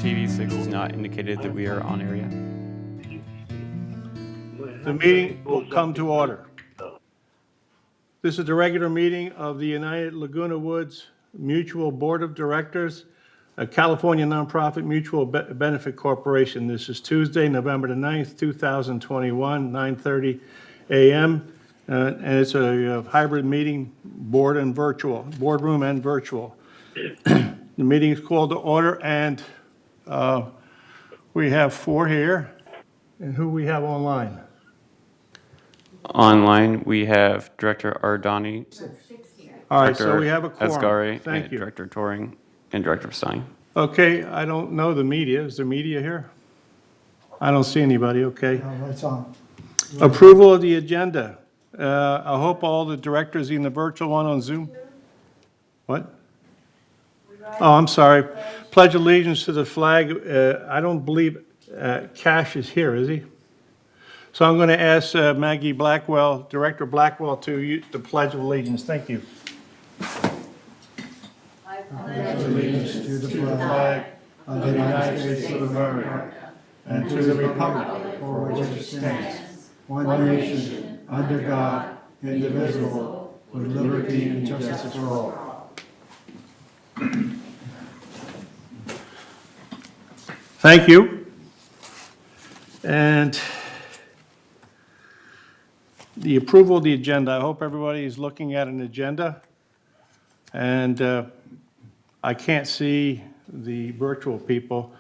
TV6 has not indicated that we are on air yet. The meeting will come to order. This is the regular meeting of the United Laguna Woods Mutual Board of Directors, a California nonprofit mutual benefit corporation. This is Tuesday, November the 9th, 2021, 9:30 a.m. And it's a hybrid meeting, boardroom and virtual. The meeting is called to order, and we have four here. And who we have online? Online, we have Director Arnoldy, All right, so Director we have a quorum. Asghari, Thank and you. Director Toring, and Director Stein. Okay, I don't know the media. Is there media here? I don't see anybody, okay. It's on. Approval of the agenda. I hope all the directors in the virtual one on Zoom. What? Oh, I'm sorry. Pledge allegiance to the flag. I don't believe Cash is here, is he? So I'm going to ask Maggie Blackwell, Director Blackwell, to pledge allegiance. Thank you. Allegiance to the flag of the United States of America and to the republic for which it stands, one nation, under God, indivisible, with liberty and justice for all. Thank you. And the approval of the agenda. I hope everybody is looking at an agenda. And I can't see the virtual people.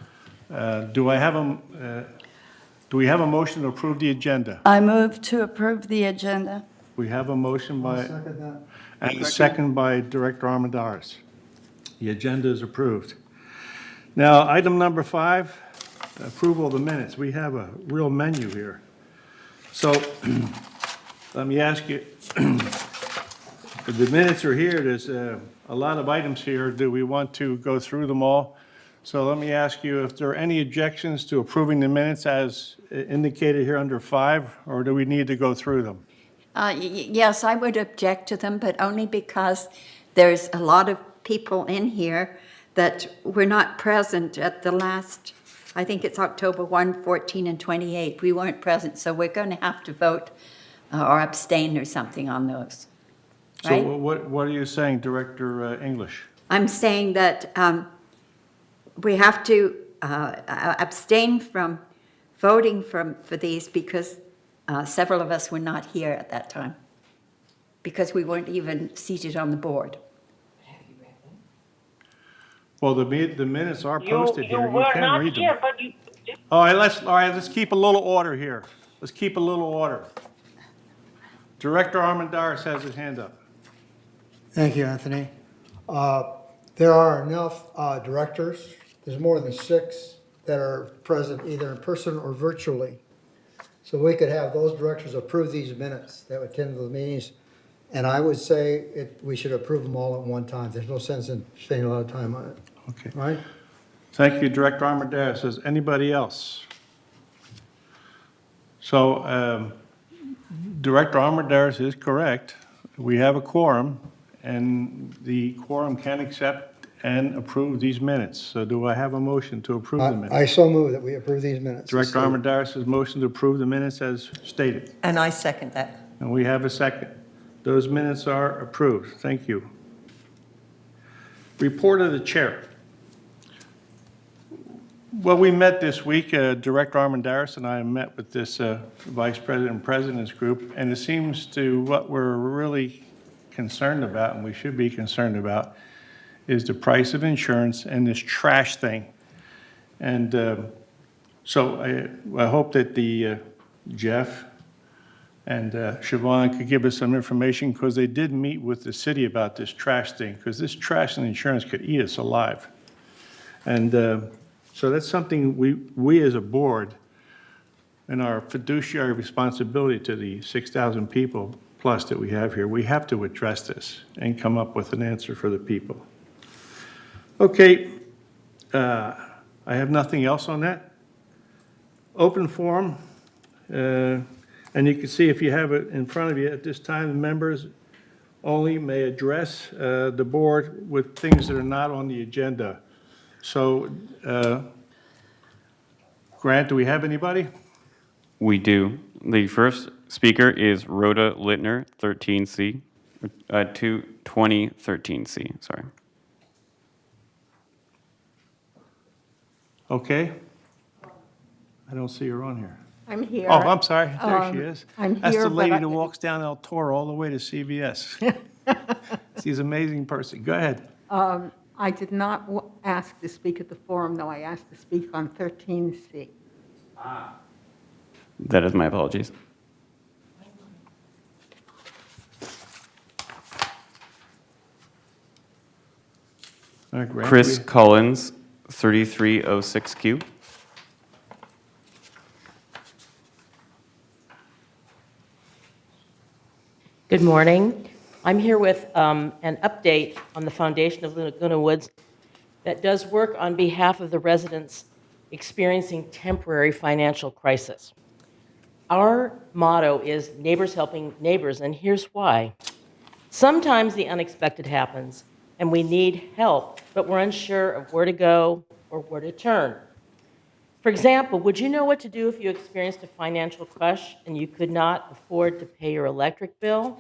Do we have a motion to approve the agenda? I move to approve the agenda. We have a motion by, Second that. and a second by Director Armendariz. The agenda is approved. Now, item number 5, approval of the minutes. We have a real menu here. So let me ask you, the minutes are here. There's a lot of items here. Do we want to go through them all? So let me ask you if there are any objections to approving the minutes as indicated here under 5, or do we need to go through them? Yes, I would object to them, but only because there's a lot of people in here that were not present at the last, I think it's October 1, 14, and 28. We weren't present, so we're going to have to vote or abstain or something on those. So Right? what are you saying, Director English? I'm saying that we have to abstain from voting for these because several of us were not here at that time, because we weren't even seated on the board. Well, the minutes are posted here. You were can not read them. here, but you. All right, let's keep a little order here. Let's keep a little order. Director Armendariz has his hand up. Thank you, Anthony. There are enough directors, there's more than 6 that are present either in person or virtually. So we could have those directors approve these minutes that attend the meetings. And I would say we should approve them all at one time. There's no sense in spending a lot of time on it, Okay. right? Thank you, Director Armendariz. Does anybody else? So Director Armendariz is correct. We have a quorum, and the quorum can accept and approve these minutes. So do I have a motion to approve the minutes? I so move that we approve these minutes. Director Armendariz has motion to approve the minutes as stated. And I second that. And we have a second. Those minutes are approved. Thank you. Report of the chair. Well, we met this week, Director Armendariz and I met with this Vice President and President's group, and it seems to what we're really concerned about, and we should be concerned about, is the price of insurance and this trash thing. And so I hope that Jeff and Siobhan could give us some information, because they did meet with the city about this trash thing, because this trash and insurance could eat us alive. And so that's something we as a board, and our fiduciary responsibility to the 6,000 people plus that we have here, we have to address this and come up with an answer for the people. Okay, I have nothing else on that. Open forum. And you can see, if you have it in front of you at this time, the members only may address the board with things that are not on the agenda. So, Grant, do we have anybody? We do. The first speaker is Rhoda Littner, 13C, 22013C, sorry. Okay. I don't see her on here. I'm here. Oh, I'm sorry. There she is. I'm That's here, the but lady I- that walks down El Toro all the way to CVS. She's an amazing person. Go ahead. I did not ask to speak at the forum, though. I asked to speak on 13C. That is my apologies. All right, Grant, Chris Collins, 3306Q. Good morning. I'm here with an update on the Foundation of Laguna Woods that does work on behalf of the residents experiencing temporary financial crisis. Our motto is neighbors helping neighbors, and here's why. Sometimes the unexpected happens, and we need help, but we're unsure of where to go or where to turn. For example, would you know what to do if you experienced a financial crush and you could not afford to pay your electric bill?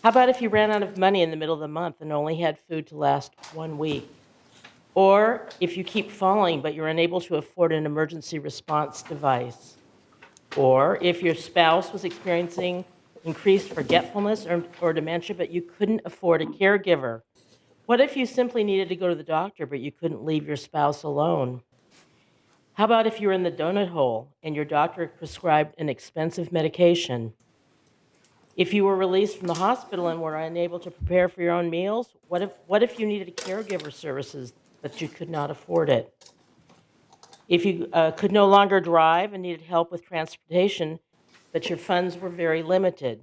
How about if you ran out of money in the middle of the month and only had food to last 1 week? Or if you keep falling but you're unable to afford an emergency response device? Or if your spouse was experiencing increased forgetfulness or dementia but you couldn't afford a caregiver? What if you simply needed to go to the doctor but you couldn't leave your spouse alone? How about if you were in the donut hole and your doctor prescribed an expensive medication? If you were released from the hospital and were unable to prepare for your own meals, what if you needed caregiver services but you could not afford it? If you could no longer drive and needed help with transportation, but your funds were very limited?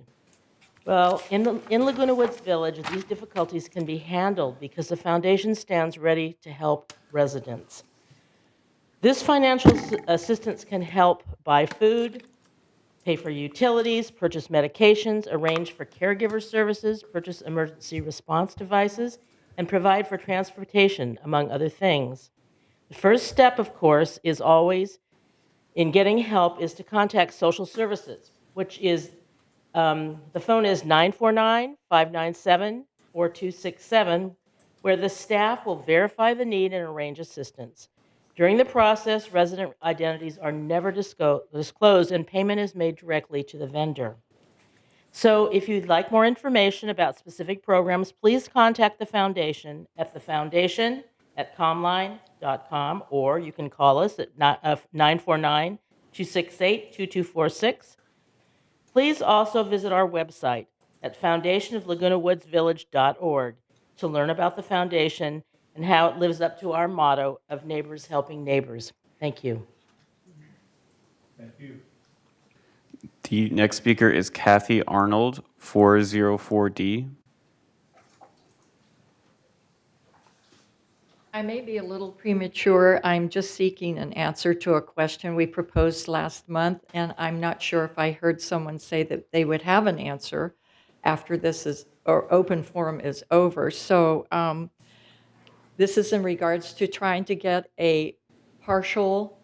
Well, in Laguna Woods Village, these difficulties can be handled because the foundation stands ready to help residents. This financial assistance can help buy food, pay for utilities, purchase medications, arrange for caregiver services, purchase emergency response devices, and provide for transportation, among other things. The first step, of course, is always in getting help is to contact social services, which is, the phone is 949-597-4267, where the staff will verify the need and arrange assistance. During the process, resident identities are never disclosed and payment is made directly to the vendor. So if you'd like more information about specific programs, please contact the foundation at thefoundation@comline.com, or you can call us at 949-268-2246. Please also visit our website at foundationoflagunawoodsvillage.org to learn about the foundation and how it lives up to our motto of neighbors helping neighbors. Thank you. Thank you. The next speaker is Kathy Arnold, 404D. I may be a little premature. I'm just seeking an answer to a question we proposed last month, and I'm not sure if I heard someone say that they would have an answer after open forum is over. So this is in regards to trying to get a partial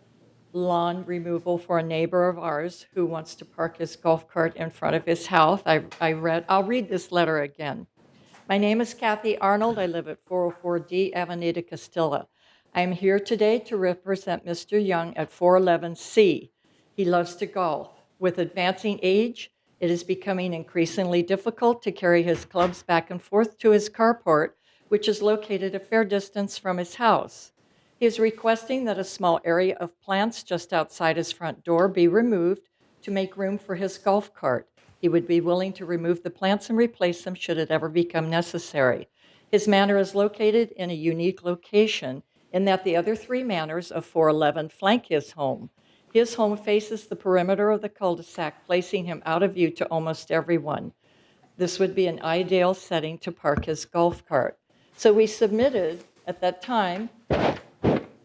lawn removal for a neighbor of ours who wants to park his golf cart in front of his house. I'll read this letter again. My name is Kathy Arnold. I live at 404D Avenida Castilla. I am here today to represent Mr. Young at 411C. He loves to golf. With advancing age, it is becoming increasingly difficult to carry his clubs back and forth to his carport, which is located a fair distance from his house. He is requesting that a small area of plants just outside his front door be removed to make room for his golf cart. He would be willing to remove the plants and replace them should it ever become necessary. His manor is located in a unique location in that the other three manors of 411 flank his home. His home faces the perimeter of the cul-de-sac, placing him out of view to almost everyone. This would be an ideal setting to park his golf cart. So we submitted at that time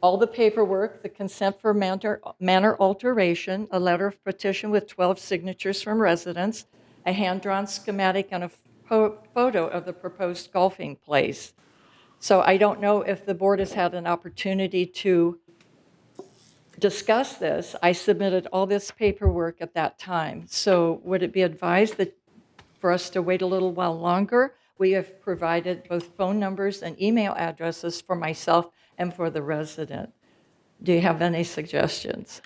all the paperwork, the consent for manor alteration, a letter of petition with 12 signatures from residents, a hand-drawn schematic, and a photo of the proposed golfing place. So I don't know if the board has had an opportunity to discuss this. I submitted all this paperwork at that time. So would it be advised that for us to wait a little while longer? We have provided both phone numbers and email addresses for myself and for the resident. Do you have any suggestions?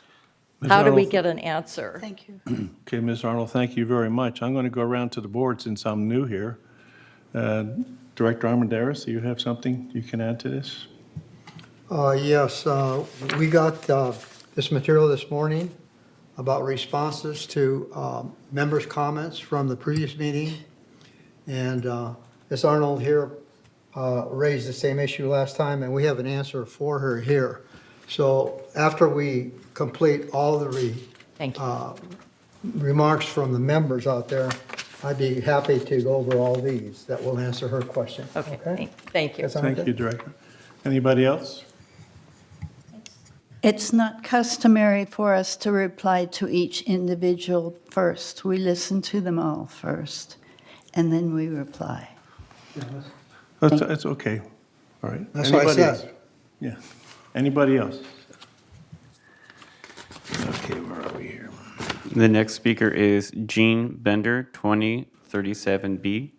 Ms. How do we Arnold? get an answer? Thank you. Okay, Ms. Arnold, thank you very much. I'm going to go around to the board since I'm new here. Director Armendariz, do you have something you can add to this? Yes, we got this material this morning about responses to members' comments from the previous meeting. And Ms. Arnold here raised the same issue last time, and we have an answer for her here. So after we complete all the Thank you. remarks from the members out there, I'd be happy to go over all these that will answer her question. Okay, thank you. That sound Thank good? you, Director. Anybody else? It's not customary for us to reply to each individual first. We listen to them all first, and then we reply. That's okay. All right. That's what I Anybody else? said. Yeah. Anybody else? Okay, where are we here? The next speaker is Gene Bender, 2037B.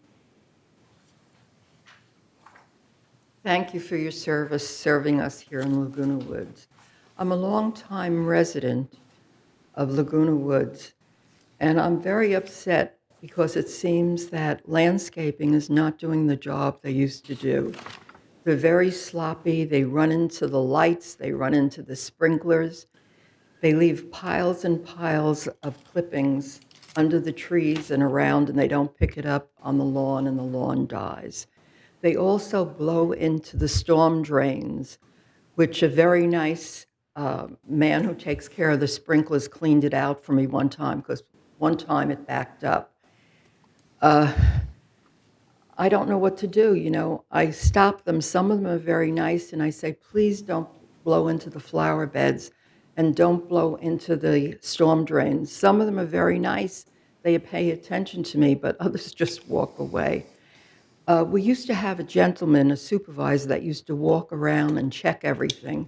Thank you for your service serving us here in Laguna Woods. I'm a longtime resident of Laguna Woods, and I'm very upset because it seems that landscaping is not doing the job they used to do. They're very sloppy. They run into the lights. They run into the sprinklers. They leave piles and piles of clippings under the trees and around, and they don't pick it up on the lawn, and the lawn dies. They also blow into the storm drains, which a very nice man who takes care of the sprinklers cleaned it out for me one time, because one time it backed up. I don't know what to do, you know. I stop them. Some of them are very nice, and I say, please don't blow into the flower beds and don't blow into the storm drains. Some of them are very nice. They pay attention to me, but others just walk away. We used to have a gentleman, a supervisor, that used to walk around and check everything,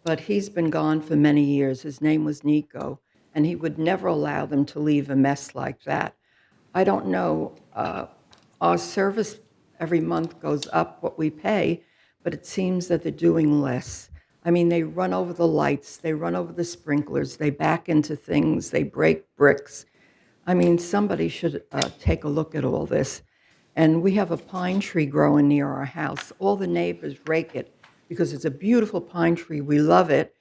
but he's been gone for many years. His name was Nico, and he would never allow them to leave a mess like that. I don't know. Our service every month goes up what we pay, but it seems that they're doing less. I mean, they run over the lights, they run over the sprinklers, they back into things, they break bricks. I mean, somebody should take a look at all this. And we have a pine tree growing near our house. All the neighbors rake it because it's a beautiful pine tree. We love it,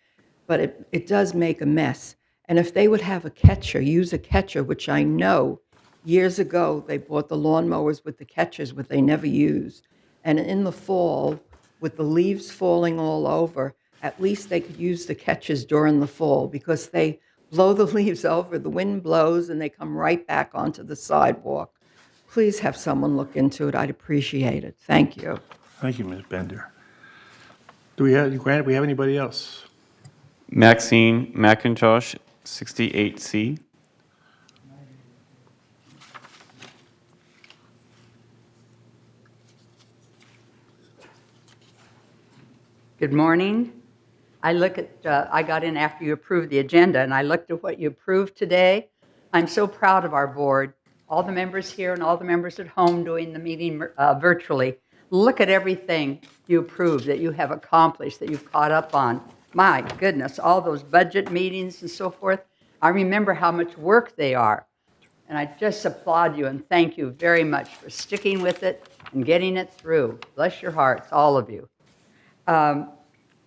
but it does make a mess. And if they would have a catcher, use a catcher, which I know years ago they bought the lawnmowers with the catchers, which they never used. And in the fall, with the leaves falling all over, at least they could use the catchers during the fall because they blow the leaves over, the wind blows, and they come right back onto the sidewalk. Please have someone look into it. I'd appreciate it. Thank you. Thank you, Ms. Bender. Grant, do we have anybody else? Maxine McIntosh, 68C. Good morning. I got in after you approved the agenda, and I looked at what you approved today. I'm so proud of our board, all the members here and all the members at home doing the meeting virtually. Look at everything you approved, that you have accomplished, that you've caught up on. My goodness, all those budget meetings and so forth. I remember how much work they are. And I just applaud you and thank you very much for sticking with it and getting it through. Bless your hearts, all of you.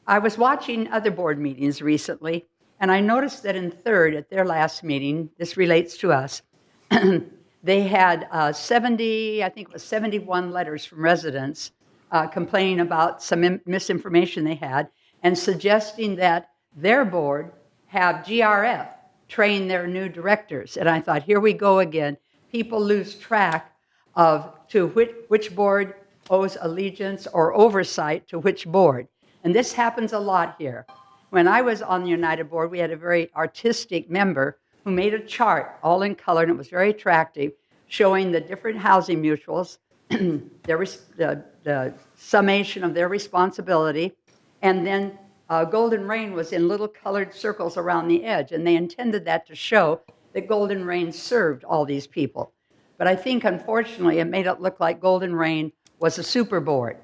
I was watching other board meetings recently, and I noticed that in third, at their last meeting, this relates to us, they had 71 letters from residents complaining about some misinformation they had and suggesting that their board have GRF train their new directors. And I thought, here we go again. People lose track of to which board owes allegiance or oversight to which board. And this happens a lot here. When I was on the United Board, we had a very artistic member who made a chart all in color, and it was very attractive, showing the different housing mutuals, the summation of their responsibility, and then Golden Rain was in little colored circles around the edge, and they intended that to show that Golden Rain served all these people. But I think, unfortunately, it made it look like Golden Rain was a super board.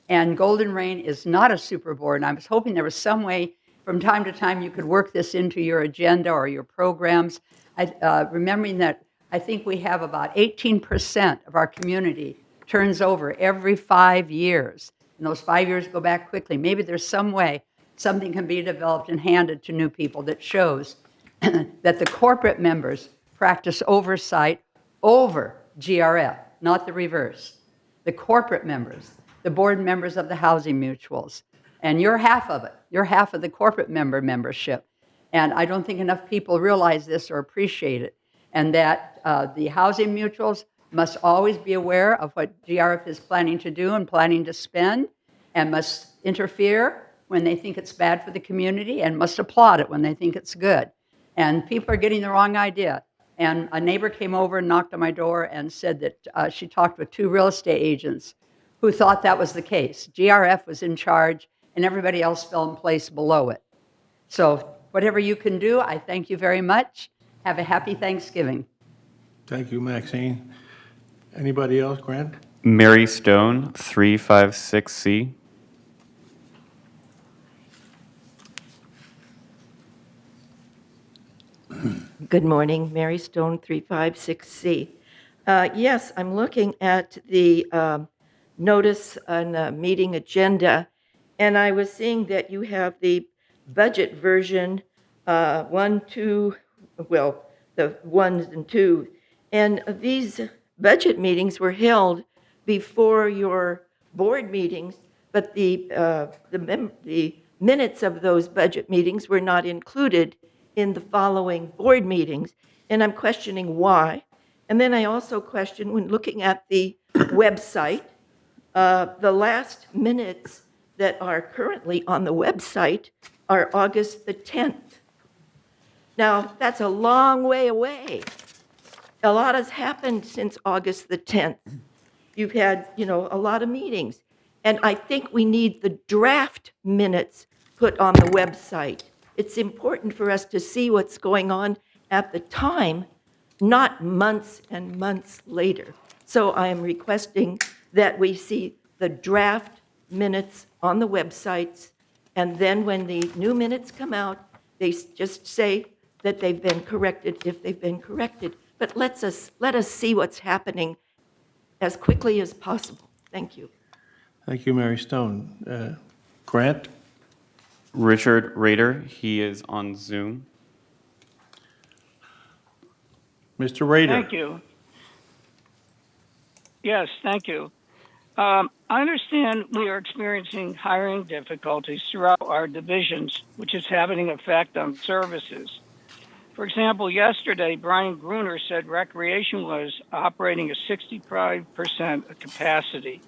And Golden Rain is not a super board. And I was hoping there was some way from time to time you could work this into your agenda or your programs. Remembering that I think we have about 18% of our community turns over every 5 years. And those 5 years go back quickly. Maybe there's some way something can be developed and handed to new people that shows that the corporate members practice oversight over GRF, not the reverse. The corporate members, the board members of the housing mutuals, and you're half of it. You're half of the corporate membership. And I don't think enough people realize this or appreciate it. And that the housing mutuals must always be aware of what GRF is planning to do and planning to spend, and must interfere when they think it's bad for the community, and must applaud it when they think it's good. And people are getting the wrong idea. And a neighbor came over and knocked on my door and said that she talked with 2 real estate agents who thought that was the case. GRF was in charge, and everybody else fell in place below it. So whatever you can do, I thank you very much. Have a happy Thanksgiving. Thank you, Maxine. Anybody else, Grant? Mary Stone, 356C. Good morning, Mary Stone, 356C. Yes, I'm looking at the notice and meeting agenda, and I was seeing that you have the budget version, 1, 2, well, the 1 and 2, and these budget meetings were held before your board meetings, but the minutes of those budget meetings were not included in the following board meetings, and I'm questioning why. And then I also question, when looking at the website, the last minutes that are currently on the website are August the 10th. Now, that's a long way away. A lot has happened since August the 10th. You've had, a lot of meetings. And I think we need the draft minutes put on the website. It's important for us to see what's going on at the time, not months and months later. So I am requesting that we see the draft minutes on the websites, and then when the new minutes come out, they just say that they've been corrected if they've been corrected. But let us see what's happening as quickly as possible. Thank you. Thank you, Mary Stone. Grant? Richard Rader, he is on Zoom. Mr. Rader? Thank you. Yes, thank you. I understand we are experiencing hiring difficulties throughout our divisions, which is having an effect on services. For example, yesterday, Brian Gruner said recreation was operating at 65% capacity.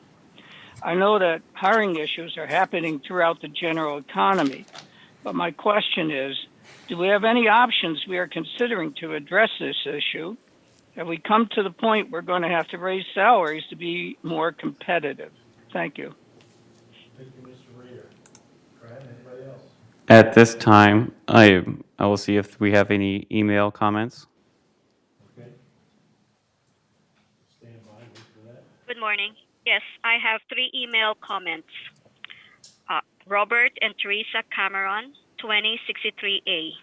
I know that hiring issues are happening throughout the general economy, but my question is, do we have any options we are considering to address this issue? Have we come to the point we're going to have to raise salaries to be more competitive? Thank you. Thank you, Mr. Rader. Grant, anybody else? At this time, I will see if we have any email comments. Okay. Stand by, wait for that. Good morning. Yes, I have 3 email comments. Robert and Teresa Cameron, 2063A.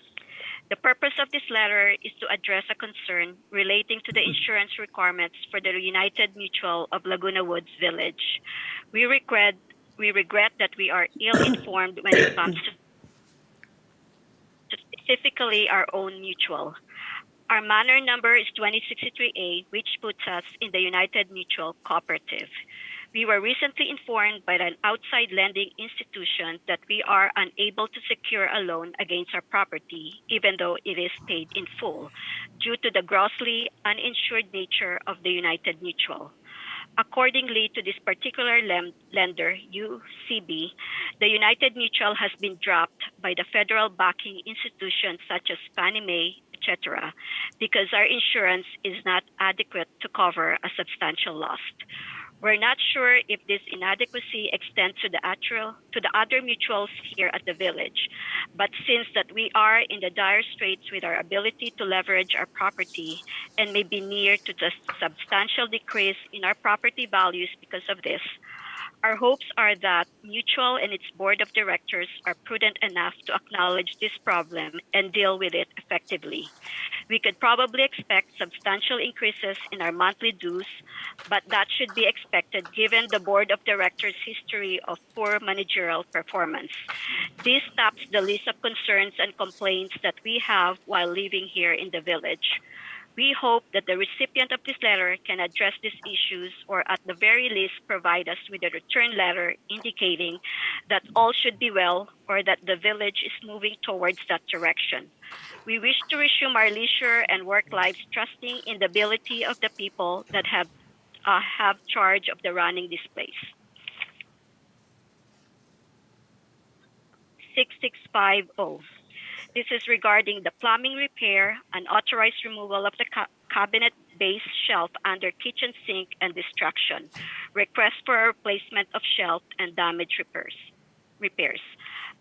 The purpose of this letter is to address a concern relating to the insurance requirements for the United Mutual of Laguna Woods Village. We regret that we are ill-informed when it comes to specifically our own mutual. Our manor number is 2063A, which puts us in the United Mutual Cooperative. We were recently informed by an outside lending institution that we are unable to secure a loan against our property, even though it is paid in full, due to the grossly uninsured nature of the United Mutual. Accordingly to this particular lender, UCB, the United Mutual has been dropped by the federal backing institutions such as Fannie Mae, etc., because our insurance is not adequate to cover a substantial loss. We're not sure if this inadequacy extends to the other mutuals here at the village, but since that we are in the dire straits with our ability to leverage our property and may be near to the substantial decrease in our property values because of this, our hopes are that Mutual and its board of directors are prudent enough to acknowledge this problem and deal with it effectively. We could probably expect substantial increases in our monthly dues, but that should be expected given the board of directors' history of poor managerial performance. This tops the list of concerns and complaints that we have while living here in the village. We hope that the recipient of this letter can address these issues or at the very least provide us with a return letter indicating that all should be well or that the village is moving towards that direction. We wish to resume our leisure and work lives trusting in the ability of the people that have charge of the running this place. 6650. This is regarding the plumbing repair, unauthorized removal of the cabinet-based shelf under kitchen sink and destruction, request for a replacement of shelf and damage repairs.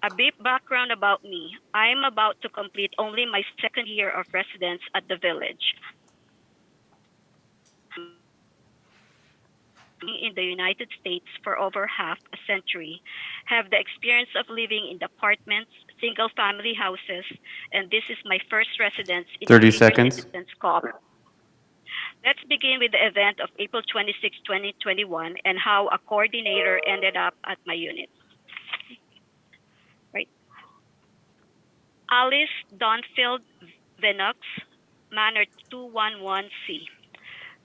A brief background about me. I am about to complete only my second year of residence at the village. In the United States for over half a century, have the experience of living in apartments, single-family houses, and this is my first residence in 30 the Senior seconds. Citizens Co-op. Let's begin with the event of April 26, 2021, and how a coordinator ended up at my unit. Right. Alice Donfield Venox, Manor 211C.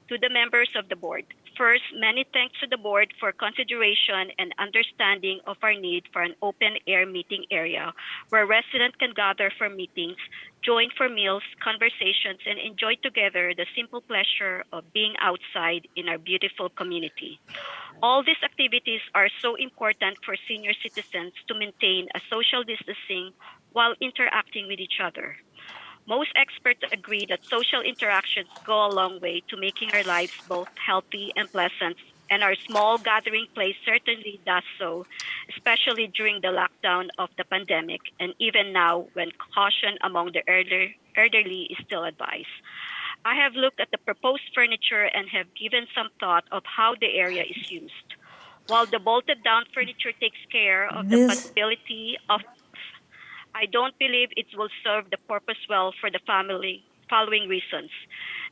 To the members of the board. First, many thanks to the board for consideration and understanding of our need for an open-air meeting area where residents can gather for meetings, join for meals, conversations, and enjoy together the simple pleasure of being outside in our beautiful community. All these activities are so important for senior citizens to maintain a social distancing while interacting with each other. Most experts agree that social interactions go a long way to making our lives both healthy and pleasant, and our small gathering place certainly does so, especially during the lockdown of the pandemic, and even now when caution among the elderly is still advised. I have looked at the proposed furniture and have given some thought of how the area is used. While the bolted down furniture takes care of the possibility of I don't believe it will serve the purpose well for the following reasons.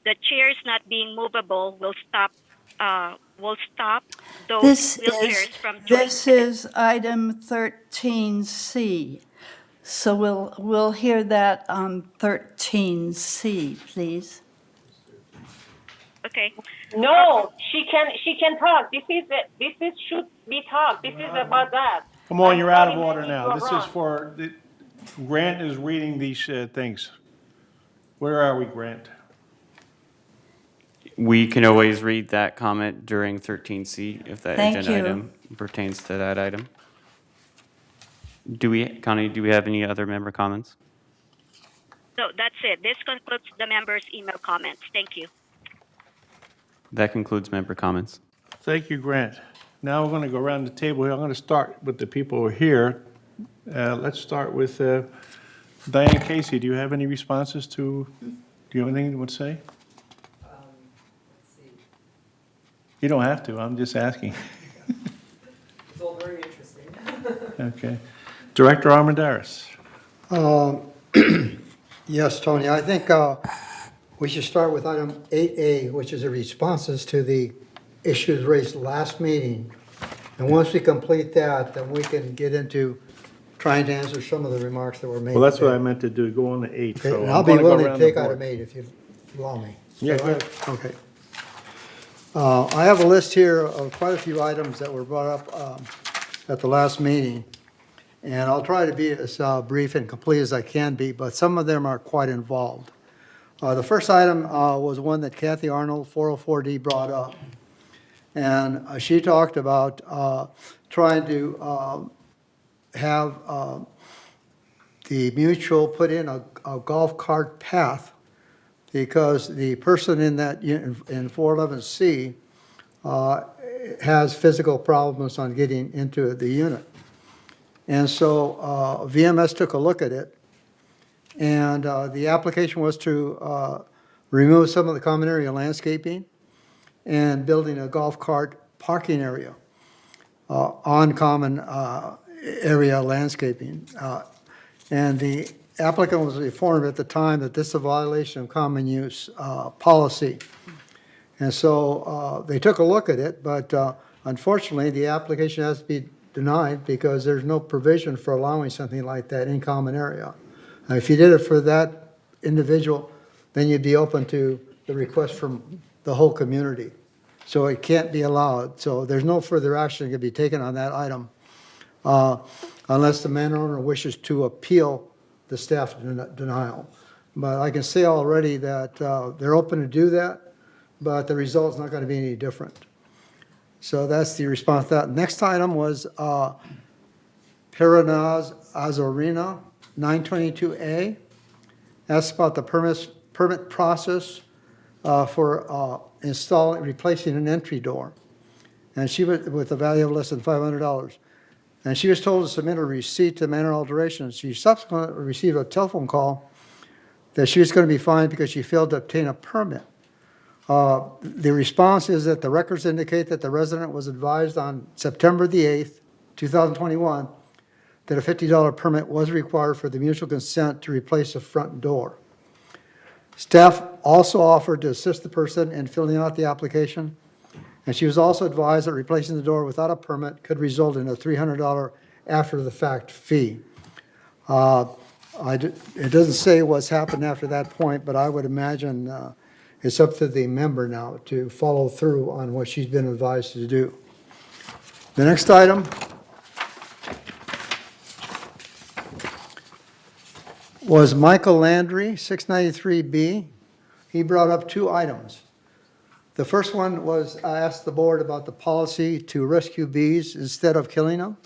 The chairs not being movable will stop those wheelchairs from joining. This is item 13C. So we'll hear that on 13C, please. Okay. No, she can talk. This should be talk. This is about that. Come on, you're out of order now. This is for, Grant is reading these things. Where are we, Grant? We can always read that comment during 13C if that Thank agenda you. item pertains to that item. Connie, do we have any other member comments? So that's it. This concludes the members' email comments. Thank you. That concludes member comments. Thank you, Grant. Now we're going to go around the table here. I'm going to start with the people who are here. Let's start with Diane Casey. Do you have any responses to, do you have anything you want to say? Let's see. You don't have to. I'm just asking. It's all very interesting. Okay. Director Armendariz. Yes, Tony, I think we should start with item 8A, which is the responses to the issues raised last meeting. And once we complete that, then we can get into trying to answer some of the remarks that were made. Well, that's what today. I meant to do, go on to 8. Okay, So and I'm I'll be gonna go willing to around the take board. item 8 if you allow me. Yeah, So go ahead. Okay. I have a list here of quite a few items that were brought up at the last meeting. And I'll try to be as brief and complete as I can be, but some of them are quite involved. The first item was one that Kathy Arnold, 404D, brought up. And she talked about trying to have the mutual put in a golf cart path because the person in that, in 411C has physical problems on getting into the unit. And so VMS took a look at it, and the application was to remove some of the common area landscaping and building a golf cart parking area on common area landscaping. And the applicant was informed at the time that this is a violation of common use policy. And so they took a look at it, but unfortunately, the application has to be denied because there's no provision for allowing something like that in common area. If you did it for that individual, then you'd be open to the request from the whole community. So it can't be allowed. So there's no further action that can be taken on that item unless the landowner wishes to appeal the staff denial. But I can say already that they're open to do that, but the result's not going to be any different. So that's the response to that. Next item was Piranhas Azorina, 922A. That's about the permit process for replacing an entry door. And she was with a value of less than $500. And she was told to submit a receipt to manner alterations. She subsequently received a telephone call that she was going to be fined because she failed to obtain a permit. The response is that the records indicate that the resident was advised on September the 8th, 2021, that a $50 permit was required for the mutual consent to replace the front door. Staff also offered to assist the person in filling out the application, and she was also advised that replacing the door without a permit could result in a $300 after-the-fact fee. It doesn't say what's happened after that point, but I would imagine it's up to the member now to follow through on what she's been advised to do. The next item was Michael Landry, 693B. He brought up two items. The first one was I asked the board about the policy to rescue bees instead of killing them.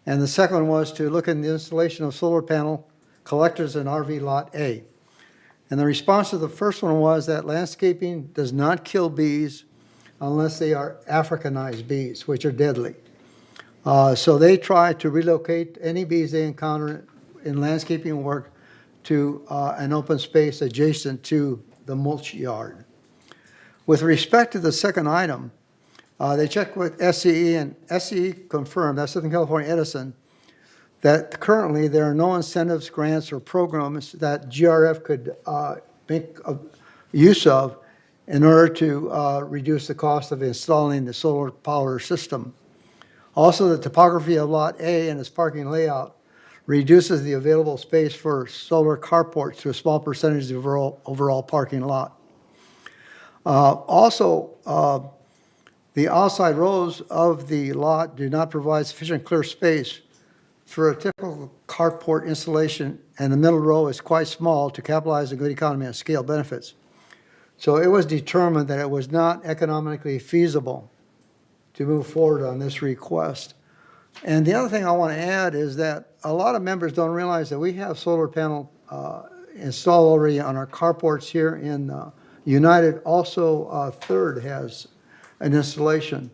And the second one was to look at the installation of solar panel collectors in RV Lot A. And the response to the first one was that landscaping does not kill bees unless they are Africanized bees, which are deadly. So they try to relocate any bees they encounter in landscaping work to an open space adjacent to the mulch yard. With respect to the second item, they checked with SCE, and SCE confirmed, that's Southern California Edison, that currently there are no incentives, grants, or programs that GRF could make use of in order to reduce the cost of installing the solar power system. Also, the topography of Lot A and its parking layout reduces the available space for solar carports to a small percentage of the overall parking lot. Also, the outside rows of the lot do not provide sufficient clear space for a typical carport installation, and the middle row is quite small to capitalize on good economy and scale benefits. So it was determined that it was not economically feasible to move forward on this request. And the other thing I want to add is that a lot of members don't realize that we have solar panel installed already on our carports here in United. Also, Third has an installation.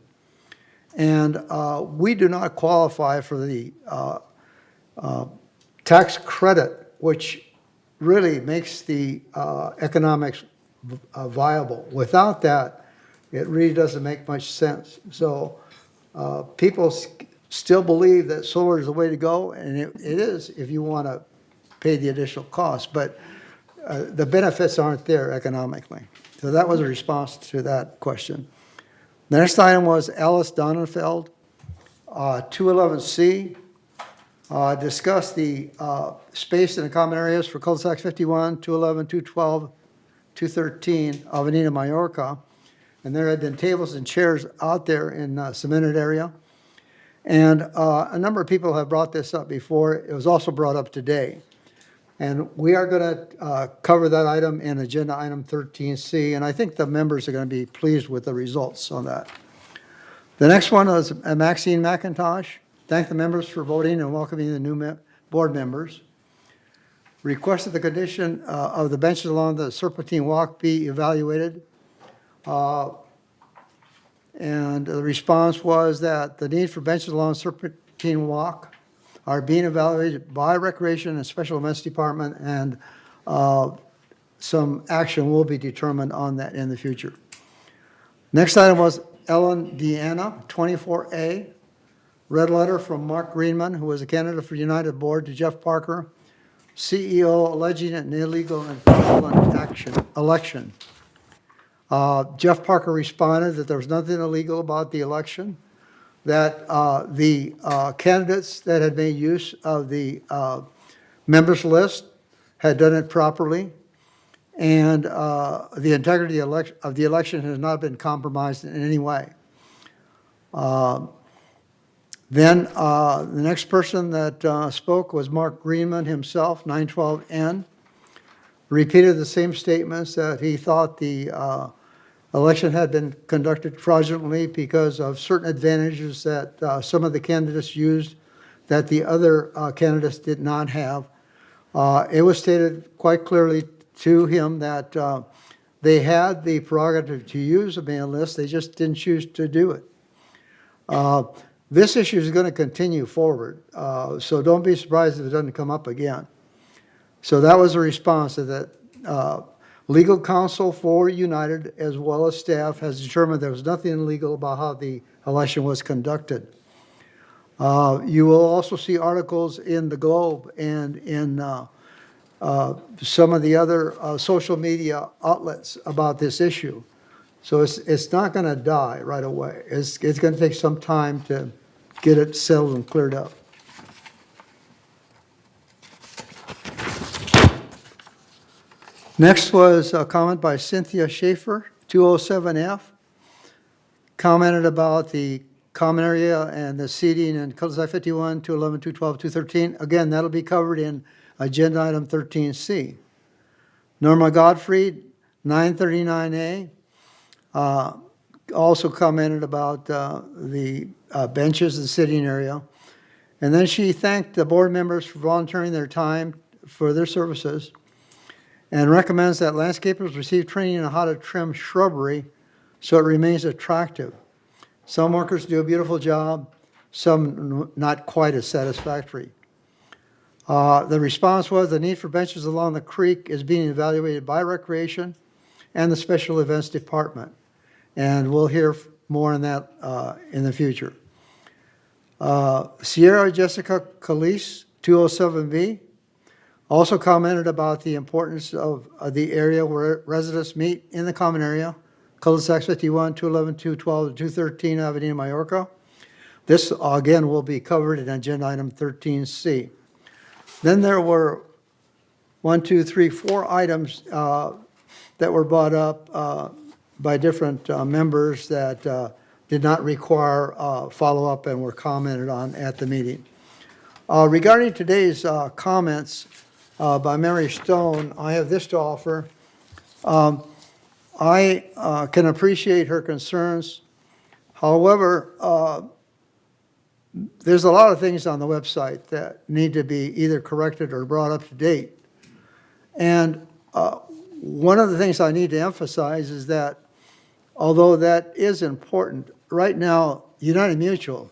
And we do not qualify for the tax credit, which really makes the economics viable. Without that, it really doesn't make much sense. So people still believe that solar is the way to go, and it is if you want to pay the additional cost, but the benefits aren't there economically. So that was a response to that question. The next item was Alice Donenfeld, 211C, discussed the space in the common areas for cul-de-sacs 51, 211, 212, 213 Avenida Mallorca. And there had been tables and chairs out there in the cemented area. And a number of people have brought this up before. It was also brought up today. And we are going to cover that item in agenda item 13C, and I think the members are going to be pleased with the results on that. The next one is Maxine McIntosh. Thank the members for voting and welcoming the new board members. Requested the condition of the benches along the Serpentine Walk be evaluated. And the response was that the need for benches along Serpentine Walk are being evaluated by Recreation and Special Events Department, and some action will be determined on that in the future. Next item was Ellen Deanna, 24A, red letter from Mark Greenman, who was a candidate for United Board, to Jeff Parker, CEO, alleging an illegal and fraudulent election. Jeff Parker responded that there was nothing illegal about the election, that the candidates that had made use of the members list had done it properly, and the integrity of the election has not been compromised in any way. Then the next person that spoke was Mark Greenman himself, 912N, repeated the same statements that he thought the election had been conducted fraudulently because of certain advantages that some of the candidates used that the other candidates did not have. It was stated quite clearly to him that they had the prerogative to use a mail list, they just didn't choose to do it. This issue is going to continue forward, so don't be surprised if it doesn't come up again. So that was a response to that. Legal counsel for United, as well as staff, has determined there was nothing illegal about how the election was conducted. You will also see articles in the Globe and in some of the other social media outlets about this issue. So it's not going to die right away. It's going to take some time to get it settled and cleared up. Next was a comment by Cynthia Schaefer, 207F, commented about the common area and the seating in cul-de-sac 51, 211, 212, 213. Again, that'll be covered in agenda item 13C. Norma Gottfried, 939A, also commented about the benches and sitting area. And then she thanked the board members for volunteering their time for their services, and recommends that landscapers receive training on how to trim shrubbery so it remains attractive. Some workers do a beautiful job, some not quite as satisfactory. The response was the need for benches along the creek is being evaluated by Recreation and the Special Events Department, and we'll hear more on that in the future. Sierra Jessica Calise, 207B, also commented about the importance of the area where residents meet in the common area, cul-de-sac 51, 211, 212, 213 Avenida Mallorca. This, again, will be covered in agenda item 13C. Then there were 4 items that were brought up by different members that did not require follow-up and were commented on at the meeting. Regarding today's comments, by Mary Stone, I have this to offer. I can appreciate her concerns. However, there's a lot of things on the website that need to be either corrected or brought up to date. And one of the things I need to emphasize is that although that is important, right now United Mutual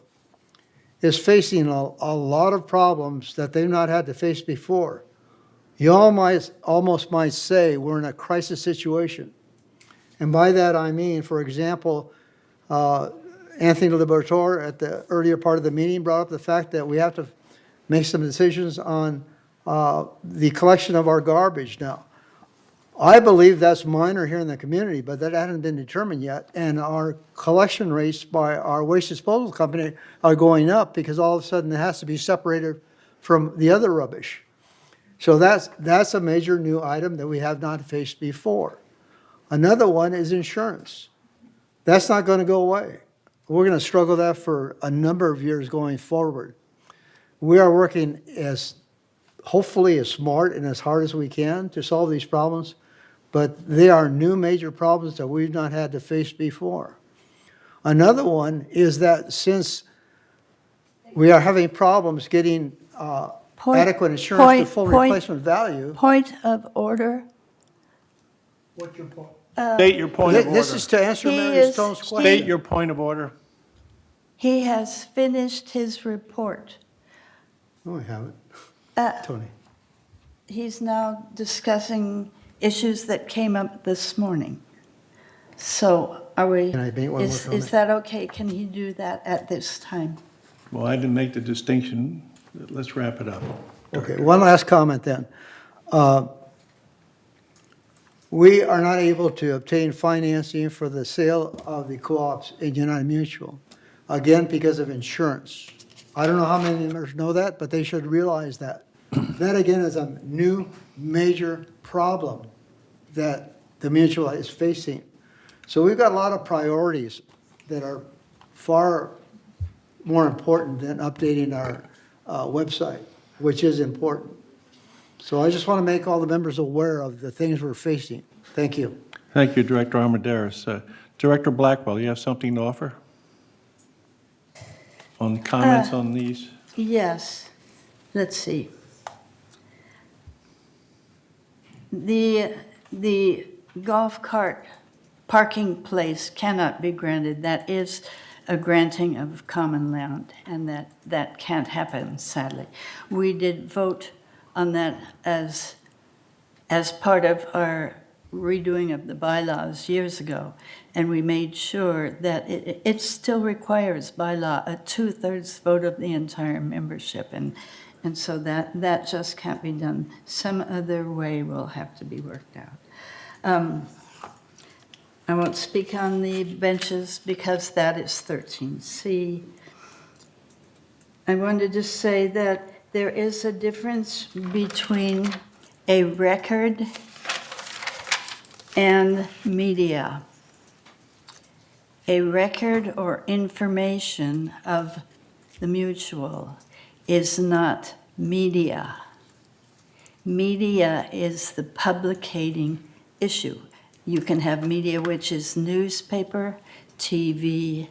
is facing a lot of problems that they've not had to face before. You almost might say we're in a crisis situation. And by that I mean, for example, Anthony Liberatore at the earlier part of the meeting brought up the fact that we have to make some decisions on the collection of our garbage now. I believe that's minor here in the community, but that hasn't been determined yet. And our collection rates by our waste disposal company are going up because all of a sudden it has to be separated from the other rubbish. So that's a major new item that we have not faced before. Another one is insurance. That's not going to go away. We're going to struggle with that for a number of years going forward. We are working hopefully as smart and as hard as we can to solve these problems, but they are new major problems that we've not had to face before. Another one is that since we are having problems getting adequate insurance to full replacement value. Point of order. What's your point? State your point of order. This is to answer He Mary is- Stone's State question. your point of order. He has finished his report. No, I haven't. Tony. He's now discussing issues that came up this morning. So are we, Can I make one more is comment? that okay? Can he do that at this time? Well, I didn't make the distinction. Let's wrap it up. Okay, one last comment then. We are not able to obtain financing for the sale of the co-ops in United Mutual, again, because of insurance. I don't know how many members know that, but they should realize that. That again is a new major problem that the mutual is facing. So we've got a lot of priorities that are far more important than updating our website, which is important. So I just want to make all the members aware of the things we're facing. Thank you. Thank you, Director Armendariz. Director Blackwell, you have something to offer? On comments on these? Yes. Let's see. The golf cart parking place cannot be granted. That is a granting of common land, and that can't happen, sadly. We did vote on that as part of our redoing of the bylaws years ago, and we made sure that it still requires by law a 2/3 vote of the entire membership, and so that just can't be done. Some other way will have to be worked out. I won't speak on the benches because that is 13C. I wanted to say that there is a difference between a record and media. A record or information of the mutual is not media. Media is the publicating issue. You can have media which is newspaper, TV,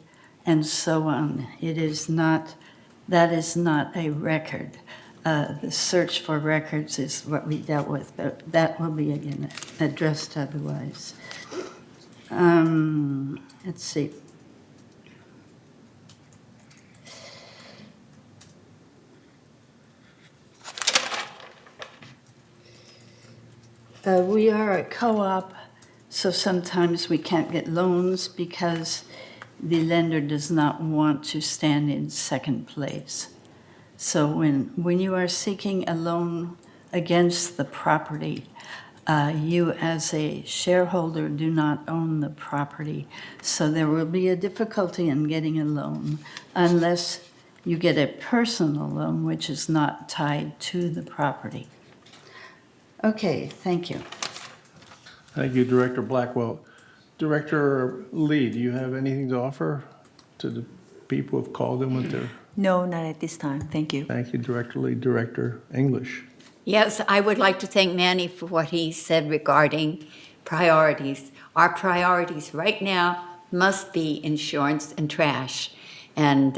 and so on. That is not a record. The search for records is what we dealt with, but that will be again addressed otherwise. Let's see. We are a co-op, so sometimes we can't get loans because the lender does not want to stand in second place. So when you are seeking a loan against the property, you as a shareholder do not own the property. So there will be a difficulty in getting a loan unless you get a personal loan which is not tied to the property. Okay, thank you. Thank you, Director Blackwell. Director Lee, do you have anything to offer to the people who've called in with their... No, not at this time. Thank you. Thank you, Director Lee. Director English. Yes, I would like to thank Manny for what he said regarding priorities. Our priorities right now must be insurance and trash. And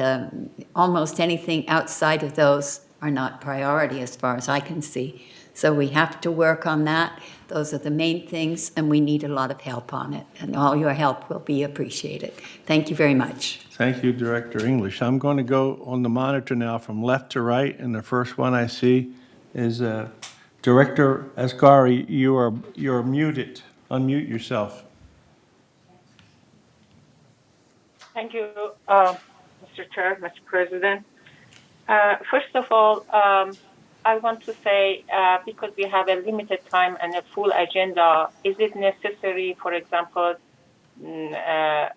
almost anything outside of those are not priority as far as I can see. So we have to work on that. Those are the main things, and we need a lot of help on it. And all your help will be appreciated. Thank you very much. Thank you, Director English. I'm going to go on the monitor now from left to right, and the first one I see is Director Asghari. You're muted. Unmute yourself. Thank you, Mr. Chair, Mr. President. First of all, I want to say, because we have a limited time and a full agenda, is it necessary, for example,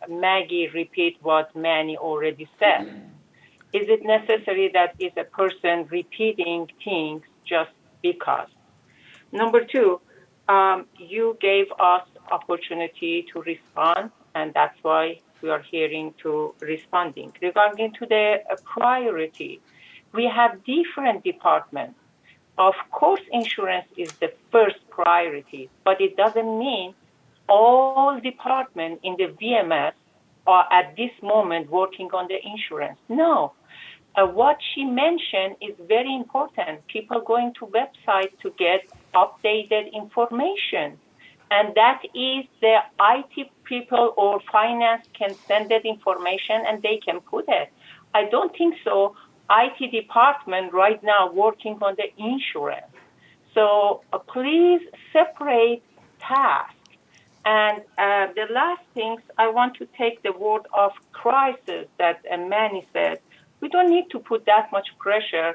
Maggie repeat what Manny already said? Is it necessary that is a person repeating things just because? Number two, you gave us opportunity to respond, and that's why we are hearing to responding. Regarding to the priority, we have different departments. Of course, insurance is the first priority, but it doesn't mean all departments in the VMS are at this moment working on the insurance. No. What she mentioned is very important. People going to website to get updated information. and that is the IT people or finance can send that information and they can put it. I don't think so. IT department right now working on the insurance. So please separate tasks. And the last things, I want to take the word of crisis that Manny said. We don't need to put that much pressure.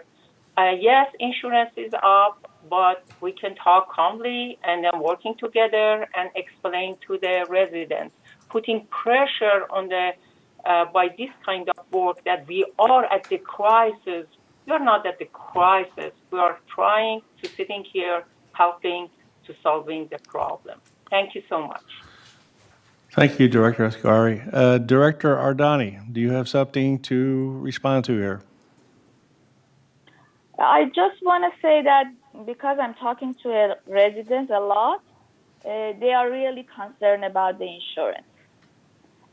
Yes, insurance is up, but we can talk calmly and then working together and explain to the residents. Putting pressure on the by this kind of work that we are at the crisis. We are not at the crisis. We are trying to sitting here helping to solving the problem. Thank you so much. Thank you, Director Asghari. Director Ardani, do you have something to respond to here? I just want to say that because I'm talking to residents a lot, they are really concerned about the insurance.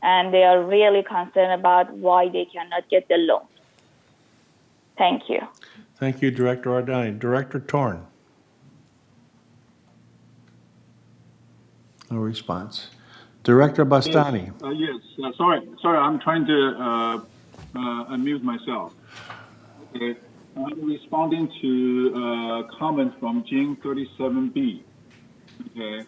And they are really concerned about why they cannot get the loan. Thank you. Thank you, Director Ardani. Director Torn. No response. Director Bastani. Yes. Sorry. I'm trying to unmute myself. Okay. I'm responding to comments from Jing 37B. Okay.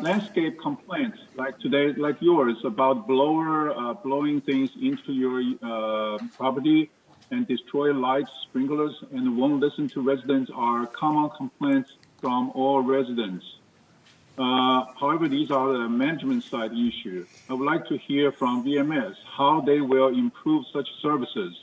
Landscape complaints like today, like yours, about blower blowing things into your property and destroy lights, sprinklers, and won't listen to residents are common complaints from all residents. However, these are the management side issue. I would like to hear from VMS how they will improve such services.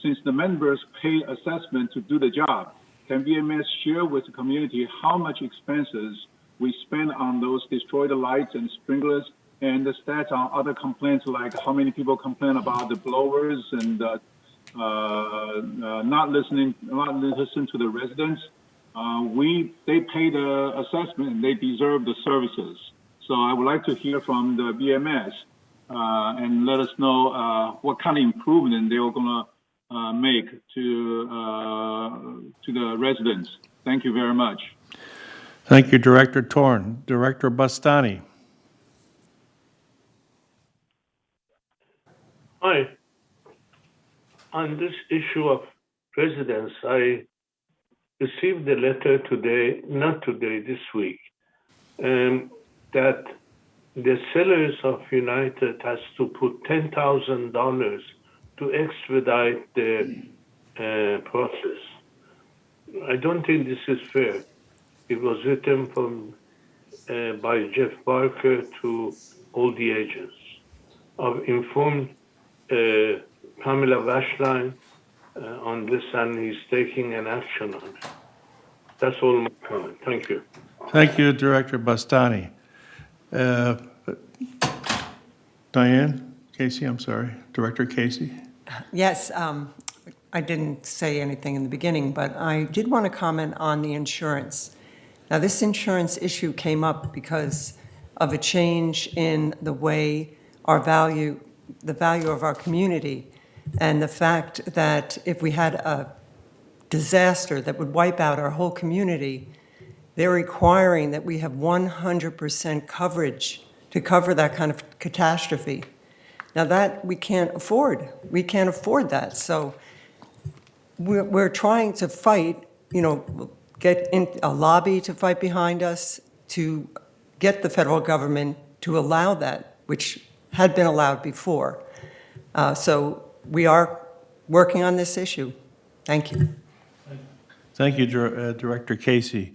Since the members pay assessment to do the job, can VMS share with the community how much expenses we spend on those destroyed lights and sprinklers, and the stats on other complaints like how many people complain about the blowers and not listen to the residents? They pay the assessment and they deserve the services. So I would like to hear from the VMS and let us know what kind of improvement they are going to make to the residents. Thank you very much. Thank you, Director Torn. Director Bastani. Hi. On this issue of residents, I received a letter today, not today, this week, that the sellers of United has to put $10,000 to expedite the process. I don't think this is fair. It was written by Jeff Barker to all the agents. I've informed Pamela Vashline on this, and he's taking an action on it. That's all my comment. Thank you. Thank you, Director Bastani. Diane Casey, I'm sorry. Director Casey. Yes, I didn't say anything in the beginning, but I did want to comment on the insurance. Now, this insurance issue came up because of a change in the way the value of our community, and the fact that if we had a disaster that would wipe out our whole community, they're requiring that we have 100% coverage to cover that kind of catastrophe. Now that we can't afford. We can't afford that. So we're trying to fight, get in a lobby to fight behind us to get the federal government to allow that, which had been allowed before. So we are working on this issue. Thank you. Thank you, Director Casey.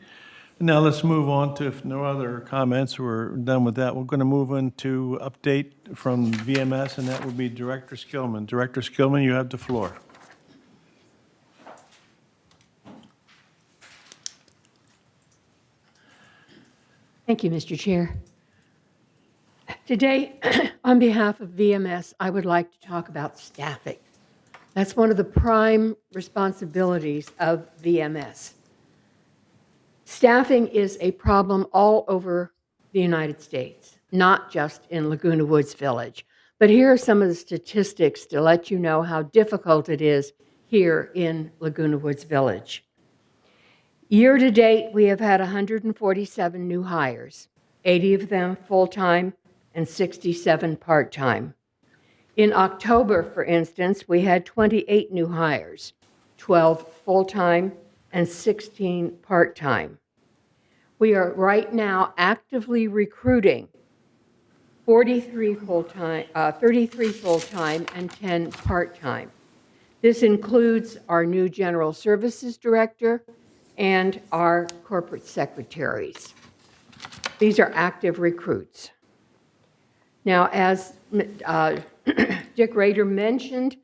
Now let's move on to, if no other comments, we're done with that. We're going to move into update from VMS, and that will be Director Skillman. Director Skillman, you have the floor. Thank you, Mr. Chair. Today, on behalf of VMS, I would like to talk about staffing. That's one of the prime responsibilities of VMS. Staffing is a problem all over the United States, not just in Laguna Woods Village. But here are some of the statistics to let you know how difficult it is here in Laguna Woods Village. Year to date, we have had 147 new hires. 80 of them full-time and 67 part-time. In October, for instance, we had 28 new hires, 12 full-time and 16 part-time. We are right now actively recruiting 33 full-time and 10 part-time. This includes our new General Services Director and our corporate secretaries. These are active recruits. Now, as Dick Rader mentioned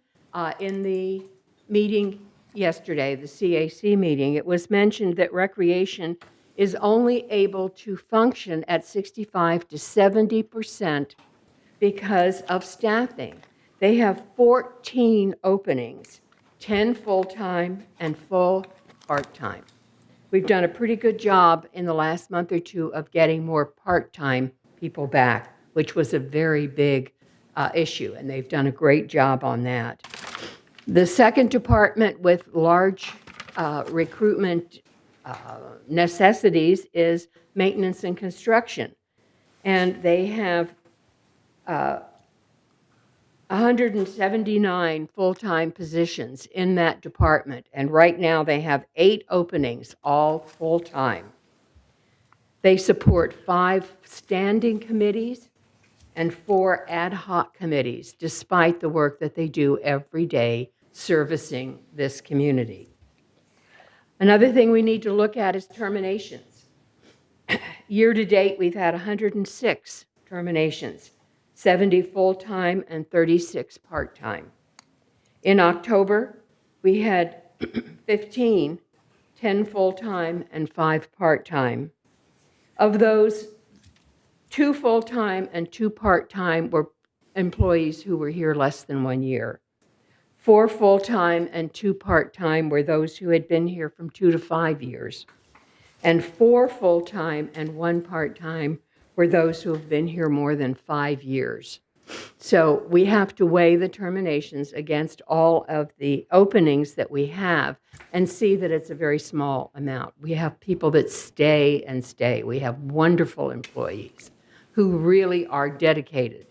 in the meeting yesterday, the CAC meeting, it was mentioned that recreation is only able to function at 65 to 70% because of staffing. They have 14 openings, 10 full-time and full part-time. We've done a pretty good job in the last month or two of getting more part-time people back, which was a very big issue, and they've done a great job on that. The second department with large recruitment necessities is maintenance and construction, and they have 179 full-time positions in that department, and right now they have 8 openings, all full-time. They support 5 standing committees and 4 ad hoc committees, despite the work that they do every day servicing this community. Another thing we need to look at is terminations. Year to date, we've had 106 terminations, 70 full-time and 36 part-time. In October, we had 15, 10 full-time and 5 part-time. Of those, 2 full-time and 2 part-time were employees who were here less than 1 year. 4 full-time and 2 part-time were those who had been here from 2 to 5 years. And 4 full-time and 1 part-time were those who have been here more than 5 years. So we have to weigh the terminations against all of the openings that we have and see that it's a very small amount. We have people that stay and stay. We have wonderful employees who really are dedicated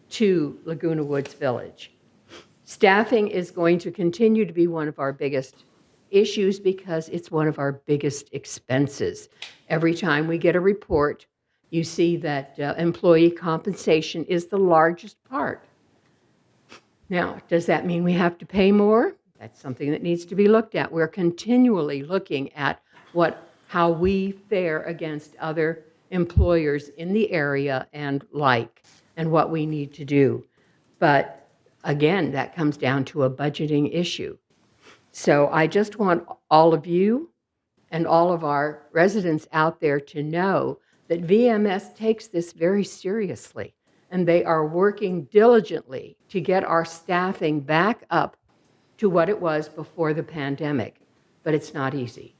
to Laguna Woods Village. Staffing is going to continue to be one of our biggest issues because it's one of our biggest expenses. Every time we get a report, you see that employee compensation is the largest part. Now, does that mean we have to pay more? That's something that needs to be looked at. We're continually looking at how we fare against other employers in the area and what we need to do. But again, that comes down to a budgeting issue. So I just want all of you and all of our residents out there to know that VMS takes this very seriously, and they are working diligently to get our staffing back up to what it was before the pandemic. But it's not easy,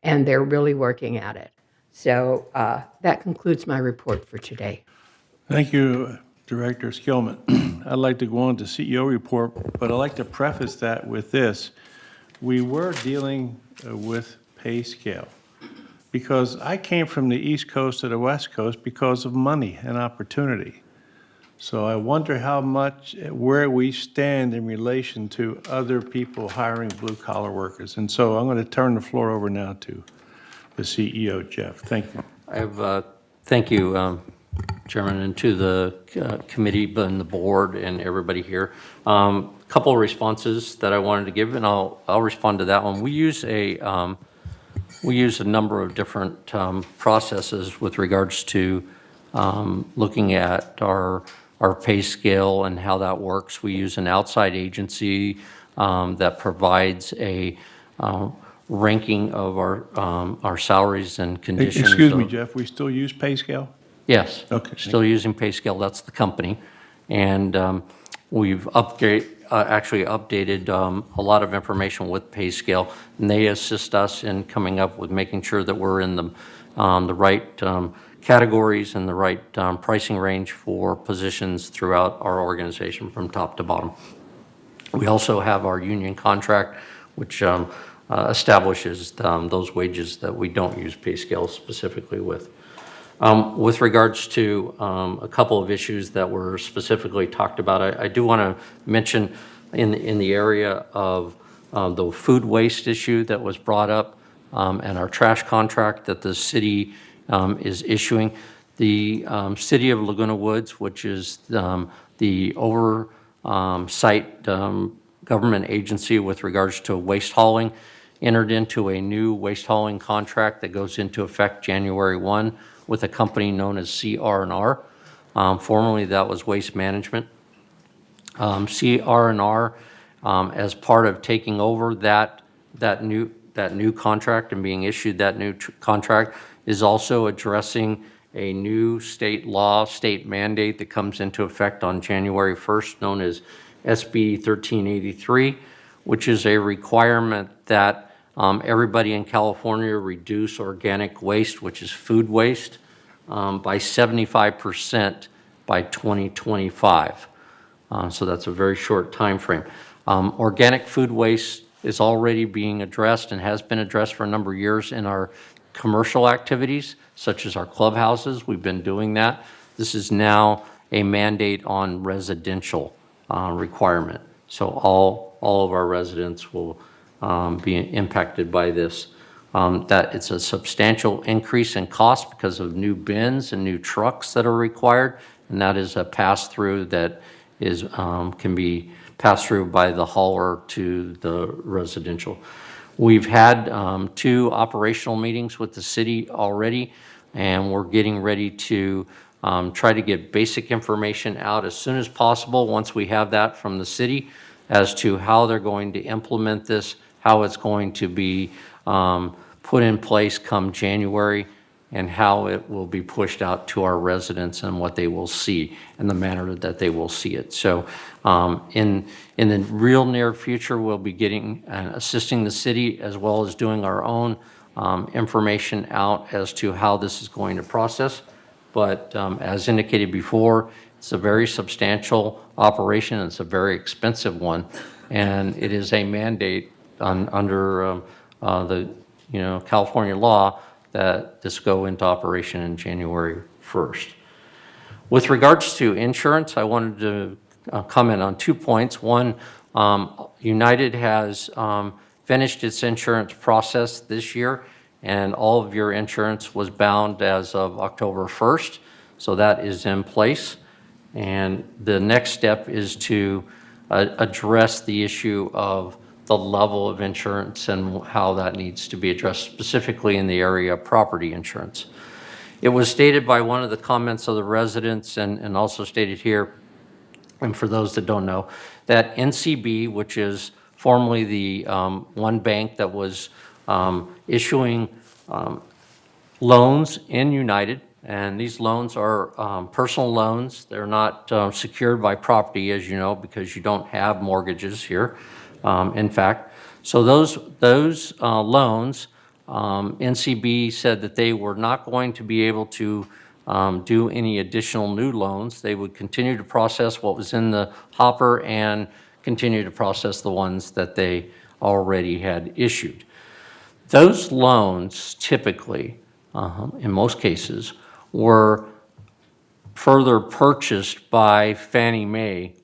and they're really working at it. So that concludes my report for today. Thank you, Director Skillman. I'd like to go on to CEO report, but I'd like to preface that with this. We were dealing with pay scale because I came from the East Coast to the West Coast because of money and opportunity. So I wonder where we stand in relation to other people hiring blue-collar workers. And so I'm going to turn the floor over now to the CEO, Jeff. Thank you. Thank you, Chairman, and to the committee and the board and everybody here. A couple of responses that I wanted to give, and I'll respond to that one. We use a number of different processes with regards to looking at our pay scale and how that works. We use an outside agency that provides a ranking of our salaries and conditions. Excuse me, Jeff, we still use pay scale? Yes. Okay. Still using pay scale. That's the company. And we've actually updated a lot of information with pay scale, and they assist us in coming up with making sure that we're in the right categories and the right pricing range for positions throughout our organization from top to bottom. We also have our union contract, which establishes those wages that we don't use pay scale specifically with. With regards to a couple of issues that were specifically talked about, I do want to mention in the area of the food waste issue that was brought up and our trash contract that the city is issuing. The City of Laguna Woods, which is the oversight government agency with regards to waste hauling, entered into a new waste hauling contract that goes into effect January 1 with a company known as CR&R. Formerly, that was Waste Management. CR&R, as part of taking over that new contract and being issued that new contract, is also addressing a new state law, state mandate that comes into effect on January 1st, known as SB 1383, which is a requirement that everybody in California reduce organic waste, which is food waste, by 75% by 2025. So that's a very short time frame. Organic food waste is already being addressed and has been addressed for a number of years in our commercial activities, such as our clubhouses. We've been doing that. This is now a mandate on residential requirement. So all of our residents will be impacted by this. That it's a substantial increase in cost because of new bins and new trucks that are required, and that is a pass-through that is can be passed through by the hauler to the residential. We've had 2 operational meetings with the city already, and we're getting ready to try to get basic information out as soon as possible once we have that from the city as to how they're going to implement this, how it's going to be put in place come January, and how it will be pushed out to our residents and what they will see and the manner that they will see it. So in the real near future, we'll be getting and assisting the city as well as doing our own information out as to how this is going to process. But as indicated before, it's a very substantial operation. It's a very expensive one, and it is a mandate under the California law that this go into operation in January 1st. With regards to insurance, I wanted to comment on 2 points. One, United has finished its insurance process this year, and all of your insurance was bound as of October 1st, so that is in place. And the next step is to address the issue of the level of insurance and how that needs to be addressed, specifically in the area of property insurance. It was stated by one of the comments of the residents and also stated here, and for those that don't know, that NCB, which is formerly the one bank that was issuing loans in United, and these loans are personal loans. They're not secured by property, as you know, because you don't have mortgages here. In fact, so those loans, NCB said that they were not going to be able to do any additional new loans. They would continue to process what was in the hopper and continue to process the ones that they already had issued. Those loans typically, in most cases, were further purchased by Fannie Mae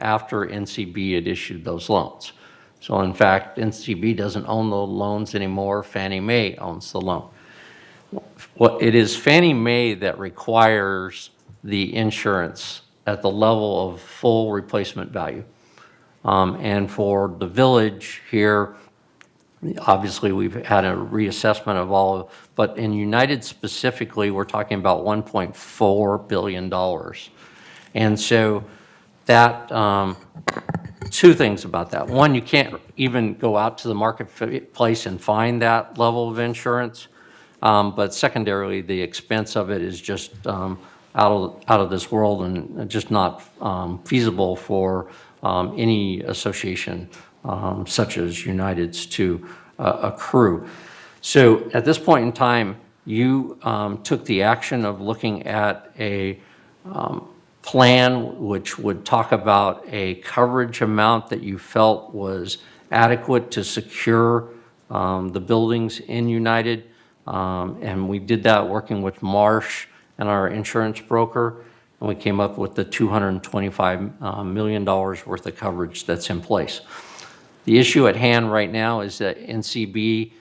after NCB had issued those loans. So in fact, NCB doesn't own the loans anymore. Fannie Mae owns the loan. It is Fannie Mae that requires the insurance at the level of full replacement value. And for the village here, obviously we've had a reassessment of all, but in United specifically, we're talking about $1.4 billion. And so that, 2 things about that. One, you can't even go out to the marketplace and find that level of insurance. But secondarily, the expense of it is just out of this world and just not feasible for any association such as United's to accrue. So at this point in time, you took the action of looking at a plan which would talk about a coverage amount that you felt was adequate to secure the buildings in United And we did that working with Marsh and our insurance broker, and we came up with the $225 million worth of coverage that's in place. The issue at hand right now is that NCB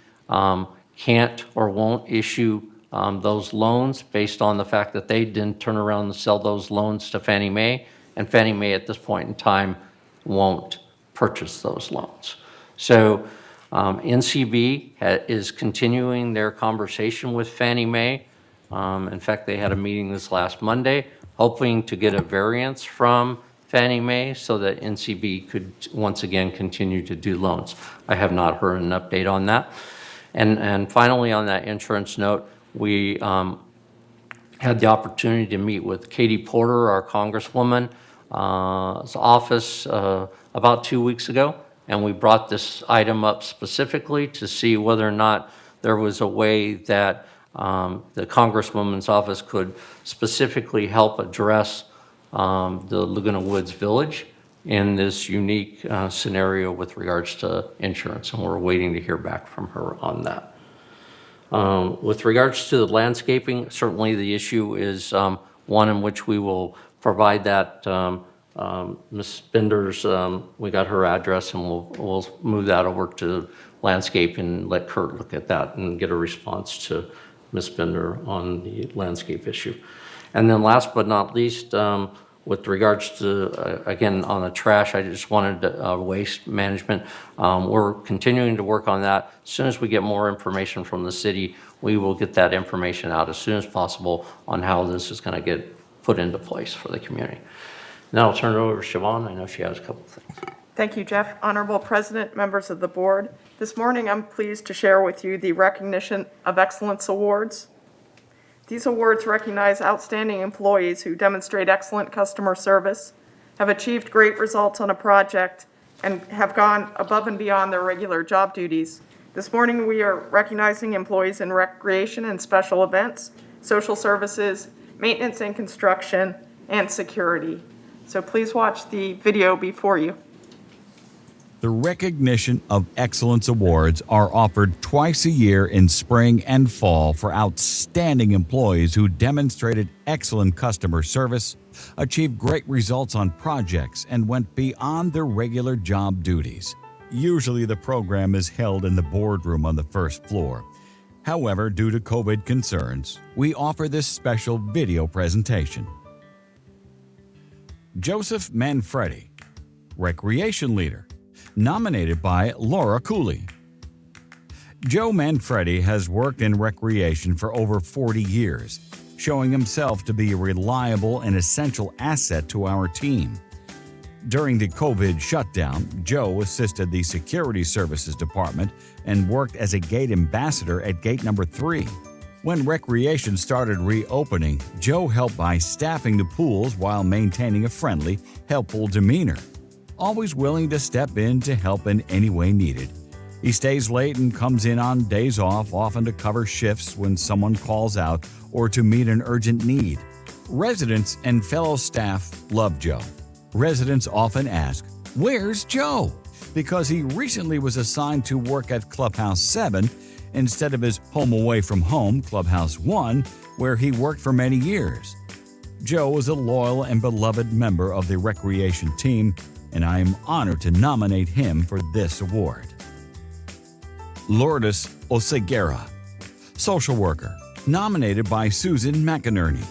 can't or won't issue those loans based on the fact that they didn't turn around and sell those loans to Fannie Mae, and Fannie Mae at this point in time won't purchase those loans. So NCB is continuing their conversation with Fannie Mae. In fact, they had a meeting this last Monday, hoping to get a variance from Fannie Mae so that NCB could once again continue to do loans. I have not heard an update on that. And finally, on that insurance note, we had the opportunity to meet with Katie Porter, our Congresswoman's office, about 2 weeks ago, and we brought this item up specifically to see whether or not there was a way that the Congresswoman's office could specifically help address the Laguna Woods Village in this unique scenario with regards to insurance, and we're waiting to hear back from her on that. With regards to the landscaping, certainly the issue is one in which we will provide that. Ms. Bender's, we got her address, and we'll move that over to landscape and let Kurt look at that and get a response to Ms. Bender on the landscape issue. And then last but not least, with regards to, again, on the trash, I just wanted waste management. We're continuing to work on that. As soon as we get more information from the city, we will get that information out as soon as possible on how this is going to get put into place for the community. Now I'll turn it over to Siobhan. I know she has a couple of things. Thank you, Jeff. Honorable President, members of the board. This morning, I'm pleased to share with you the Recognition of Excellence Awards. These awards recognize outstanding employees who demonstrate excellent customer service, have achieved great results on a project, and have gone above and beyond their regular job duties. This morning, we are recognizing employees in recreation and special events, social services, maintenance and construction, and security. So please watch the video before you. The Recognition of Excellence Awards are offered twice a year in spring and fall for outstanding employees who demonstrated excellent customer service, achieved great results on projects, and went beyond their regular job duties. Usually the program is held in the boardroom on the first floor. However, due to COVID concerns, we offer this special video presentation. Joseph Manfredi, Recreation Leader, nominated by Laura Cooley. Joe Manfredi has worked in recreation for over 40 years, showing himself to be a reliable and essential asset to our team. During the COVID shutdown, Joe assisted the Security Services Department and worked as a gate ambassador at gate number 3. When recreation started reopening, Joe helped by staffing the pools while maintaining a friendly, helpful demeanor, always willing to step in to help in any way needed. He stays late and comes in on days off, often to cover shifts when someone calls out or to meet an urgent need. Residents and fellow staff love Joe. Residents often ask, "Where's Joe?" because he recently was assigned to work at Clubhouse 7 instead of his home away from home, Clubhouse 1, where he worked for many years. Joe is a loyal and beloved member of the recreation team, and I am honored to nominate him for this award. Lourdes Oseguera, Social Worker, nominated by Susan McInerney.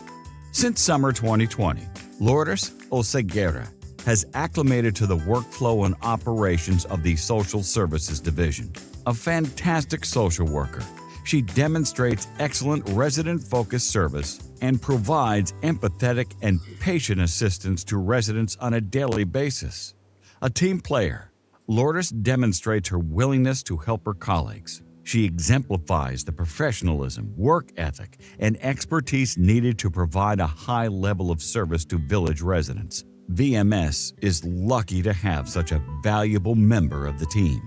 Since summer 2020, Lourdes Oseguera has acclimated to the workflow and operations of the Social Services Division. A fantastic social worker, she demonstrates excellent resident-focused service and provides empathetic and patient assistance to residents on a daily basis. A team player, Lourdes demonstrates her willingness to help her colleagues. She exemplifies the professionalism, work ethic, and expertise needed to provide a high level of service to village residents. VMS is lucky to have such a valuable member of the team.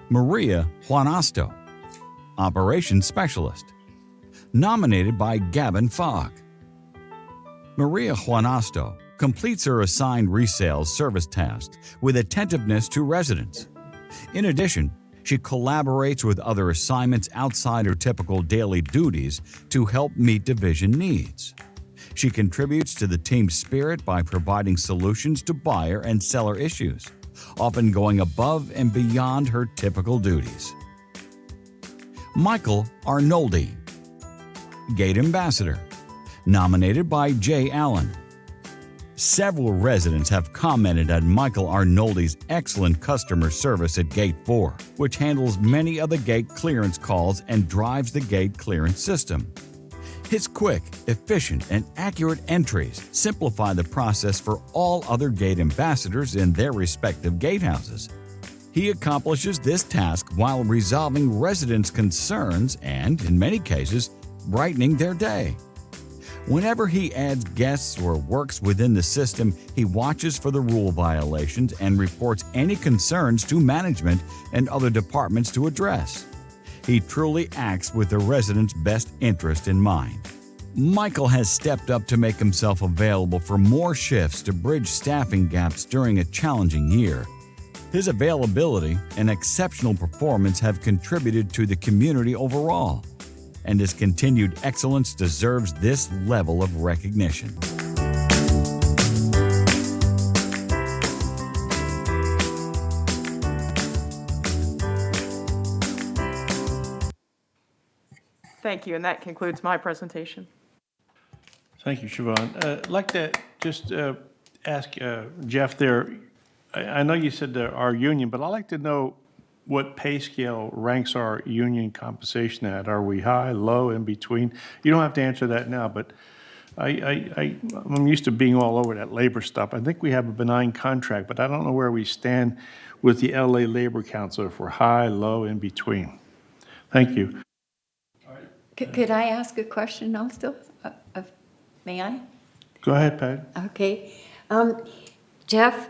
Maria Juanasto, Operations Specialist, nominated by Gavin Fogg. Maria Juanasto completes her assigned resale service tasks with attentiveness to residents. In addition, She collaborates with other assignments outside her typical daily duties to help meet division needs. She contributes to the team's spirit by providing solutions to buyer and seller issues, often going above and beyond her typical duties. Michael Arnoldy, Gate Ambassador, nominated by Jay Allen. Several residents have commented on Michael Arnoldy's excellent customer service at Gate 4, which handles many of the gate clearance calls and drives the gate clearance system. His quick, efficient, and accurate entries simplify the process for all other gate ambassadors in their respective gatehouses. He accomplishes this task while resolving residents' concerns and, in many cases, brightening their day. Whenever he adds guests or works within the system, he watches for the rule violations and reports any concerns to management and other departments to address. He truly acts with the residents' best interest in mind. Michael has stepped up to make himself available for more shifts to bridge staffing gaps during a challenging year. His availability and exceptional performance have contributed to the community overall, and his continued excellence deserves this level of recognition. Thank you, and that concludes my presentation. Thank you, Siobhan. I'd like to just ask Jeff there, I know you said our union, but I'd like to know what pay scale ranks our union compensation at. Are we high, low, in between? You don't have to answer that now, but I'm used to being all over that labor stuff. I think we have a benign contract, but I don't know where we stand with the LA Labor Council, if we're high, low, in between. Thank you. Could I ask a question also? May I? Go ahead, Pat. Okay. Jeff,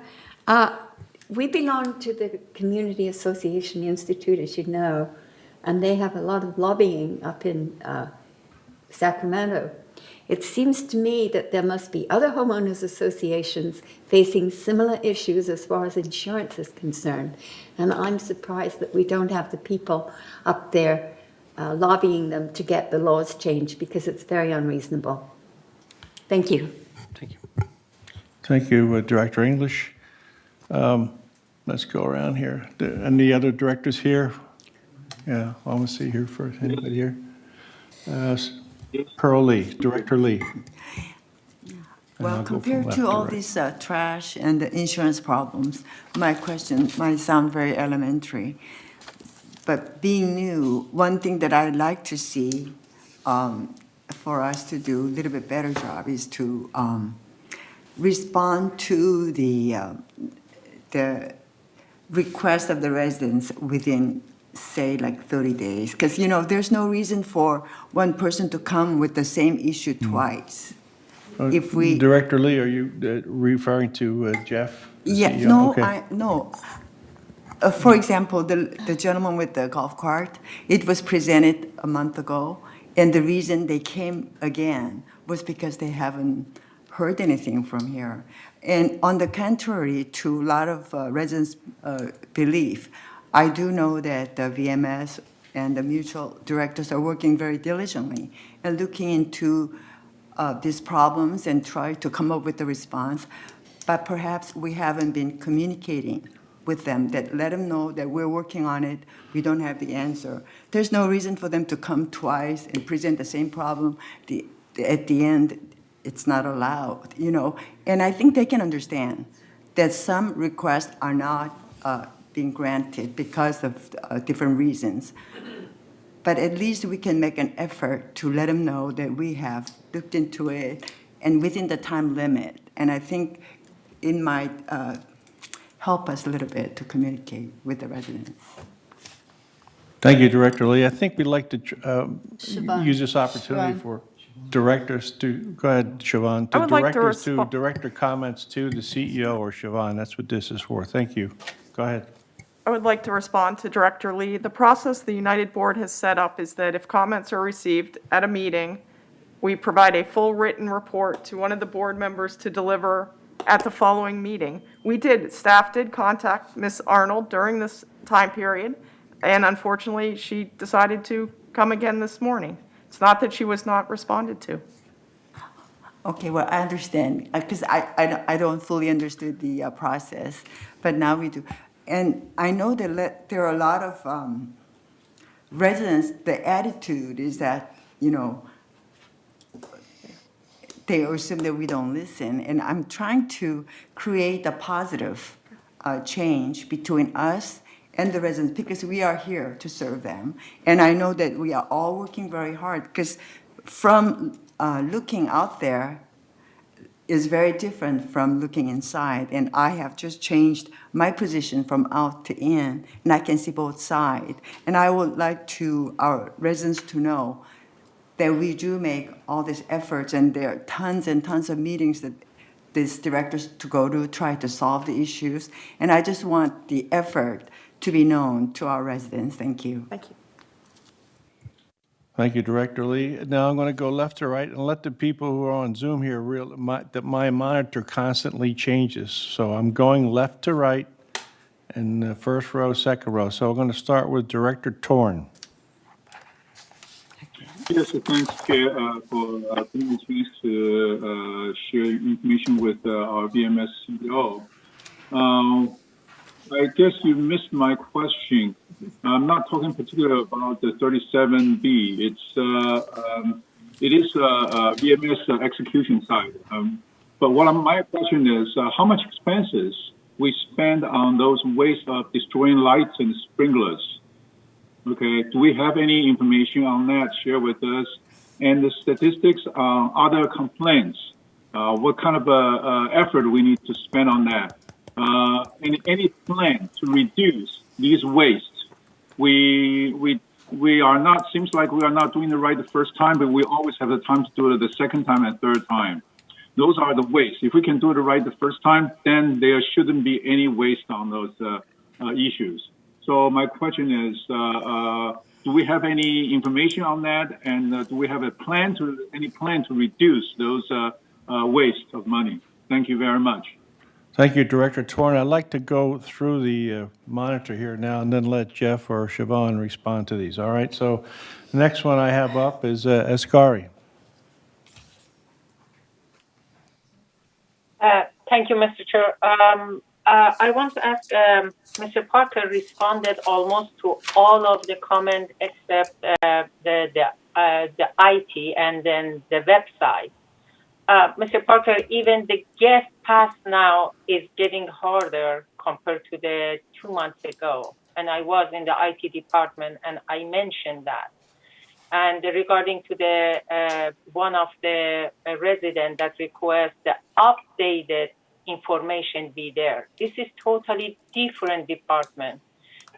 we belong to the Community Association Institute, as you know, and they have a lot of lobbying up in Sacramento. It seems to me that there must be other homeowners associations facing similar issues as far as insurance is concerned. And I'm surprised that we don't have the people up there lobbying them to get the laws changed, because it's very unreasonable. Thank you. Thank you, Director English. Let's go around here. Any other directors here? Yeah, I want to see here first. Anybody here? Pearl Lee, Director Lee. Well, compared to all this trash and the insurance problems, my question might sound very elementary. But being new, one thing that I'd like to see for us to do a little bit better job is to respond to the request of the residents within, say, like 30 days. Because, you know, there's no reason for one person to come with the same issue twice. If we Director Lee, are you referring to Jeff? Yeah, CEO? no, Okay. no. For example, the gentleman with the golf cart, it was presented a month ago, and the reason they came again was because they haven't heard anything from here. And on the contrary to a lot of residents' belief, I do know that the VMS and the mutual directors are working very diligently and looking into these problems and try to come up with a response. But perhaps we haven't been communicating with them, that let them know that we're working on it, we don't have the answer. There's no reason for them to come twice and present the same problem. At the end, it's not allowed, you know. And I think they can understand that some requests are not being granted because of different reasons. But at least we can make an effort to let them know that we have looked into it and within the time limit. And I think it might help us a little bit to communicate with the residents. Thank you, Director Lee. I think we'd like to Siobhan. use this opportunity Siobhan. for directors to, go ahead, Siobhan, I would like to directors to director comments to the CEO or Siobhan. That's what this is for. Thank you. Go ahead. I would like to respond to Director Lee. The process the United Board has set up is that if comments are received at a meeting, we provide a full written report to one of the board members to deliver at the following meeting. Staff did contact Ms. Arnold during this time period. And unfortunately, she decided to come again this morning. It's not that she was not responded to. Okay, well, I understand, because I don't fully understood the process, but now we do. And I know that there are a lot of residents, the attitude is that, they assume that we don't listen. And I'm trying to create a positive change between us and the residents, because we are here to serve them. And I know that we are all working very hard, because from looking out there is very different from looking inside. And I have just changed my position from out to in, and I can see both sides. And I would like our residents to know that we do make all these efforts, and there are tons and tons of meetings that these directors to go to try to solve the issues. And I just want the effort to be known to our residents. Thank you. Thank you. Thank you, Director Lee. Now I'm going to go left to right and let the people who are on Zoom here that my monitor constantly changes. So I'm going left to right in the first row, second row. So we're going to start with Director Torn. Yes, thanks, Chair, for giving me a chance to share information with our VMS CEO. I guess you missed my question. I'm not talking particularly about the 37B. It is VMS execution side. But my question is, how much expenses we spend on those ways of destroying lights and sprinklers? Okay, do we have any information on that? Share with us. And the statistics on other complaints. What kind of effort we need to spend on that? And any plan to reduce these wastes? We are not. Seems like we are not doing it right the first time, but we always have the time to do it the second time and third time. Those are the wastes. If we can do it right the first time, then there shouldn't be any waste on those issues. So my question is, do we have any information on that, and do we have any plan to reduce those waste of money? Thank you very much. Thank you, Director Torn. I'd like to go through the monitor here now and then let Jeff or Siobhan respond to these. All right, so the next one I have up is Ascari. Thank you, Mr. Chair. I want to ask, Mr. Parker responded almost to all of the comments except the IT and then the website. Mr. Parker, even the guest pass now is getting harder compared to the 2 months ago. And I was in the IT department and I mentioned that. And regarding to the one of the residents that requests the updated information be there. This is totally different department.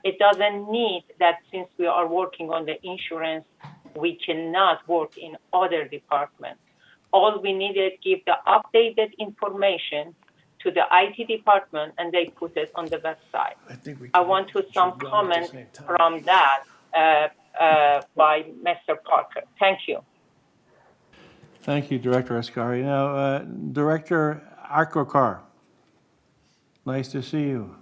It doesn't need that since we are working on the insurance, we cannot work in other departments. All we needed give the updated information to the IT department and they put it on the website. I want to some comment from that by Mr. Parker. Thank you. Thank you, Director Ascari. Now, Director Akrokar, nice to see you.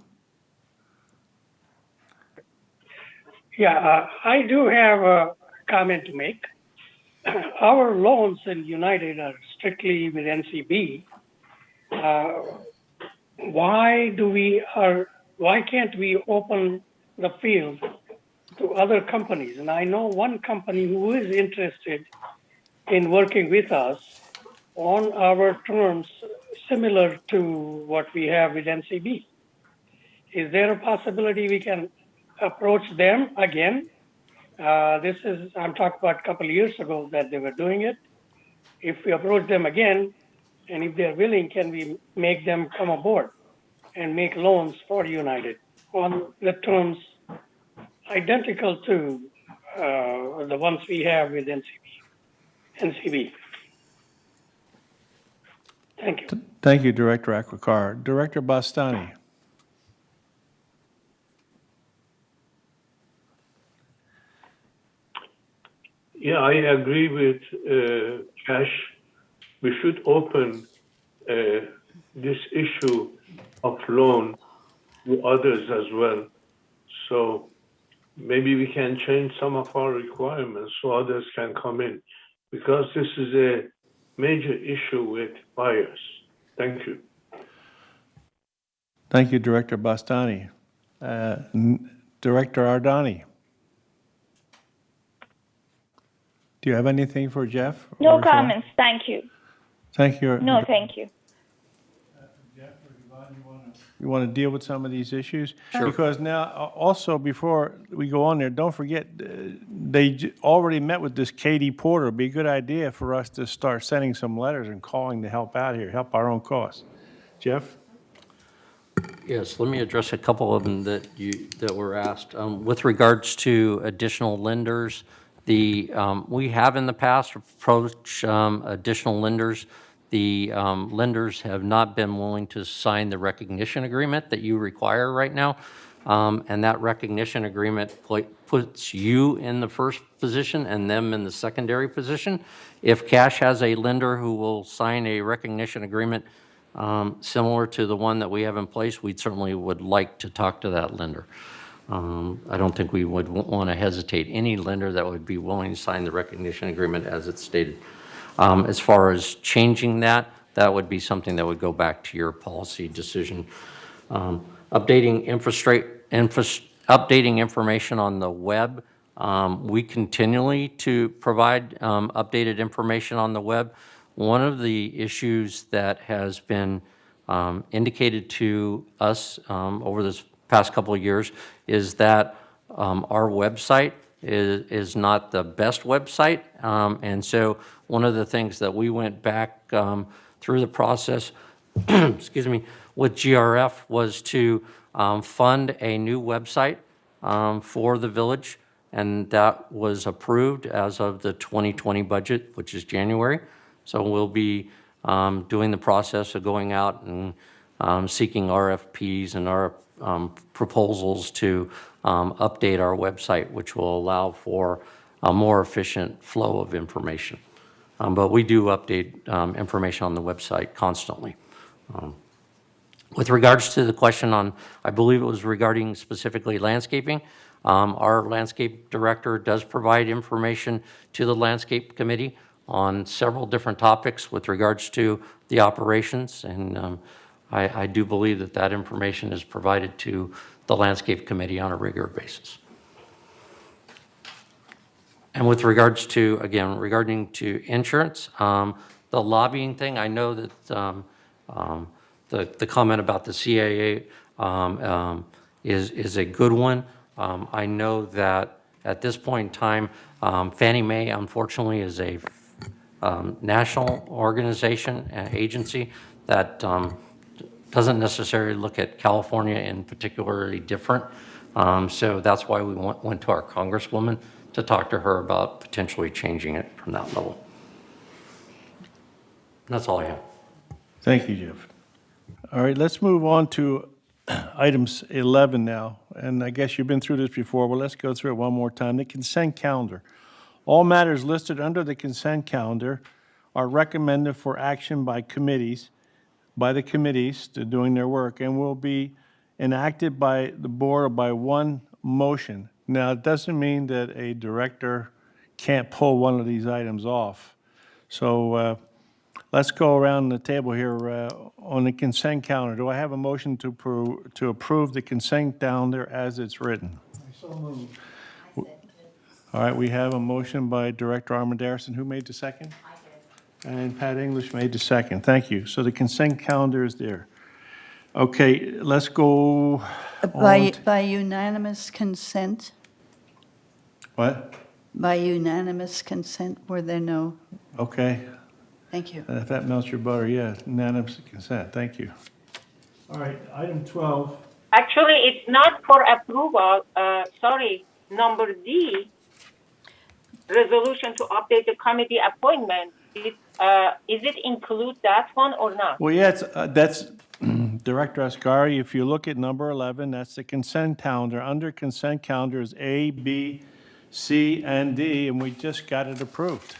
Yeah, I do have a comment to make. Our loans in United are strictly with NCB. Why can't we open the field to other companies? And I know one company who is interested in working with us on our terms similar to what we have with NCB. Is there a possibility we can approach them again? I'm talking about a couple of years ago that they were doing it. If we approach them again, and if they're willing, can we make them come aboard and make loans for United on the terms identical to the ones we have with NCB? Thank you. Thank you, Director Akrokar. Director Bastani. Yeah, I agree with Cash. We should open this issue of loan to others as well. So maybe we can change some of our requirements so others can come in, because this is a major issue with buyers. Thank you. Thank you, Director Bastani. Director Ardani. Do you have anything for Jeff? No or shall I? comments. Thank you. Thank you. No, thank you. You want to deal with some of these issues? Sure. Because now, also, before we go on there, don't forget, they already met with this Katie Porter. It'd be a good idea for us to start sending some letters and calling to help out here, help our own cause. Jeff? Yes, let me address a couple of them that were asked. With regards to additional lenders, we have in the past approached additional lenders. The lenders have not been willing to sign the recognition agreement that you require right now. And that recognition agreement puts you in the first position and them in the secondary position. If Cash has a lender who will sign a recognition agreement similar to the one that we have in place, we certainly would like to talk to that lender. I don't think we would want to hesitate any lender that would be willing to sign the recognition agreement as it's stated. As far as changing that, that would be something that would go back to your policy decision. Updating information on the web. We continually to provide updated information on the web. One of the issues that has been indicated to us over this past couple of years is that our website is not the best website. And so one of the things that we went back through the process, excuse me, with GRF was to fund a new website for the village, and that was approved as of the 2020 budget, which is January. So we'll be doing the process of going out and seeking RFPs and our proposals to update our website, which will allow for a more efficient flow of information. But we do update information on the website constantly. With regards to the question on, I believe it was regarding specifically landscaping, our landscape director does provide information to the landscape committee on several different topics with regards to the operations, and I do believe that that information is provided to the landscape committee on a regular basis. And with regards to, again, regarding to insurance, the lobbying thing, I know that the comment about the CAA is a good one. I know that at this point in time, Fannie Mae, unfortunately, is a national organization and agency that doesn't necessarily look at California in particularly different. So that's why we went to our Congresswoman to talk to her about potentially changing it from that level. That's all I have. Thank you, Jeff. All right, let's move on to items 11 now. And I guess you've been through this before, but let's go through it one more time. The consent calendar. All matters listed under the consent calendar are recommended for action by the committees to doing their work, and will be enacted by the board or by one motion. Now, it doesn't mean that a director can't pull one of these items off. So let's go around the table here on the consent calendar. Do I have a motion to approve the consent calendar as it's written? So moved. All right, we have a motion by Director Armendariz. Who made the second? I did. And Pat English made the second. Thank you. So the consent calendar is there. Okay, let's go By unanimous consent? What? By unanimous consent, were there no? Okay. Thank you. If that melts your butter, yeah, unanimous consent. Thank you. All right, item 12. Actually, it's not for approval. Sorry, number D, resolution to update the committee appointment. Is it include that one or not? Well, yeah, that's Director Ascari. If you look at number 11, that's the consent calendar. Under consent calendar is A, B, C, and D, and we just got it approved.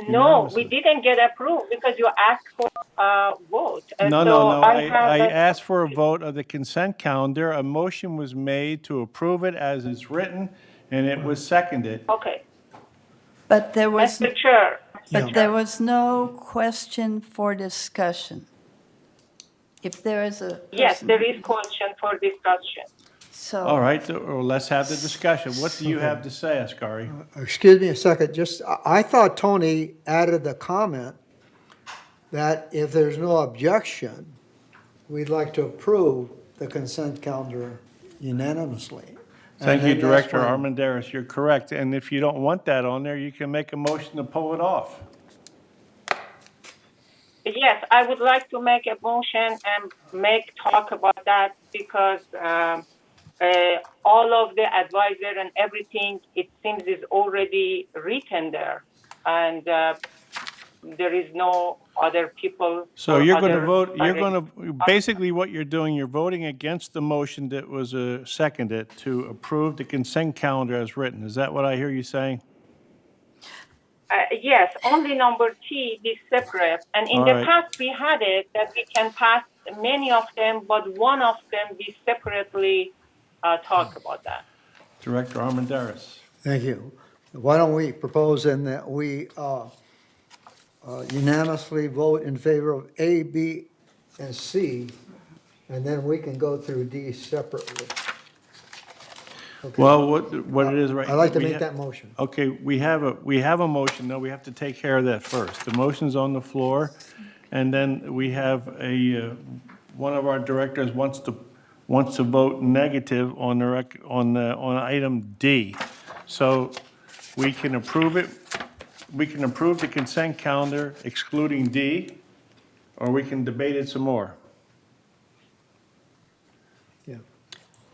No, we didn't get approved because you asked for a vote. And No, so no, no. I have I a- asked for a vote of the consent calendar. A motion was made to approve it as it's written, and it was seconded. Okay. But there was, Mr. Chair. but there was no question for discussion. If there is a. Yes, person- there is question for discussion. So. All right, so let's have the discussion. What do you have to say, Ascari? Excuse me a second, just, I thought Tony added the comment that if there's no objection, we'd like to approve the consent calendar unanimously. Thank And you, then that's Director when- Armandaris. You're correct. And if you don't want that on there, you can make a motion to pull it off. Yes, I would like to make a motion and talk about that because all of the advisor and everything, it seems, is already written there. And there is no other people. So or you're going to other- vote, you're going to, basically what you're doing, you're voting against the motion that was seconded to approve the consent calendar as written. Is that what I hear you saying? Yes, only number T is separate. And in All the right. past, we had it that we can pass many of them, but one of them we separately talk about that. Director Armandaris. Thank you. Why don't we propose then that we unanimously vote in favor of A, B, and C, and then we can go through D separately. Okay. Well, what it is right. I'd like to we make ha- that motion. Okay, we have a motion, though, we have to take care of that first. The motion's on the floor, and then we have one of our directors wants to vote negative on on item D. So we can approve it, we can approve the consent calendar excluding D, or we can debate it some more. Yeah.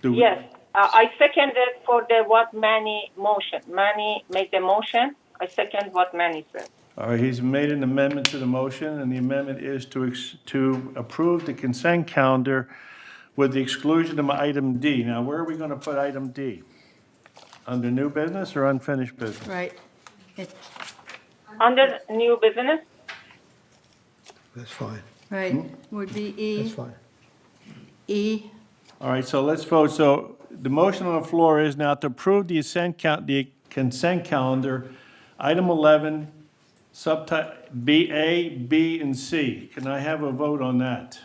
Yes, I seconded for the what Manny motion. Manny made the motion. I second what Manny said. All right, he's made an amendment to the motion, and the amendment is to approve the consent calendar with the exclusion of item D. Now, where are we going to put item D? Under new business or unfinished business? Right. Under new business, That's fine. Right, would be E. That's fine. E. All right, so let's vote. So the motion on the floor is now to approve the consent calendar, item 11, subtype B, A, B, and C. Can I have a vote on that?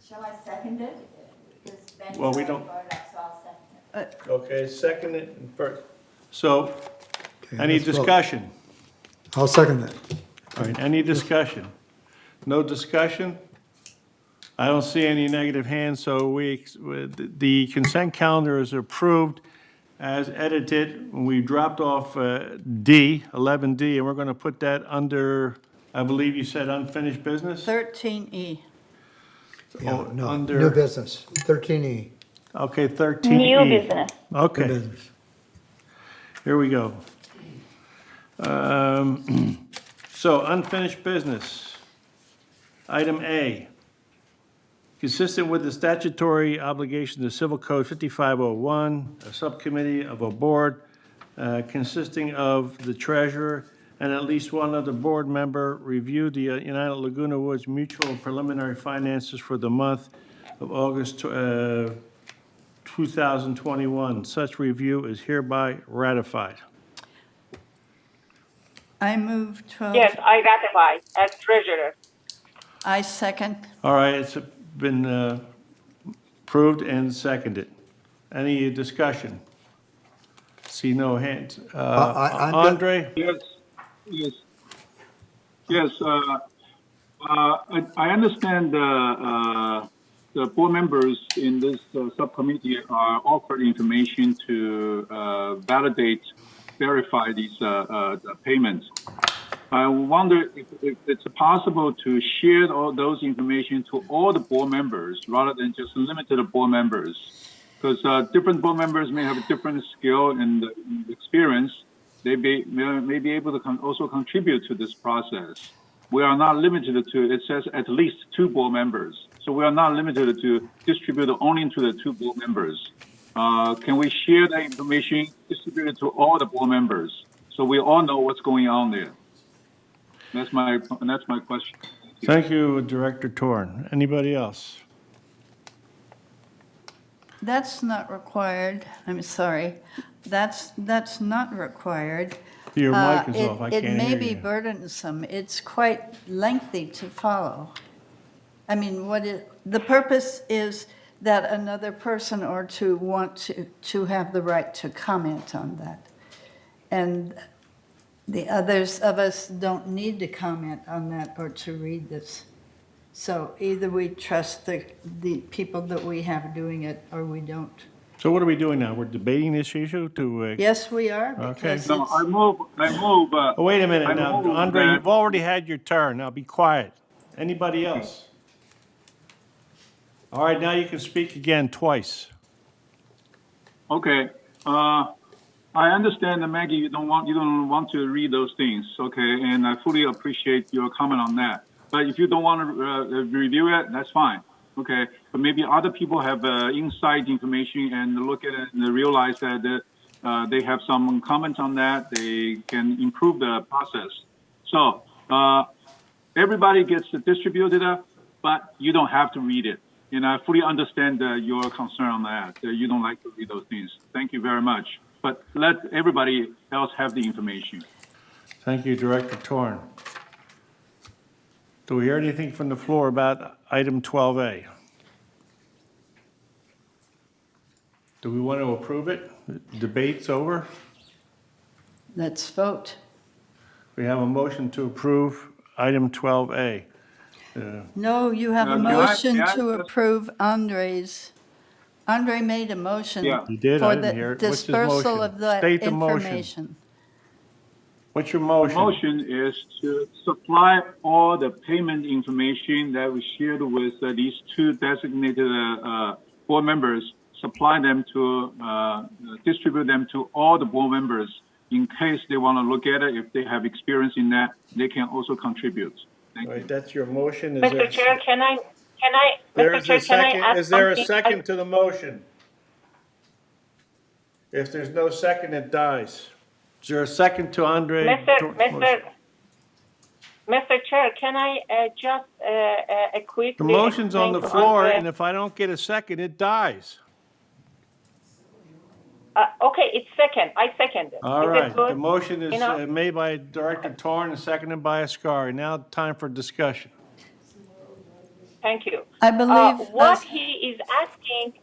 Shall I second it? Because Ben's Well, we already don't- brought it up, so I'll second it. Okay, second it first. So, any let's vote. discussion? I'll second that. All right, any discussion? No discussion? I don't see any negative hands, so the consent calendar is approved as edited. We dropped off D, 11D, and we're going to put that under, I believe you said unfinished business? 13E. Yeah, no, under- new business, 13E. Okay, 13E. New business. Okay. New business. Here we go. So unfinished business. Item A. Consistent with the statutory obligations of Civil Code 5501, a subcommittee of a board consisting of the treasurer and at least one other board member reviewed the United Laguna Woods Mutual preliminary finances for the month of August 2021. Such review is hereby ratified. I move 12. yes, I ratify as treasurer. I second. All right, it's been approved and seconded. Any discussion? See no hands. I'm- Andre? Yes. I understand the board members in this subcommittee are offered information to verify these payments. I wonder if it's possible to share all those information to all the board members rather than just limited board members. Because different board members may have a different skill and experience. They may be able to also contribute to this process. We are not limited to, it says at least 2 board members. So we are not limited to distribute only to the 2 board members. Can we share the information, distribute it to all the board members, so we all know what's going on there? That's my question. Thank you, Director Torn. Anybody else? That's not required. I'm sorry. That's not required. Your mic is off. I can't It may hear be you. burdensome. It's quite lengthy to follow. I mean, the purpose is that another person or two want to have the right to comment on that. And the others of us don't need to comment on that or to read this. So either we trust the people that we have doing it or we don't. So what are we doing now? We're debating this issue to? Yes, we are, Okay. because No, it's, I move. Oh, wait a minute I now, move Andre, that- you've already had your turn. Now be quiet. Anybody else? All right, now you can speak again twice. Okay. I understand that Maggie, you don't want to read those things, okay? And I fully appreciate your comment on that. But if you don't want to review it, that's fine, okay? But maybe other people have inside information and look at it and realize that they have some comments on that. They can improve the process. So everybody gets distributed, but you don't have to read it. And I fully understand your concern on that. You don't like to read those things. Thank you very much. But let everybody else have the information. Thank you, Director Torn. Do we hear anything from the floor about item 12A? Do we want to approve it? Debate's over. let's vote. We have a motion to approve item 12A. No, you have a Can I- motion may I to just- approve Andre made a motion Yeah. He did, I for didn't hear the it. What's his dispersal motion? of the State the motion. information. What's your motion? Motion is to supply all the payment information that we shared with these two designated board members, supply them to, distribute them to all the board members in case they want to look at it. If they have experience in that, they can also contribute. Thank All you. right, that's your motion. Mr. Chair, There Mr. is Chair, a can I second, ask is there a something? second to the motion? If there's no second, it dies. Is there a second to Andre? Mr. Chair, can I just a quick? The motion's on the floor, Andre? and if I don't get a second, it dies. Okay, it's second. I second it. All Is it right, good? the motion is You know- made by Director Torn and seconded by Ascari. Now time for discussion. Thank you. I believe What he is asking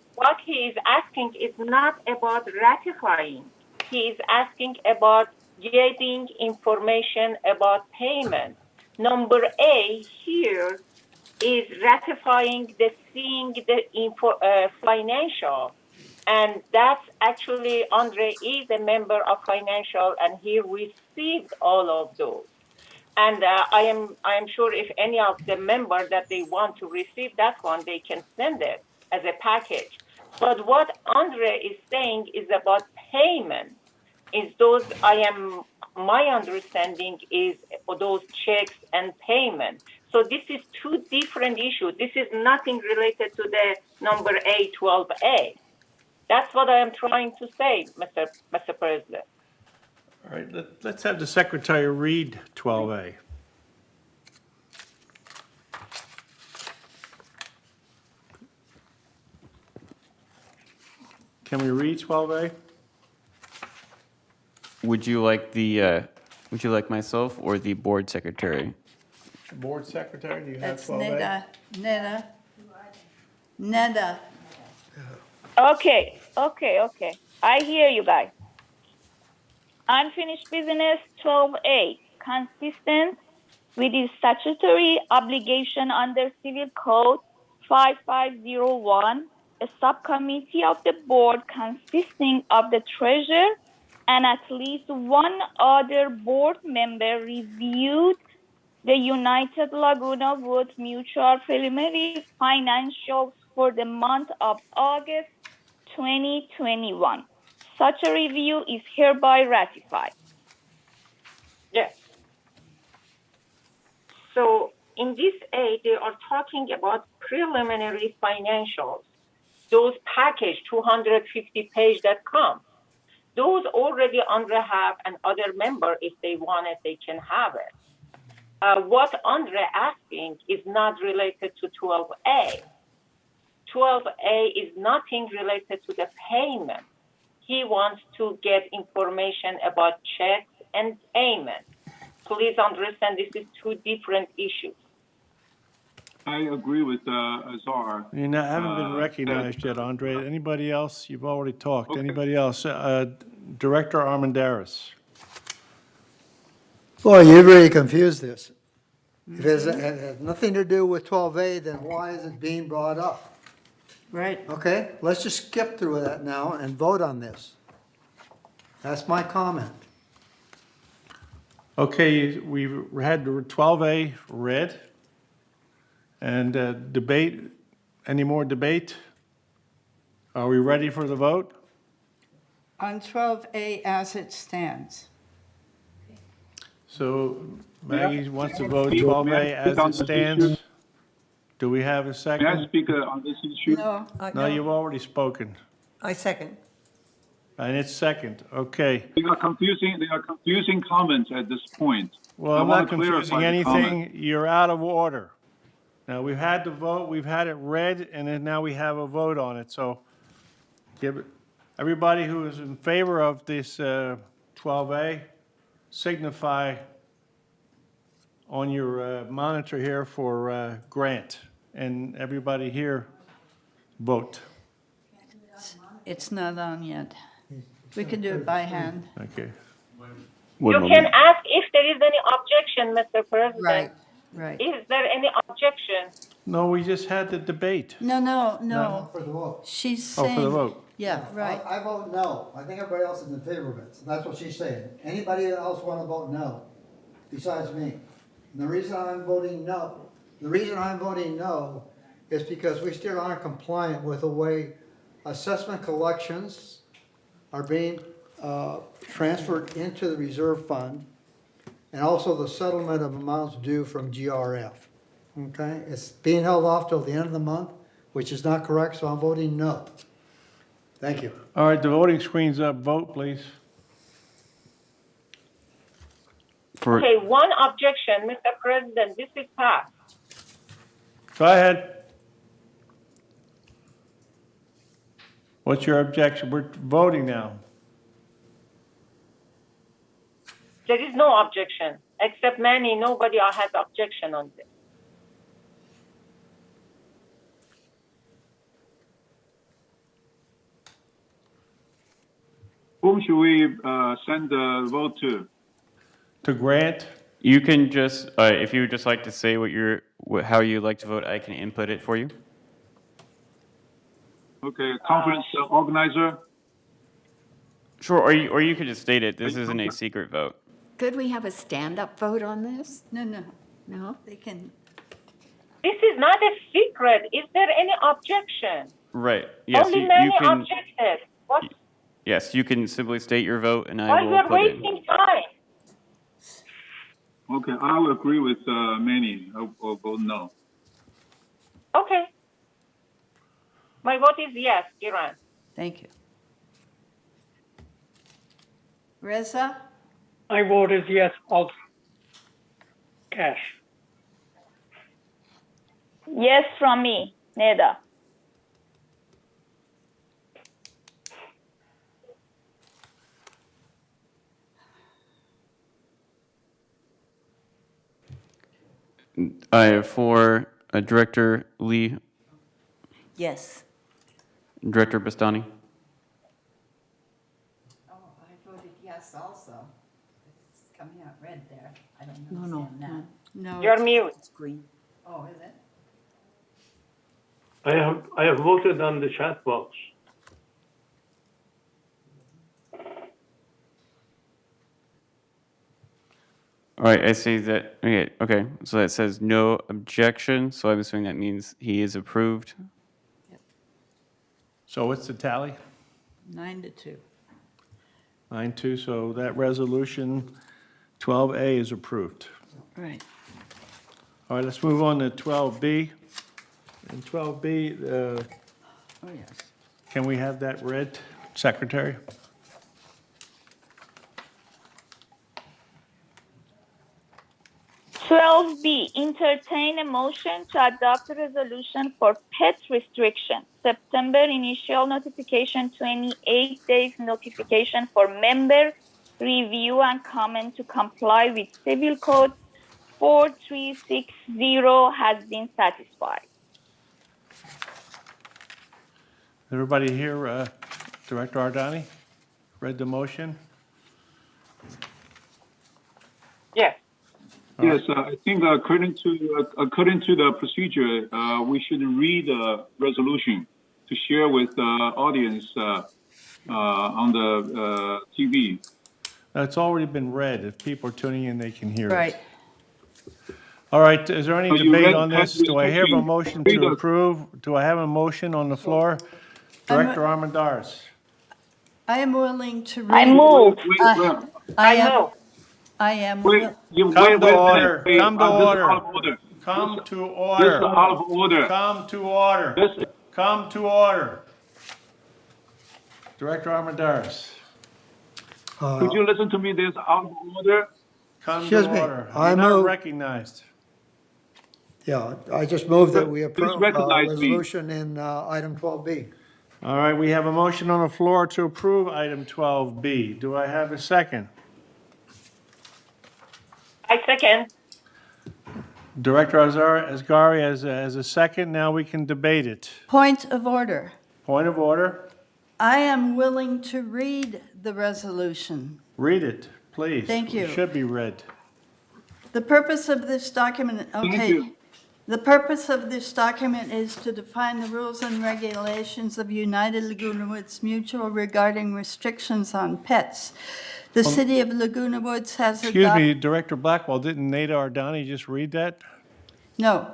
is not about ratifying. He is asking about getting information about payment. Number A here is ratifying the seeing the financial. And that's actually, Andre is a member of financial and he received all of those. And I am sure if any of the members that they want to receive that one, they can send it as a package. But what Andre is saying is about payment. Is those my understanding is those checks and payment. So this is two different issues. This is nothing related to the number A, 12A. That's what I am trying to say, Mr. President. All right, let's have the secretary read 12A. Can we read 12A? Would you like myself or the board secretary? Board secretary, do you have That's 12A? Neda. Okay. I hear you guys. Unfinished business 12A, consistent with the statutory obligation under Civil Code 5501, a subcommittee of the board consisting of the treasurer and at least one other board member reviewed the United Laguna Woods Mutual preliminary financials for the month of August 2021. Such a review is hereby ratified. Yes. So in this A, they are talking about preliminary financials. those package 250 page that come. Those already Andre have, and other member, if they want it, they can have it. What Andre asking is not related to 12A. 12A is nothing related to the payment. He wants to get information about checks and payment. Please understand this is two different issues. I agree with Azar. You know, haven't been recognized yet, Andre. Anybody else? You've already talked. Okay. Anybody else? Director Armandaris. Boy, you really confused this. If it has nothing to do with 12A, then why is it being brought up? Right. Okay, let's just skip through that now and vote on this. That's my comment. Okay, we've had 12A read. And debate, any more debate? Are we ready for the vote? On 12A as it stands. So Maggie wants to vote 12A as it stands. Do we have a second? May I speak on this issue? No, you've already spoken. I second. And it's second, okay. They are confusing comments at this point. Well, I I'm want not to clarify confusing the anything. comment. You're out of order. Now, we've had the vote, we've had it read, and then now we have a vote on it. So give it, everybody who is in favor of this 12A, signify on your monitor here for Grant. And everybody here, vote. It's not on yet. We can do it by hand. Okay. You can ask if there is any objection, Mr. President. Right, right. Is there any objection? No, we just had the debate. No. For the vote. She's Oh, saying. for the vote. Yeah, right. I vote no. I think everybody else is in favor of it. So that's what she's saying. Anybody else want to vote no besides me? And the reason I'm voting no is because we still aren't compliant with the way assessment collections are being transferred into the reserve fund, and also the settlement of amounts due from GRF. Okay, it's being held off till the end of the month, which is not correct, so I'm voting no. Thank you. All right, the voting screen's up. Vote, please. Okay, one objection, Mr. President, this is passed. Go ahead. What's your objection? We're voting now. There is no objection, except Manny, nobody has objection on this. Whom should we send the vote to? To Grant? You can just, if you would just like to say how you'd like to vote, I can input it for you. Okay, conference organizer. Sure, or you could just state it. This isn't a secret vote. Could we have a stand-up vote on this? No. No? They can. This is not a secret. Is there any objection? Right. Yes, Only you Manny can. objected. What? Yes, you can simply state your vote, and I Why will you're put it. wasting time? Okay, I will agree with Manny. I'll vote no. Okay. My vote is yes, Iran. Thank you. Reza? My vote is yes, also. Cash. Yes from me, Neda. I have for Director Lee, Yes. Director Bastani. Oh, I voted yes also. It's coming out red there. I don't No. understand that. No. You're mute. It's green. Oh, is it? I have voted on the chat box. All right, I see that. Okay. So that says no objection. So I'm assuming that means he is approved. So what's the tally? 9-2. 9-2, so that resolution 12A is approved. Right. All right, let's move on to 12B. In 12B, Oh, yes. Can we have that read, Secretary? B, entertain a motion to adopt a resolution for pet restriction. September initial notification, 28 days notification for member review and comment to comply with Civil Code 4360 has been satisfied. Everybody here, Director Ardani, read the motion? Yes. Yes, I think according to the procedure, we should read the resolution to share with the audience on the TV. It's already been read. If people are tuning in, they can hear Right. it. All right, is there any So you debate read on this? pet Do I hear a restriction. motion Read to the- approve? Do I have a motion on the floor? Director Armendariz. I am willing to read. I move. I am. I am. Wait, you Come wait, to wait a order. minute. Wait, Come to this is order. out of order. Come to This order. is out of order. Come to order. This, Come to order. Director Armendariz. could you listen to me? This is out of order. Come Excuse to me. order. I You're not move- recognized. Yeah, I just moved that we Please approve recognize me. resolution in item 12B. All right, we have a motion on the floor to approve item 12B. Do I have a second? I second. Director Asgari as a second. Now we can debate it. Point of order. Point of order. I am willing to read the resolution. Read it, please. Thank you. It should be read. The purpose of this document, okay. you. The purpose of this document is to define the rules and regulations of United Laguna Woods Mutual regarding restrictions on pets. The city of Laguna Woods has Excuse adopted. me, Director Blackwell, didn't Nada Ardani just read that? No.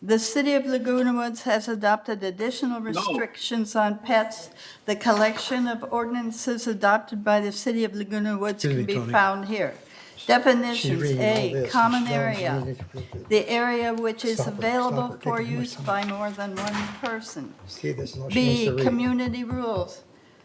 The city of Laguna Woods has adopted additional restrictions on pets. The collection of ordinances adopted by the city of Laguna Woods Excuse can me, be Tony. found here. She's Definitions, reading all A, this. common She's area, reading it. the area which is Stop it, available stop it. for Take it away use from by more than one person. See, this is all she needs B, to read. community rules.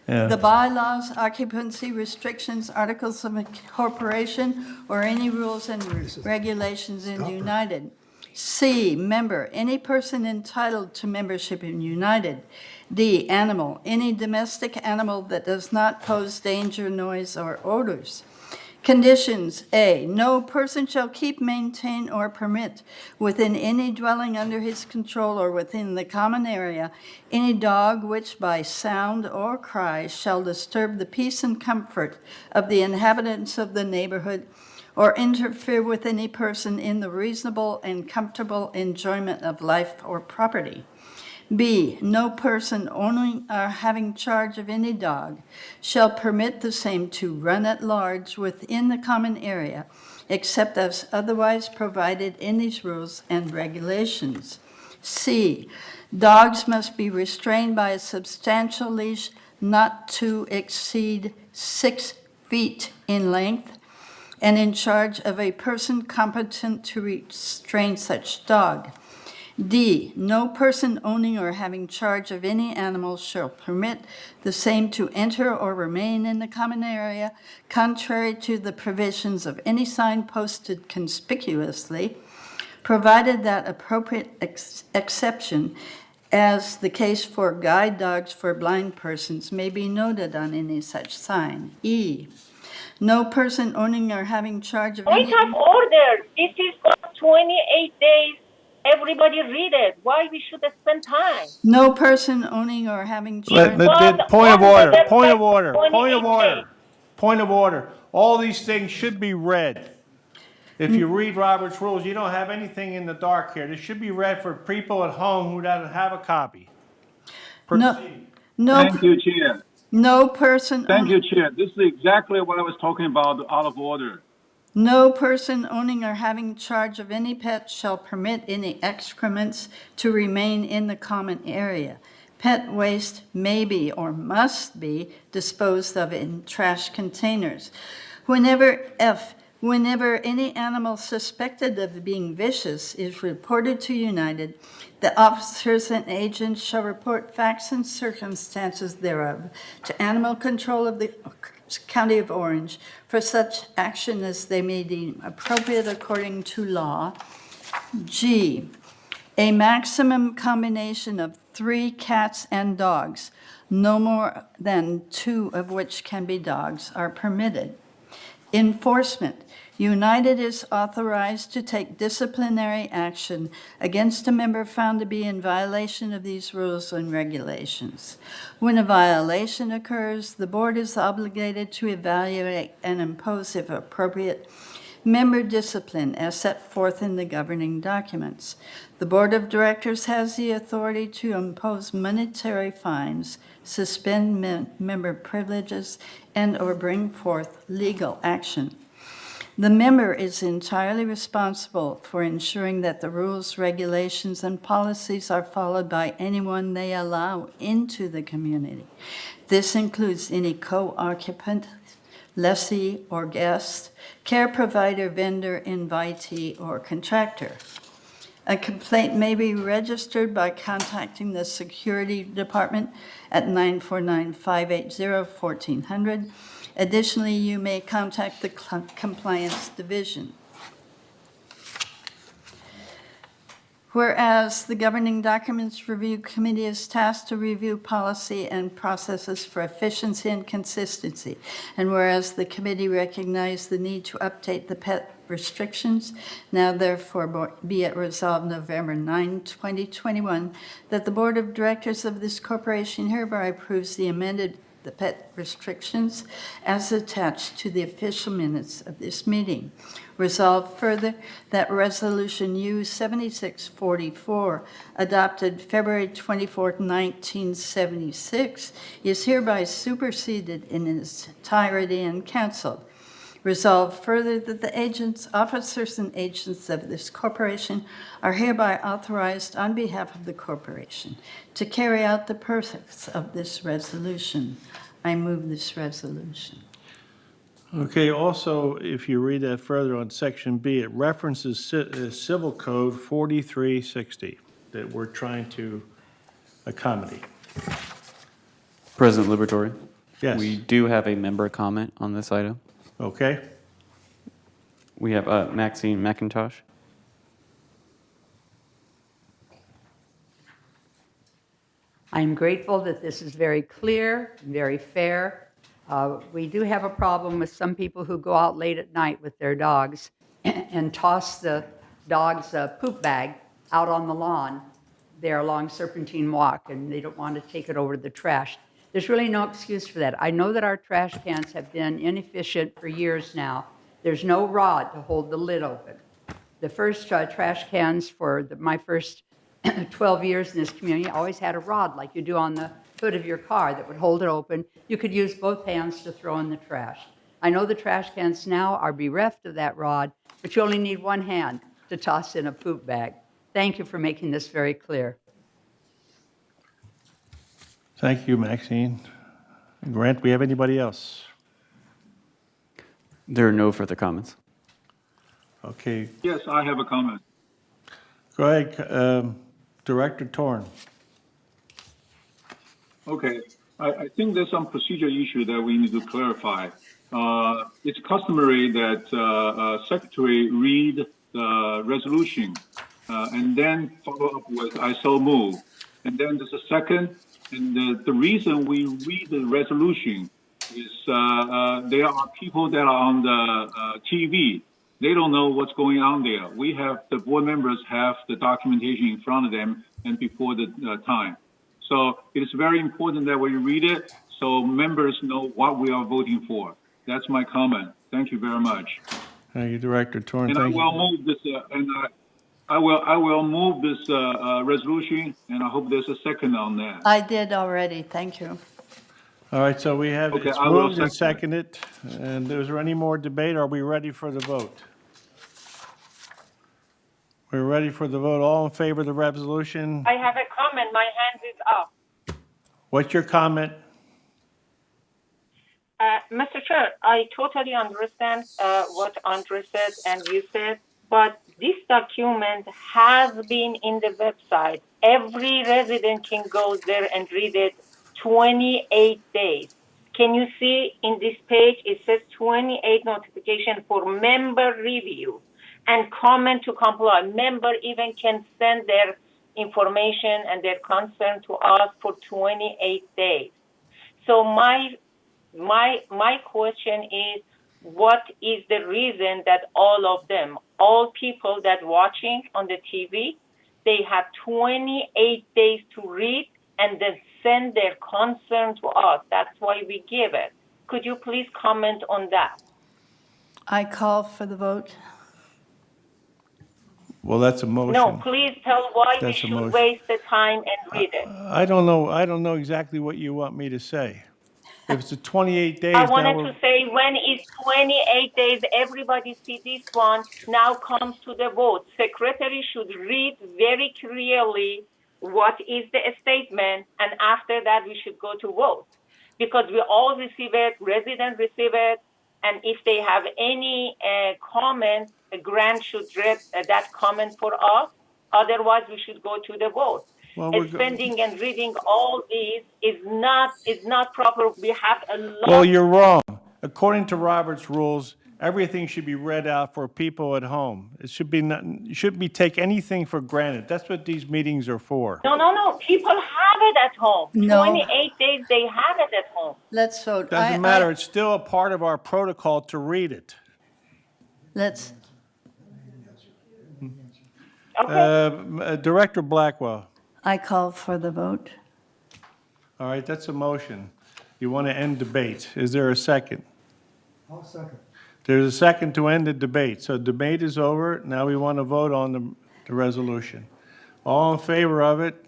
Yeah. The bylaws, occupancy restrictions, articles of incorporation, or any rules and regulations in Stop her. United. C, member, any person entitled to membership in United. D, animal, any domestic animal that does not pose danger, noise, or odors. Conditions, A, no person shall keep, maintain, or permit within any dwelling under his control or within the common area any dog which by sound or cry shall disturb the peace and comfort of the inhabitants of the neighborhood or interfere with any person in the reasonable and comfortable enjoyment of life or property. B, no person owning or having charge of any dog shall permit the same to run at large within the common area, except as otherwise provided in these rules and regulations. C, dogs must be restrained by a substantial leash not to exceed 6 feet in length and in charge of a person competent to restrain such dog. D, no person owning or having charge of any animal shall permit the same to enter or remain in the common area, contrary to the provisions of any sign posted conspicuously, provided that appropriate exception, as the case for guide dogs for blind persons, may be noted on any such sign. E, no person owning or having charge of Point any... of order. This is for 28 days. Everybody read it. Why we should spend time? No person owning or having charge... Point of order, point of order, point of order, point of order. All these things should be read. If you read Robert's rules, you don't have anything in the dark here. This should be read for people at home who don't have a copy. Proceed. Thank you, Chair. No person... Thank you, Chair. This is exactly what I was talking about, out of order. No person owning or having charge of any pet shall permit any excrements to remain in the common area. Pet waste may be or must be disposed of in trash containers. Whenever F, Whenever any animal suspected of being vicious is reported to United, the officers and agents shall report facts and circumstances thereof to Animal Control of the County of Orange for such action as they may deem appropriate according to law. G, a maximum combination of 3 cats and dogs, no more than 2 of which can be dogs, are permitted. Enforcement. United is authorized to take disciplinary action against a member found to be in violation of these rules and regulations. When a violation occurs, the board is obligated to evaluate and impose, if appropriate, member discipline as set forth in the governing documents. The board of directors has the authority to impose monetary fines, suspend member privileges, and/or bring forth legal action. The member is entirely responsible for ensuring that the rules, regulations, and policies are followed by anyone they allow into the community. This includes any co-occupant, lessee or guest, care provider, vendor, invitee, or contractor. A complaint may be registered by contacting the Security Department at 949-580-1400. Additionally, you may contact the Compliance Division. Whereas the Governing Documents Review Committee is tasked to review policy and processes for efficiency and consistency, and whereas the committee recognized the need to update the pet restrictions, now therefore be it resolved November 9, 2021, that the Board of Directors of this corporation hereby approves the amended pet restrictions as attached to the official minutes of this meeting. Resolved further that Resolution U-7644, adopted February 24, 1976, is hereby superseded in its entirety and canceled. Resolved further that the agents, officers, and agents of this corporation are hereby authorized on behalf of the corporation to carry out the purpose of this resolution. I move this resolution. Okay, also, if you read that further on Section B, it references Civil Code 4360 that we're trying to accommodate. President Liberatore? Yes. We do have a member comment on this item. Okay. We have Maxine McIntosh. I'm grateful that this is very clear, very fair. We do have a problem with some people who go out late at night with their dogs and toss the dog's poop bag out on the lawn there along Serpentine Walk, and they don't want to take it over to the trash. There's really no excuse for that. I know that our trash cans have been inefficient for years now. There's no rod to hold the lid open. The first trash cans for my first 12 years in this community always had a rod like you do on the hood of your car that would hold it open. You could use both hands to throw in the trash. I know the trash cans now are bereft of that rod, but you only need one hand to toss in a poop bag. Thank you for making this very clear. Thank you, Maxine. Grant, we have anybody else? There are no further comments. Okay. Yes, I have a comment. Go ahead, Director Torn. Okay, I think there's some procedure issue that we need to clarify. It's customary that Secretary read the resolution and then follow up with I so move. And then there's a second. And the reason we read the resolution is there are people that are on the TV. They don't know what's going on there. We have, the board members have the documentation in front of them and before the time. So it is very important that we read it so members know what we are voting for. That's my comment. Thank you very much. Thank you, Director Torn. And I will move this, I will move this resolution, and I hope there's a second on that. I did already. Thank you. All right, so we have, Okay, it's I will moved and seconded. And is there any more debate? Are we ready for the vote? We're ready for the vote. All in favor of the resolution? I have a comment. My hand is up. What's your comment? Mr. Chair, I totally understand what Andre said and you said, but this document has been in the website. Every resident can go there and read it 28 days. Can you see in this page, it says 28 notification for member review and comment to comply. Member even can send their information and their concern to us for 28 days. So my question is, what is the reason that all people that watching on the TV, they have 28 days to read and then send their concern to us? That's why we give it. Could you please comment on that? I call for the vote. Well, that's a motion. No, please tell why we That's a should motion. waste the time and read it. I don't know exactly what you want me to say. If it's a 28 days, I now wanted we're, to say when is 28 days, everybody see this one, now comes to the vote. Secretary should read very clearly what is the statement, and after that we should go to vote. Because we all receive it, residents receive it, and if they have any comment, Grant should read that comment for us. Otherwise, we should go to the vote. Well, we're Spending and reading all these is not proper. We have a lot. well, you're wrong. According to Robert's rules, everything should be read out for people at home. It should be not, you shouldn't be take anything for granted. That's what these meetings are for. No. People have it at home. No. 28 days, they have it at home. Let's vote. Doesn't matter. It's still a part of our protocol to read it. Let's, Director Blackwell. I call for the vote. All right, that's a motion. You want to end debate. Is there a second? I'll second. There's a second to end the debate. So debate is over. Now we want to vote on the resolution. All in favor of it?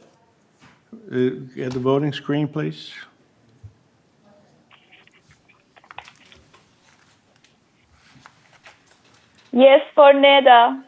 At the voting screen, please. Yes, for Neda.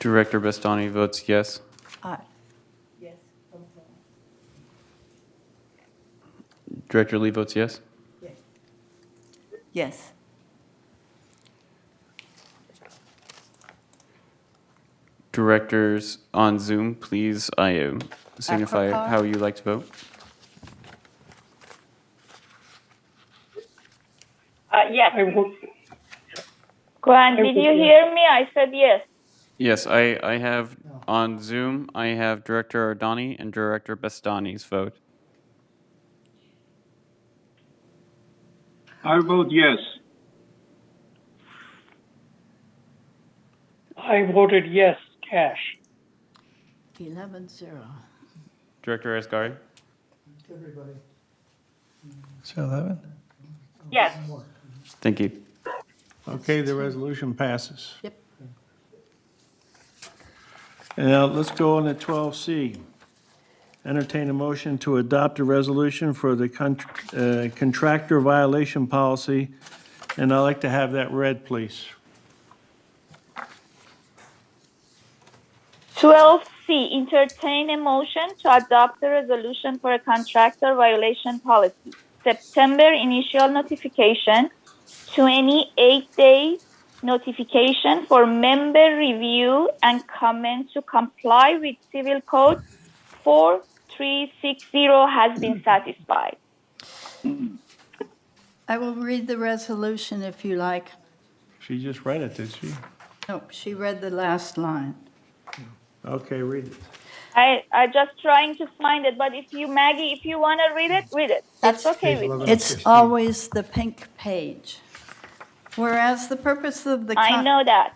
Director Bastani votes yes. Aye. Director Lee votes yes. Yes. Directors on Zoom, please signify Aquapar. how you like to vote. Yes. I vote, Grant, did you hear me? I said yes. Yes, I have on Zoom, I have Director Ardani and Director Bastani's vote. I vote yes. I voted yes, Cash. 11-0. Director Asghari? Everybody. It's 11? Yes. Thank you. Okay, the resolution passes. Yep. And now let's go on to 12C. Entertain a motion to adopt a resolution for the contractor violation policy, and I'd like to have that read, please. 12C, entertain a motion to adopt a resolution for a contractor violation policy. September initial notification, 28 days notification for member review and comment to comply with Civil Code 4360 has been satisfied. I will read the resolution if you like. She just read it, did she? No, she read the last line. Okay, read it. I just trying to find it, but if you, Maggie, if you want to read it. That's okay with me. It's always the pink page. Whereas the purpose of the I know that.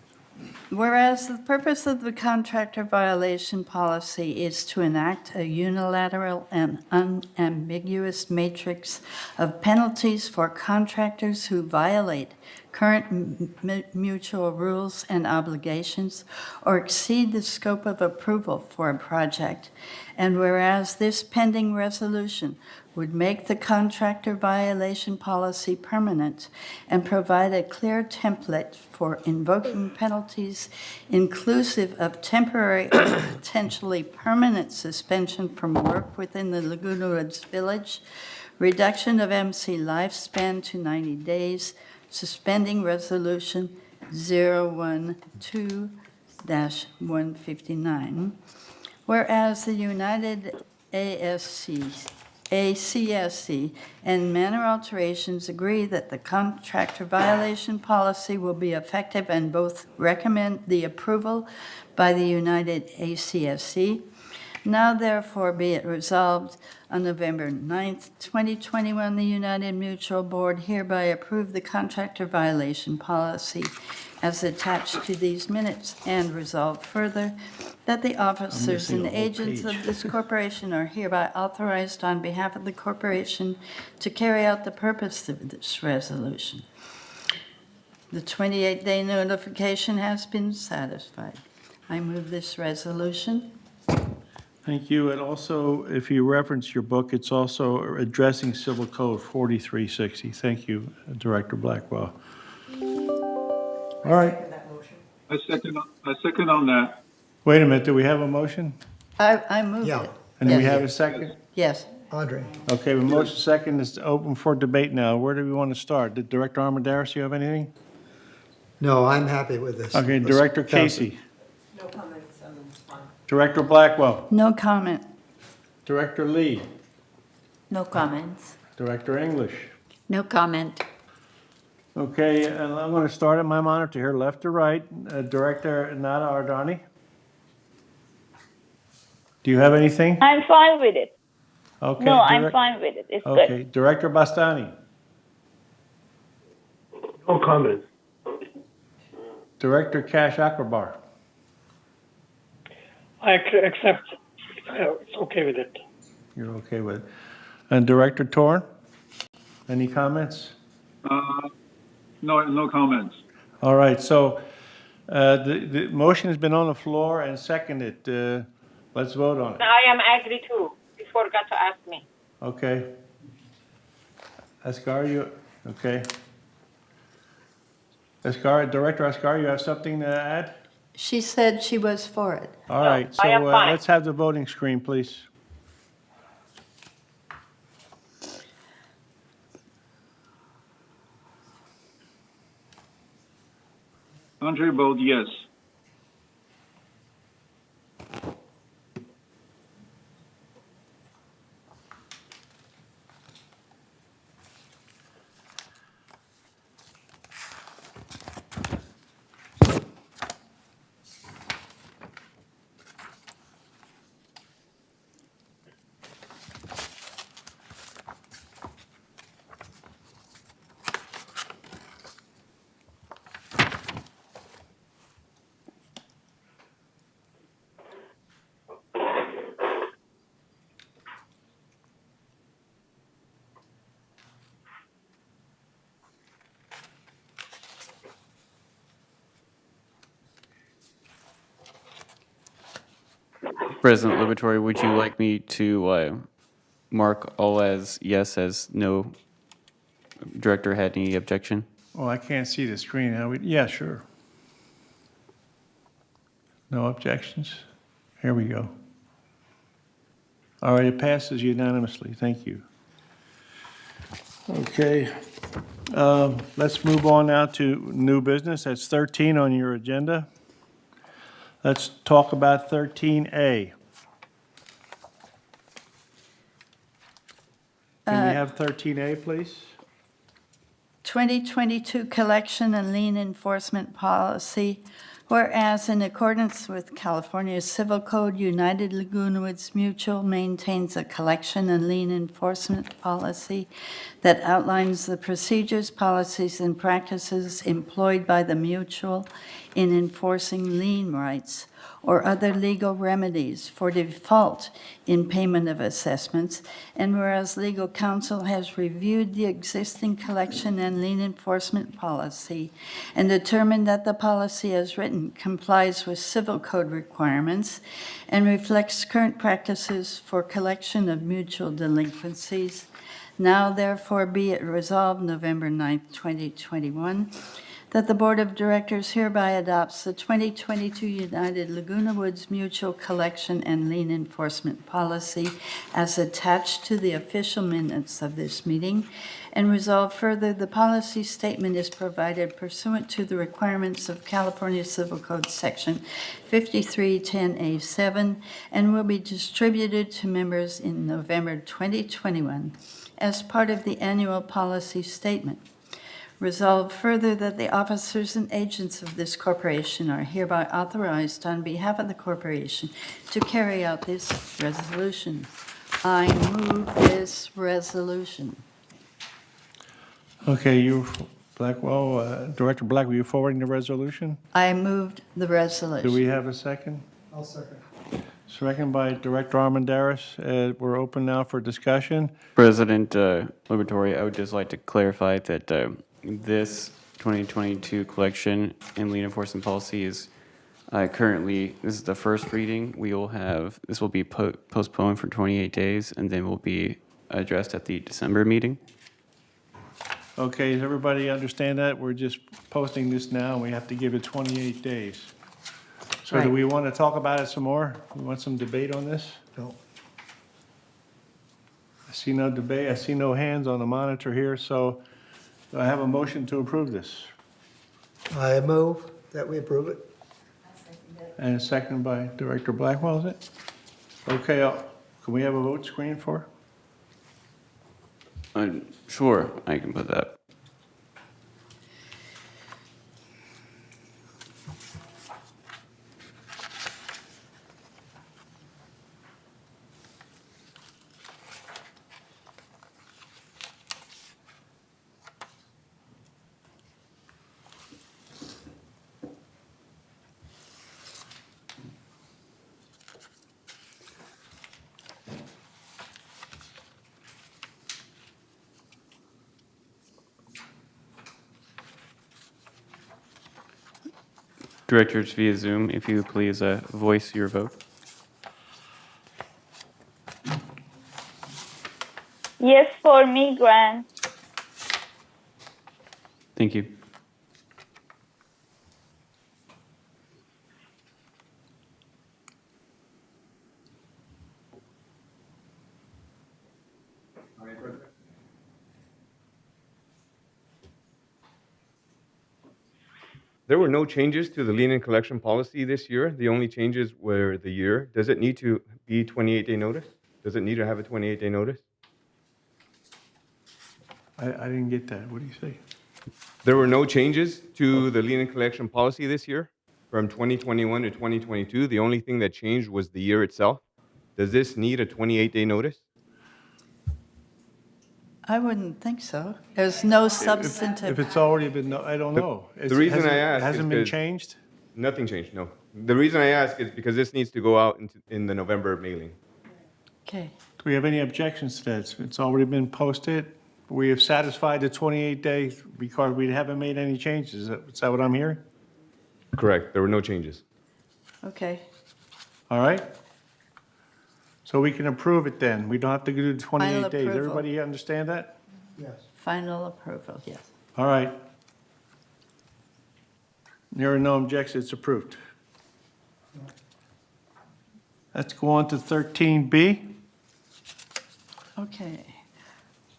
Whereas the purpose of the contractor violation policy is to enact a unilateral and unambiguous matrix of penalties for contractors who violate current mutual rules and obligations or exceed the scope of approval for a project, and whereas this pending resolution would make the contractor violation policy permanent and provide a clear template for invoking penalties inclusive of temporary or potentially permanent suspension from work within the Laguna Woods Village, reduction of MC lifespan to 90 days, suspending resolution 012-159. Whereas the United ACSC and manner alterations agree that the contractor violation policy will be effective and both recommend the approval by the United ACSC. Now therefore be it resolved on November 9th, 2021, the United Mutual Board hereby approved the contractor violation policy as attached to these minutes, and resolved further that the officers and agents of this corporation are hereby authorized on behalf of the corporation to carry out the purpose of this resolution. The 28-day notification has been satisfied. I move this resolution. Thank you. And also, if you reference your book, it's also addressing Civil Code 4360. Thank you, Director Blackwell. All right. I second on that. Wait a minute. Do we have a motion? I moved it. And do we have a second? Yes. Andre. Okay, the motion second is open for debate now. Where do we want to start? Did Director Armendariz, you have anything? No, I'm happy with this. Okay, Let's Director pass it. Casey. No comments. Director Blackwell. No comment. Director Lee. No comments. Director English. No comment. Okay, and I'm going to start at my monitor here, left to right. Director Nada Ardani. Do you have anything? I'm fine with it. Okay. No, I'm fine with it. It's Okay, good. Director Bastani. No comment. Director Cash Akbar. I accept. It's okay with it. You're okay with it. And Director Torn, any comments? No comments. All right, so the motion has been on the floor and seconded. Let's vote on it. I am agree too. You forgot to ask me. Okay. Asghar, you, okay. Asghar, Director Asghar, you have something to add? She said she was for it. All right, so I am fine. let's have the voting screen, please. Andre votes yes. President Liberatory, would you like me to mark all as yes, as no director had any objection? Well, I can't see the screen. Yeah, sure. No objections? Here we go. All right, it passes unanimously. Thank you. Okay. Let's move on now to new business. That's 13 on your agenda. Let's talk about 13A. Can we have 13A, please? 2022 collection and lien enforcement policy, whereas in accordance with California Civil Code, United Laguna Woods Mutual maintains a collection and lien enforcement policy that outlines the procedures, policies, and practices employed by the mutual in enforcing lien rights or other legal remedies for default in payment of assessments, and whereas legal counsel has reviewed the existing collection and lien enforcement policy and determined that the policy as written complies with civil code requirements and reflects current practices for collection of mutual delinquencies, now therefore be it resolved November 9th, 2021, that the Board of Directors hereby adopts the 2022 United Laguna Woods Mutual Collection and Lien Enforcement Policy as attached to the official minutes of this meeting, and resolve further the policy statement is provided pursuant to the requirements of California Civil Code Section 5310A7 and will be distributed to members in November 2021 as part of the annual policy statement. Resolve further that the officers and agents of this corporation are hereby authorized on behalf of the corporation to carry out this resolution. I move this resolution. Okay, Blackwell, Director Black, were you forwarding the resolution? I moved the resolution. Do we have a second? I'll second. Second by Director Armendariz. We're open now for discussion. President Liberatore, I would just like to clarify that this 2022 collection and lien enforcement policy is currently, this is the first reading. This will be postponed for 28 days and then will be addressed at the December meeting. Okay, does everybody understand that? We're just posting this now, and we have to give it 28 days. So do Right. we want to talk about it some more? We want some debate on this? No. I see no debate. I see no hands on the monitor here, so do I have a motion to approve this? I move that we approve it. And a second by Director Blackwell, is it? Okay, can we have a vote screen for? Sure, I can put that. Directors via Zoom, if you please voice your vote. Yes, for me, Grant. Thank you. There were no changes to the lien and collection policy this year. The only changes were the year. Does it need to be 28-day notice? Does it need to have a 28-day notice? I didn't get that. What do you say? There were no changes to the lien and collection policy this year from 2021 to 2022. The only thing that changed was the year itself. Does this need a 28-day notice? I wouldn't think so. There's no substantive. If it's already been, I don't know. The reason I ask hasn't is been because- changed? Nothing changed, no. The reason I ask is because this needs to go out in the November mailing. Okay. Do we have any objections to that? It's already been posted. We have satisfied the 28 days because we haven't made any changes. Is that what I'm hearing? Correct, there were no changes. Okay. All right? So we can approve it then. We don't have to do the 28 Final days. approval. Everybody understand that? Yes. Final approval, yes. All right. There are no objections, it's approved. Let's go on to 13B. Okay.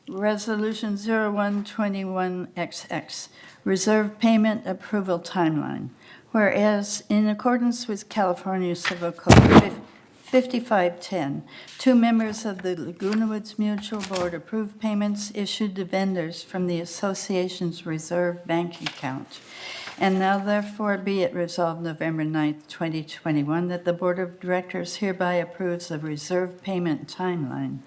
Resolution 0121XX, Reserve Payment Approval Timeline. Whereas in accordance with California Civil Code 5510, two members of the Laguna Woods Mutual Board approved payments issued to vendors from the association's reserve bank account. And now therefore be it resolved November 9th, 2021, that the Board of Directors hereby approves a reserve payment timeline,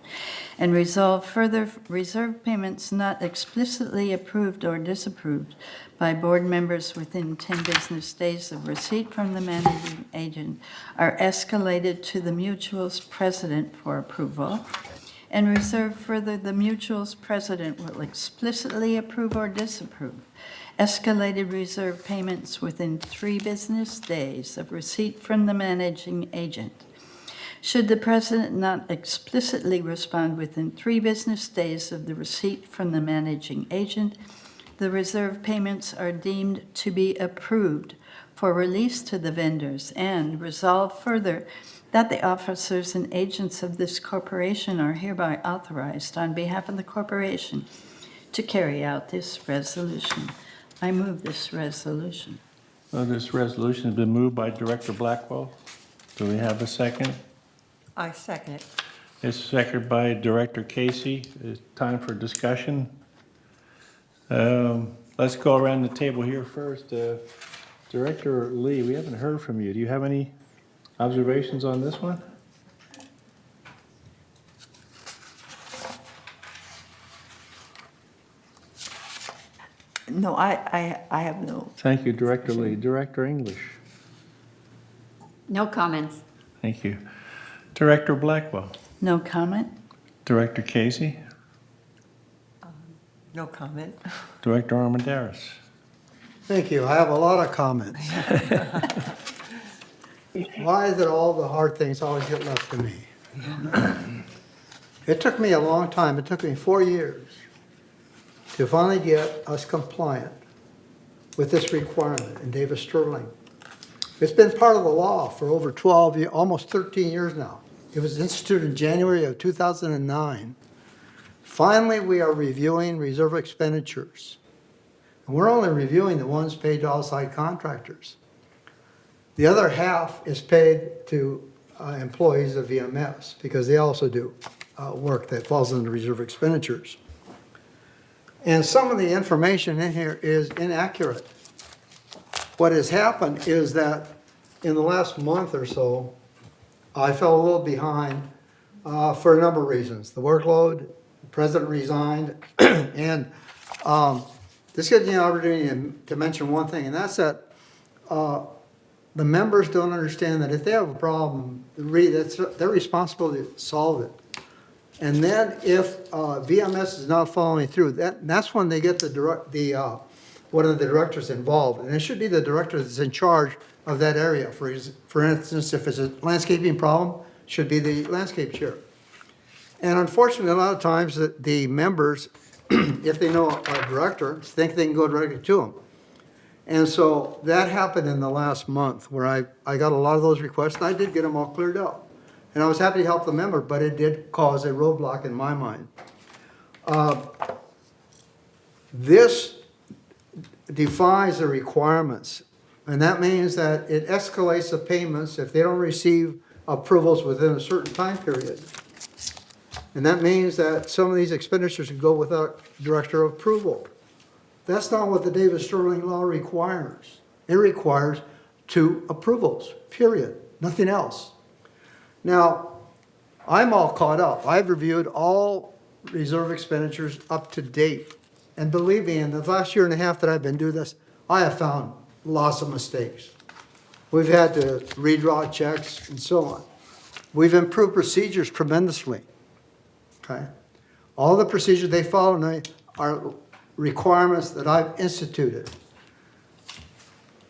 and resolve further reserve payments not explicitly approved or disapproved by board members within 10 business days of receipt from the managing agent are escalated to the mutual's president for approval, and reserve further the mutual's president will explicitly approve or disapprove escalated reserve payments within 3 business days of receipt from the managing agent. Should the president not explicitly respond within 3 business days of the receipt from the managing agent, the reserve payments are deemed to be approved for release to the vendors, and resolve further that the officers and agents of this corporation are hereby authorized on behalf of the corporation to carry out this resolution. I move this resolution. Well, this resolution has been moved by Director Blackwell. Do we have a second? I second it. It's seconded by Director Casey. It's time for discussion. Let's go around the table here first. Director Lee, we haven't heard from you. Do you have any observations on this one? No, I have no. Thank you, Director Lee. Director English. No comments. Thank you. Director Blackwell. No comment? Director Casey. No comment. Director Armendariz. Thank you. I have a lot of comments. Why is it all the hard things always get left to me? It took me a long time. It took me 4 years to finally get us compliant with this requirement in Davis Sterling. It's been part of the law for over 12 years, almost 13 years now. It was instituted in January of 2009. Finally, we are reviewing reserve expenditures. And we're only reviewing the ones paid to outside contractors. The other half is paid to employees of VMS because they also do work that falls under reserve expenditures. And some of the information in here is inaccurate. What has happened is that in the last month or so, I fell a little behind for a number of reasons. The workload, the president resigned, and this gives me an opportunity to mention one thing, and that's that the members don't understand that if they have a problem, that's their responsibility to solve it. And then if VMS is not following through, that's when they get one of the directors involved. And it should be the director that's in charge of that area. For instance, if it's a landscaping problem, it should be the landscape chair. And unfortunately, a lot of times the members, if they know a director, think they can go directly to him. And so that happened in the last month where I got a lot of those requests, and I did get them all cleared up. And I was happy to help the member, but it did cause a roadblock in my mind. This defies the requirements, and that means that it escalates the payments if they don't receive approvals within a certain time period. And that means that some of these expenditures can go without director approval. That's not what the Davis Sterling law requires. It requires 2 approvals, period, nothing else. Now, I'm all caught up. I've reviewed all reserve expenditures up to date. And believe me, in the last year and a half that I've been doing this, I have found lots of mistakes. We've had to redraw checks and so on. We've improved procedures tremendously. Okay? All the procedures they follow now are requirements that I've instituted.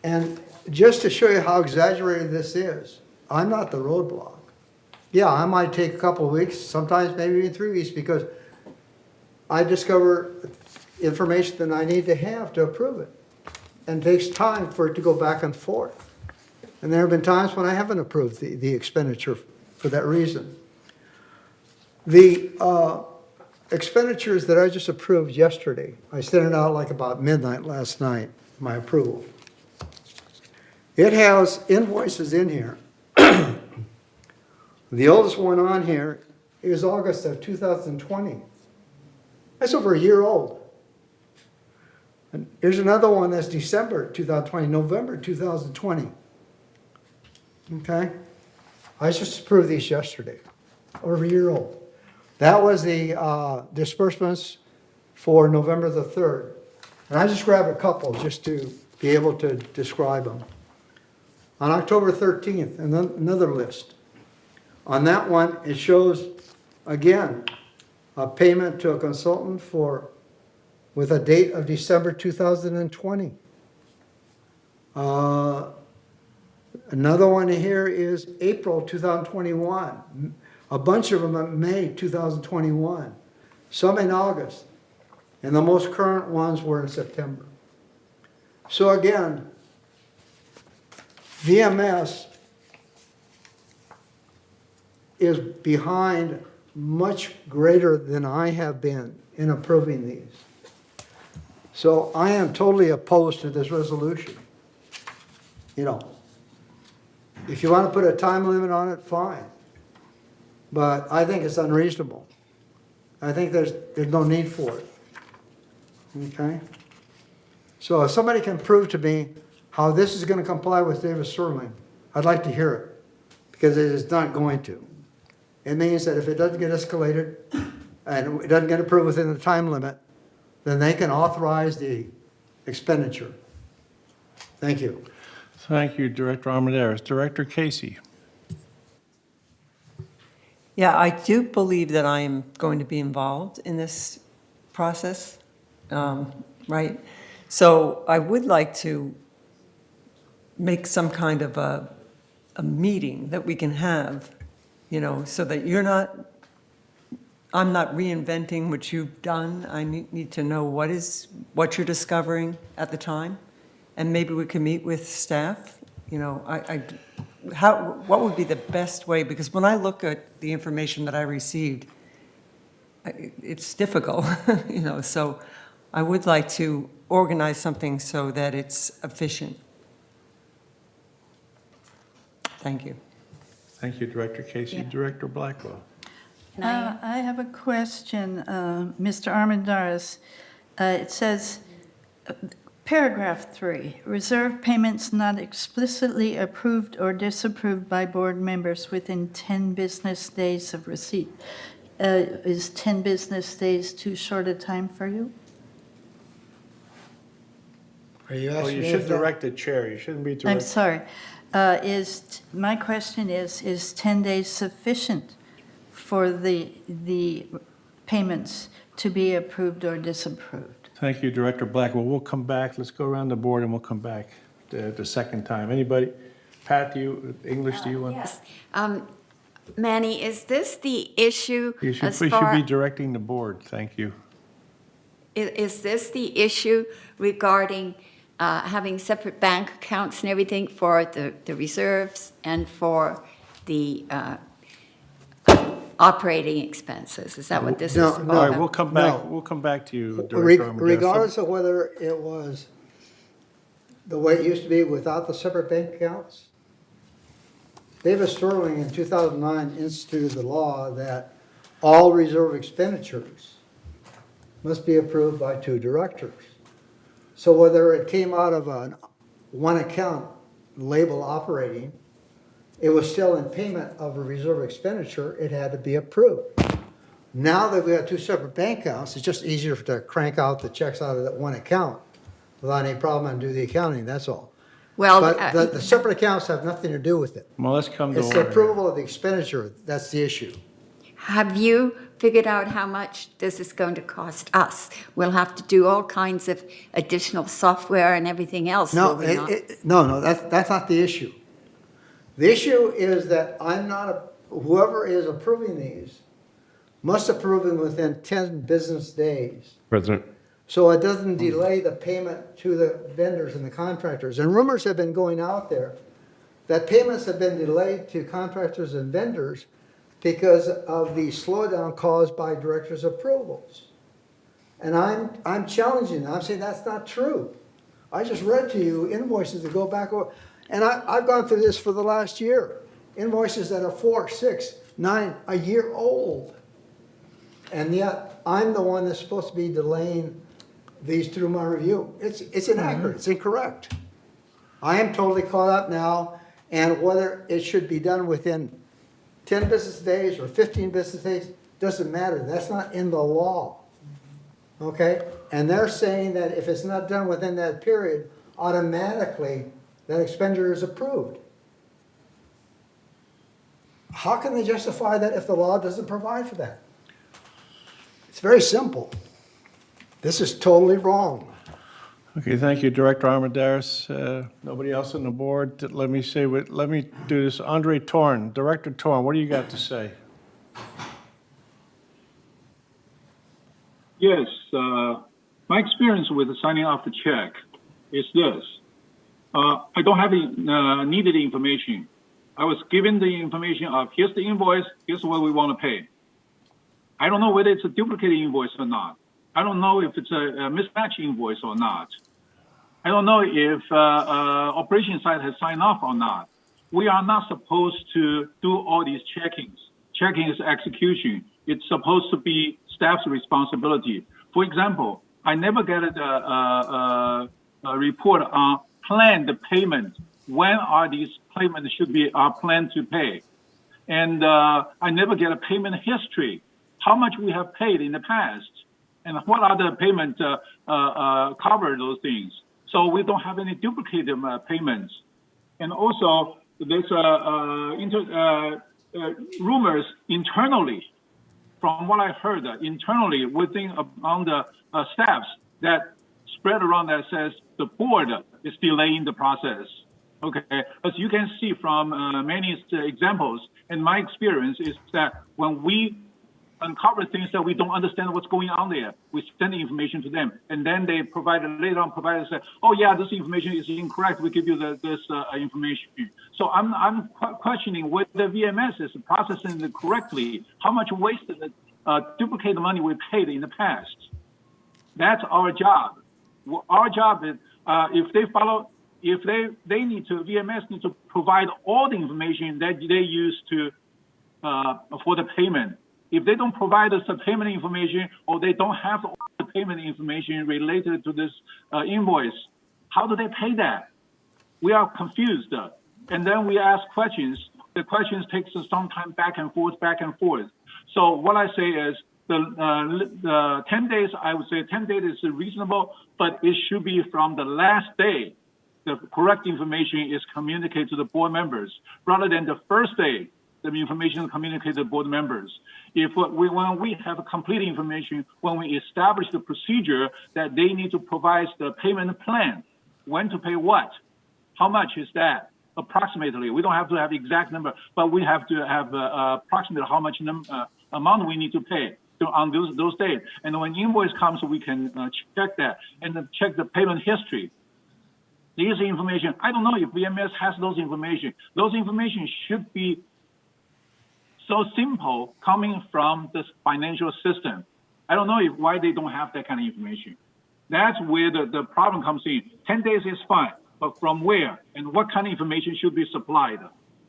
And just to show you how exaggerated this is, I'm not the roadblock. Yeah, I might take a couple of weeks, sometimes maybe even 3 weeks, because I discover information that I need to have to approve it. And it takes time for it to go back and forth. And there have been times when I haven't approved the expenditure for that reason. The expenditures that I just approved yesterday, I sent it out like about midnight last night, my approval. It has invoices in here The oldest one on here is August of 2020. That's over a year old. And here's another one that's December 2020, November 2020. Okay? I just approved these yesterday, over a year old. That was the disbursements for November the 3rd. And I just grabbed a couple just to be able to describe them. On October 13th, another list. On that one, it shows, again, a payment to a consultant with a date of December 2020. Another one here is April 2021. A bunch of them in May 2021. Some in August. And the most current ones were in September. So again, VMS is behind much greater than I have been in approving these. So I am totally opposed to this resolution. You know, if you want to put a time limit on it, fine. But I think it's unreasonable. I think there's no need for it. Okay? So if somebody can prove to me how this is going to comply with Davis Sterling, I'd like to hear it, because it is not going to. It means that if it doesn't get escalated and it doesn't get approved within the time limit, then they can authorize the expenditure. Thank you. Thank you, Director Armendariz. Director Casey. Yeah, I do believe that I am going to be involved in this process, right? So I would like to make some kind of a meeting that we can have, you know, so that I'm not reinventing what you've done. I need to know what you're discovering at the time, and maybe we can meet with staff. You know, what would be the best way? Because when I look at the information that I received, it's difficult, you know. So I would like to organize something so that it's efficient. Thank you. Thank you, Director Casey. Yeah. Director Blackwell. I have a question, Mr. Armendariz. It says, paragraph 3, reserve payments not explicitly approved or disapproved by board members within 10 business days of receipt. Is 10 business days too short a time for you? Are you Well, asking you me should if that- direct the chair. You shouldn't be I'm directing. sorry. My question is 10 days sufficient for the payments to be approved or disapproved? Thank you, Director Blackwell. We'll come back. Let's go around the board and we'll come back the second time. Anybody? Pat, English, do you want? Yes. Manny, is this the issue You should, as we should far, be directing the board. Thank you. is this the issue regarding having separate bank accounts and everything for the reserves and for the operating expenses? Is that what this is? No, All right, we'll come back. no. We'll come back to you, Director Armendariz. Regardless of whether it was the way it used to be without the separate bank accounts, Davis Sterling in 2009 instituted the law that all reserve expenditures must be approved by 2 directors. So whether it came out of one account labeled operating, it was still in payment of a reserve expenditure, it had to be approved. Now that we have 2 separate bank accounts, it's just easier to crank out the checks out of that one account without any problem and do the accounting, that's all. Well, But the separate accounts have nothing to do with it. Well, let's come to It's the order. approval of the expenditure, that's the issue. Have you figured out how much this is going to cost us? We'll have to do all kinds of additional software and everything else, No, will we not? no, that's not the issue. The issue is that whoever is approving these must approve them within 10 business days. President. So it doesn't delay the payment to the vendors and the contractors. And rumors have been going out there that payments have been delayed to contractors and vendors because of the slowdown caused by directors' approvals. And I'm challenging that. I'm saying that's not true. I just read to you invoices that go back over, and I've gone through this for the last year. Invoices that are 4, 6, a year old. And yet, I'm the one that's supposed to be delaying these through my review. It's inaccurate, it's incorrect. I am totally caught up now, and whether it should be done within 10 business days or 15 business days, doesn't matter. That's not in the law. Okay? And they're saying that if it's not done within that period, automatically that expenditure is approved. How can they justify that if the law doesn't provide for that? It's very simple. This is totally wrong. Okay, thank you, Director Armendariz. Nobody else on the board? Let me do this. Andre Torn, Director Torn, what do you got to say? Yes, my experience with signing off the check is this. I don't have the needed information. I was given the information of here's the invoice, here's what we want to pay. I don't know whether it's a duplicate invoice or not. I don't know if it's a mismatch invoice or not. I don't know if operation side has signed off or not. We are not supposed to do all these checkings. Checking is execution. It's supposed to be staff's responsibility. For example, I never get a report on planned payment. When are these payments should be planned to pay? And I never get a payment history. How much we have paid in the past, and what other payments cover those things. So we don't have any duplicated payments. And also, there's rumors internally, from what I heard, internally within among the staffs that spread around that says the board is delaying the process. Okay, as you can see from many examples, and my experience is that when we uncover things that we don't understand what's going on there, we send the information to them, and then they later on provide and say, oh yeah, this information is incorrect, we give you this information. So I'm questioning whether VMS is processing it correctly, how much wasted duplicate money we paid in the past. That's our job. Our job is if they need to, VMS need to provide all the information that they use to for the payment. If they don't provide us the payment information, or they don't have all the payment information related to this invoice, how do they pay that? We are confused. And then we ask questions. The questions takes us some time back and forth. So what I say is the 10 days, I would say 10 days is reasonable, but it should be from the last day the correct information is communicated to the board members, rather than the first day the information is communicated to board members. When we have complete information, when we establish the procedure that they need to provide the payment plan, when to pay what, how much is that, approximately. We don't have to have exact number, but we have to have approximately how much amount we need to pay on those days. And when invoice comes, we can check that and then check the payment history. These information, I don't know if VMS has those information. Those information should be so simple coming from this financial system. I don't know why they don't have that kind of information. That's where the problem comes in. 10 days is fine, but from where and what kind of information should be supplied?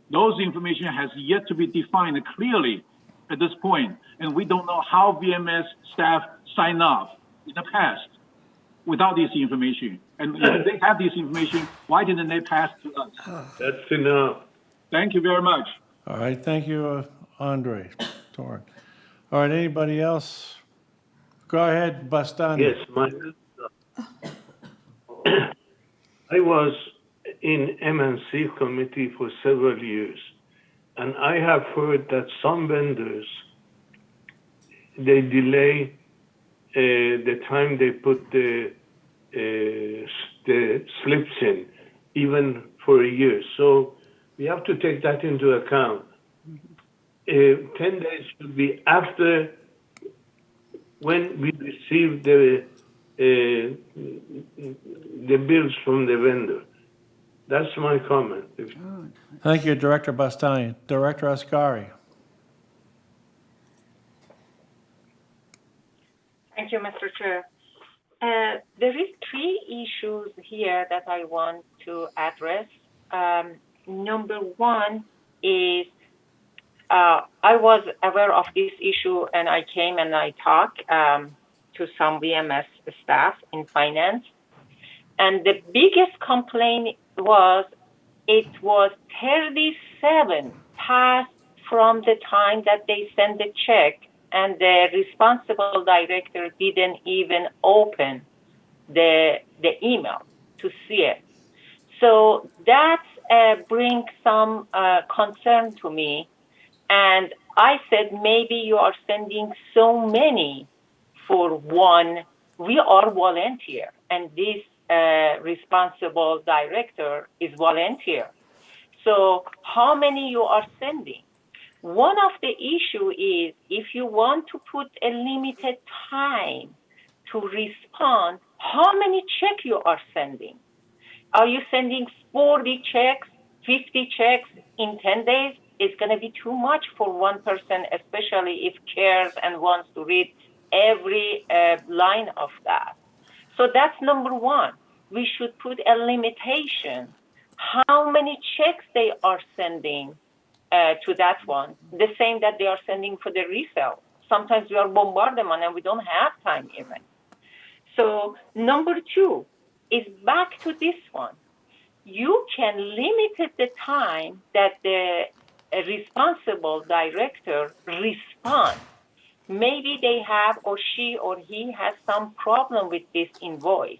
Those information has yet to be defined clearly at this point, and we don't know how VMS staff sign off in the past without this information. And if they have this information, why didn't they pass to us? That's enough. Thank you very much. All right, thank you, Andre Torn. All right, anybody else? Go ahead, Bastani. Yes, I was in M&C committee for several years, and I have heard that some vendors, they delay the time they put the slips in, even for a year. So we have to take that into account. 10 days should be after when we receive the bills from the vendor. That's my comment. Thank you, Director Bastani. Director Ascari. Thank you, Mr. Chair. There is 3 issues here that I want to address. Number one is I was aware of this issue, and I came and I talked to some VMS staff in finance. And the biggest complaint was it was 37 past from the time that they sent the check, and the responsible director didn't even open the email to see it. So that brings some concern to me. And I said, maybe you are sending so many for one. We are volunteer, and this responsible director is volunteer. So how many you are sending? One of the issue is if you want to put a limited time to respond, how many checks you are sending? Are you sending 40 checks, 50 checks in 10 days? It's going to be too much for one person, especially if cares and wants to read every line of that. So that's number one. We should put a limitation how many checks they are sending to that one, the same that they are sending for the resale. Sometimes we are bombarded them and we don't have time even. So number two is back to this one. You can limit the time that the responsible director responds. Maybe they have, or she or he has some problem with this invoice.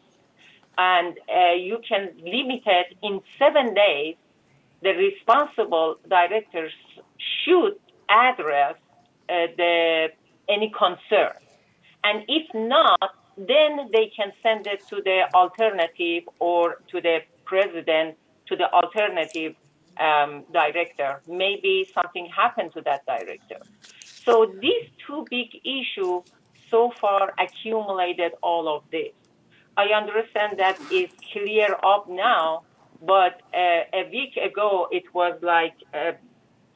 And you can limit it in 7 days. The responsible directors should address any concern. And if not, then they can send it to the alternative or to the president, to the alternative director. Maybe something happened to that director. So these two big issues so far accumulated all of this. I understand that is clear up now, but a week ago it was like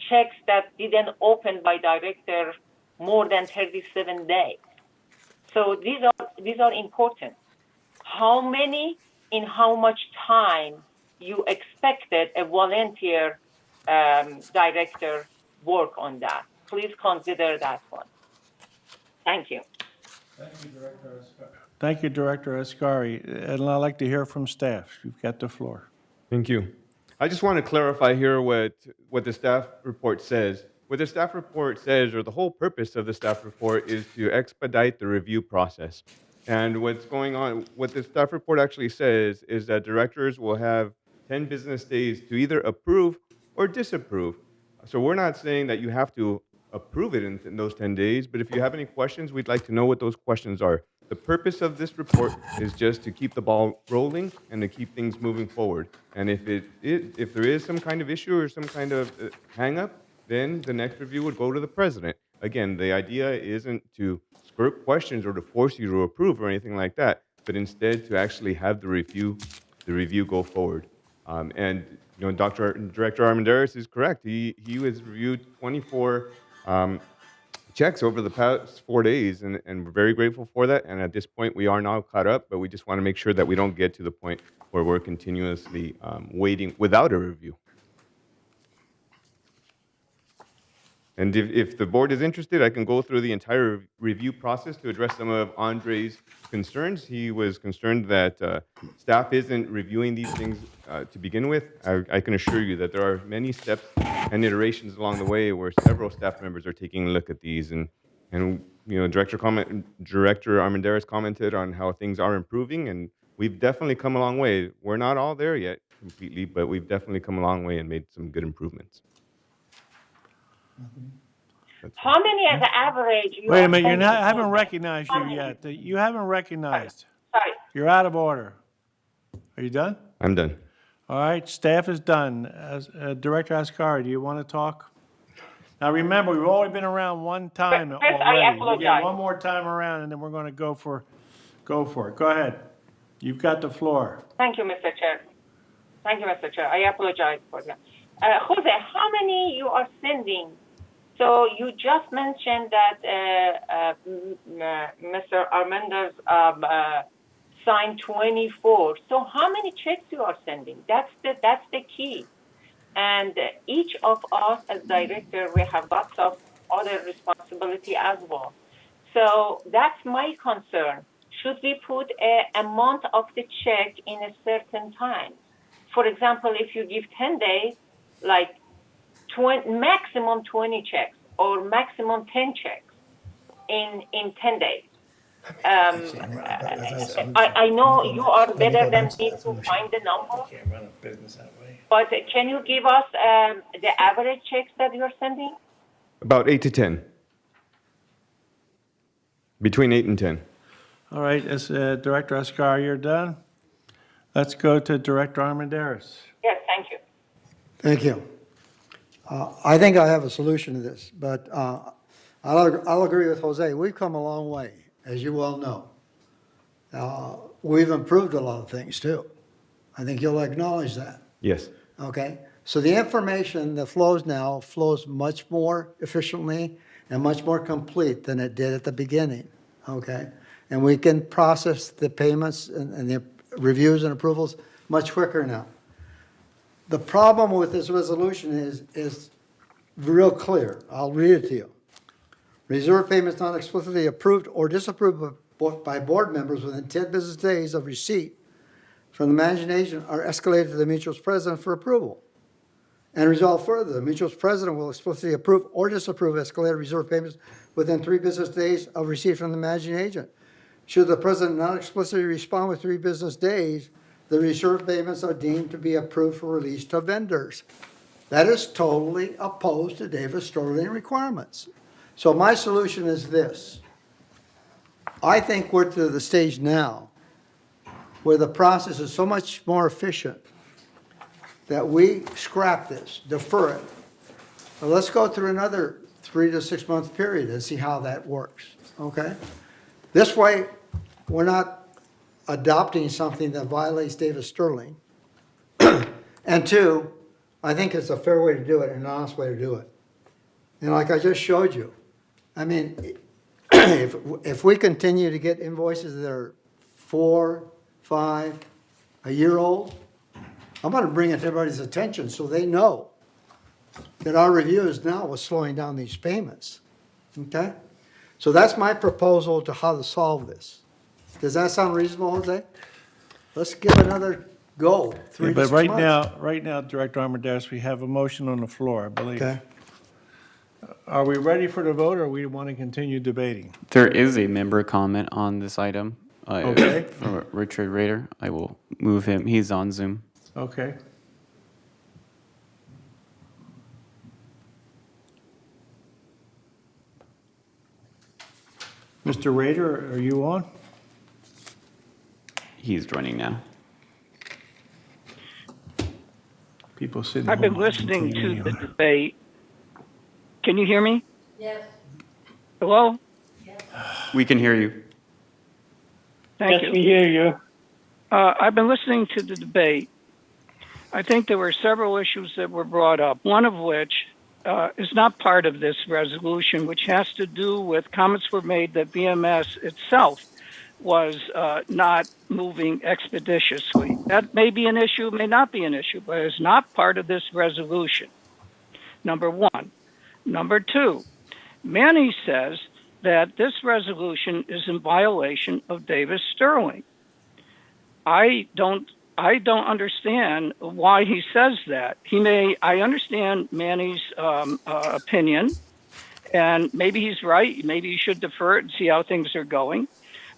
checks that didn't open by director more than 37 days. So these are important. How many in how much time you expected a volunteer director work on that? Please consider that one. Thank you. Thank you, Director Ascari. And I'd like to hear from staff. You've got the floor. Thank you. I just want to clarify here what the staff report says. What the staff report says, or the whole purpose of the staff report, is to expedite the review process. And what's going on, what the staff report actually says is that directors will have 10 business days to either approve or disapprove. So we're not saying that you have to approve it in those 10 days, but if you have any questions, we'd like to know what those questions are. The purpose of this report is just to keep the ball rolling and to keep things moving forward. And if there is some kind of issue or some kind of hang-up, then the next review would go to the president. Again, the idea isn't to skirt questions or to force you to approve or anything like that, but instead to actually have the review go forward. And you know, Director Armendariz is correct. He has reviewed 24 checks over the past 4 days, and we're very grateful for that. And at this point, we are now caught up, but we just want to make sure that we don't get to the point where we're continuously waiting without a review. And if the board is interested, I can go through the entire review process to address some of Andre's concerns. He was concerned that staff isn't reviewing these things to begin with. I can assure you that there are many steps and iterations along the way where several staff members are taking a look at these. And you know, Director Armendariz commented on how things are improving, and we've definitely come a long way. We're not all there yet completely, but we've definitely come a long way and made some good improvements. How many as an average? Wait a minute, I haven't recognized you yet. You haven't recognized. Sorry. You're out of order. Are you done? I'm done. All right, staff is done. Director Ascari, do you want to talk? Now remember, we've only been around one time Chris, I already. We apologize. get one more time around, and then we're going to go for it. Go ahead. You've got the floor. Thank you, Mr. Chair. Thank you, Mr. Chair. I apologize for that. Jose, how many you are sending? So you just mentioned that Mr. Armendariz signed 24. So how many checks you are sending? That's the key. And each of us as director, we have lots of other responsibility as well. So that's my concern. Should we put a amount of the check in a certain time? For example, if you give 10 days, like maximum 20 checks or maximum 10 checks in 10 days. I know you are better than me to find the number. Can't run a business that way. But can you give us the average checks that you're sending? About 8 to 10. Between 8 and 10. All right, as Director Escar, you're done. Let's go to Director Armendariz. Yes, thank you. Thank you. I think I have a solution to this, but I'll agree with Jose. We've come a long way, as you well know. We've improved a lot of things, too. I think you'll acknowledge that. Yes. Okay? So the information that flows now flows much more efficiently and much more complete than it did at the beginning. Okay? And we can process the payments and the reviews and approvals much quicker now. The problem with this resolution is real clear. I'll read it to you. Reserve payments not explicitly approved or disapproved by board members within 10 business days of receipt from the managing agent are escalated to the mutual's president for approval. And resolved further, the mutual's president will explicitly approve or disapprove escalated reserve payments within 3 business days of receipt from the managing agent. Should the president not explicitly respond with 3 business days, the reserve payments are deemed to be approved for release to vendors. That is totally opposed to Davis Sterling requirements. So my solution is this. I think we're to the stage now where the process is so much more efficient that we scrap this, defer it. Well, let's go through another 3 to 6 month period and see how that works, okay? This way, we're not adopting something that violates Davis Sterling. And 2, I think it's a fair way to do it and an honest way to do it. And like I just showed you, I mean, if we continue to get invoices that are 4, 5, a year old, I'm going to bring it to everybody's attention so they know that our review is now what's slowing down these payments. Okay? So that's my proposal to how to solve this. Does that sound reasonable, Jose? Let's give another go. 3 to 6 But months. right now, Director Armendariz, we have a motion on the floor, I believe. Okay. Are we ready for the vote, or we want to continue debating? There is a member comment on this item. Okay. From Richard Rader. I will move him. He's on Zoom. Okay. Mr. Rader, are you on? He's joining now. People sitting I've been home watching listening TV to the on- debate. Can you hear me? Yes. Hello? We can hear you. Thank Yes, you. we hear you. I've been listening to the debate. I think there were several issues that were brought up, one of which is not part of this resolution, which has to do with comments were made that VMS itself was not moving expeditiously. That may be an issue, may not be an issue, but it's not part of this resolution, number one. Number two, Manny says that this resolution is in violation of Davis Sterling. I don't understand why he says that. I understand Manny's opinion, and maybe he's right. Maybe you should defer it and see how things are going.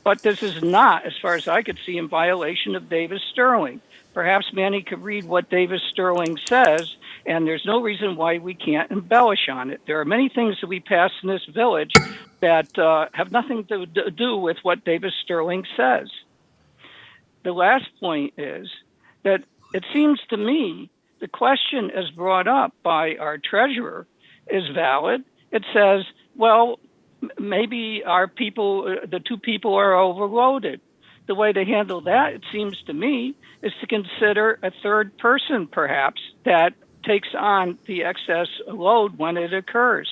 But this is not, as far as I could see, in violation of Davis Sterling. Perhaps Manny could read what Davis Sterling says, and there's no reason why we can't embellish on it. There are many things that we pass in this village that have nothing to do with what Davis Sterling says. The last point is that it seems to me the question as brought up by our treasurer is valid. It says, well, maybe our people, the 2 people are overloaded. The way to handle that, it seems to me, is to consider a third person, perhaps, that takes on the excess load when it occurs.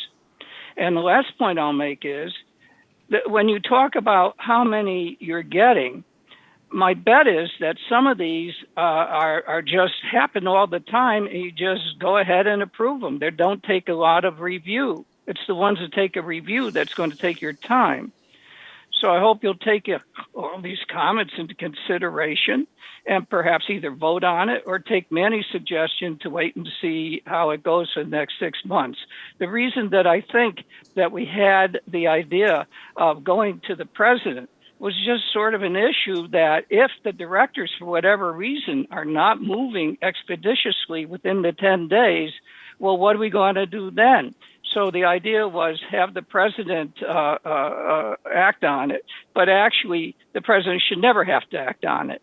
And the last point I'll make is that when you talk about how many you're getting, my bet is that some of these are just happen all the time, and you just go ahead and approve them. They don't take a lot of review. It's the ones that take a review that's going to take your time. So I hope you'll take all these comments into consideration and perhaps either vote on it or take Manny's suggestion to wait and see how it goes for the next 6 months. The reason that I think that we had the idea of going to the president was just sort of an issue that if the directors, for whatever reason, are not moving expeditiously within the 10 days, well, what are we going to do then? So the idea was have the president act on it, but actually the president should never have to act on it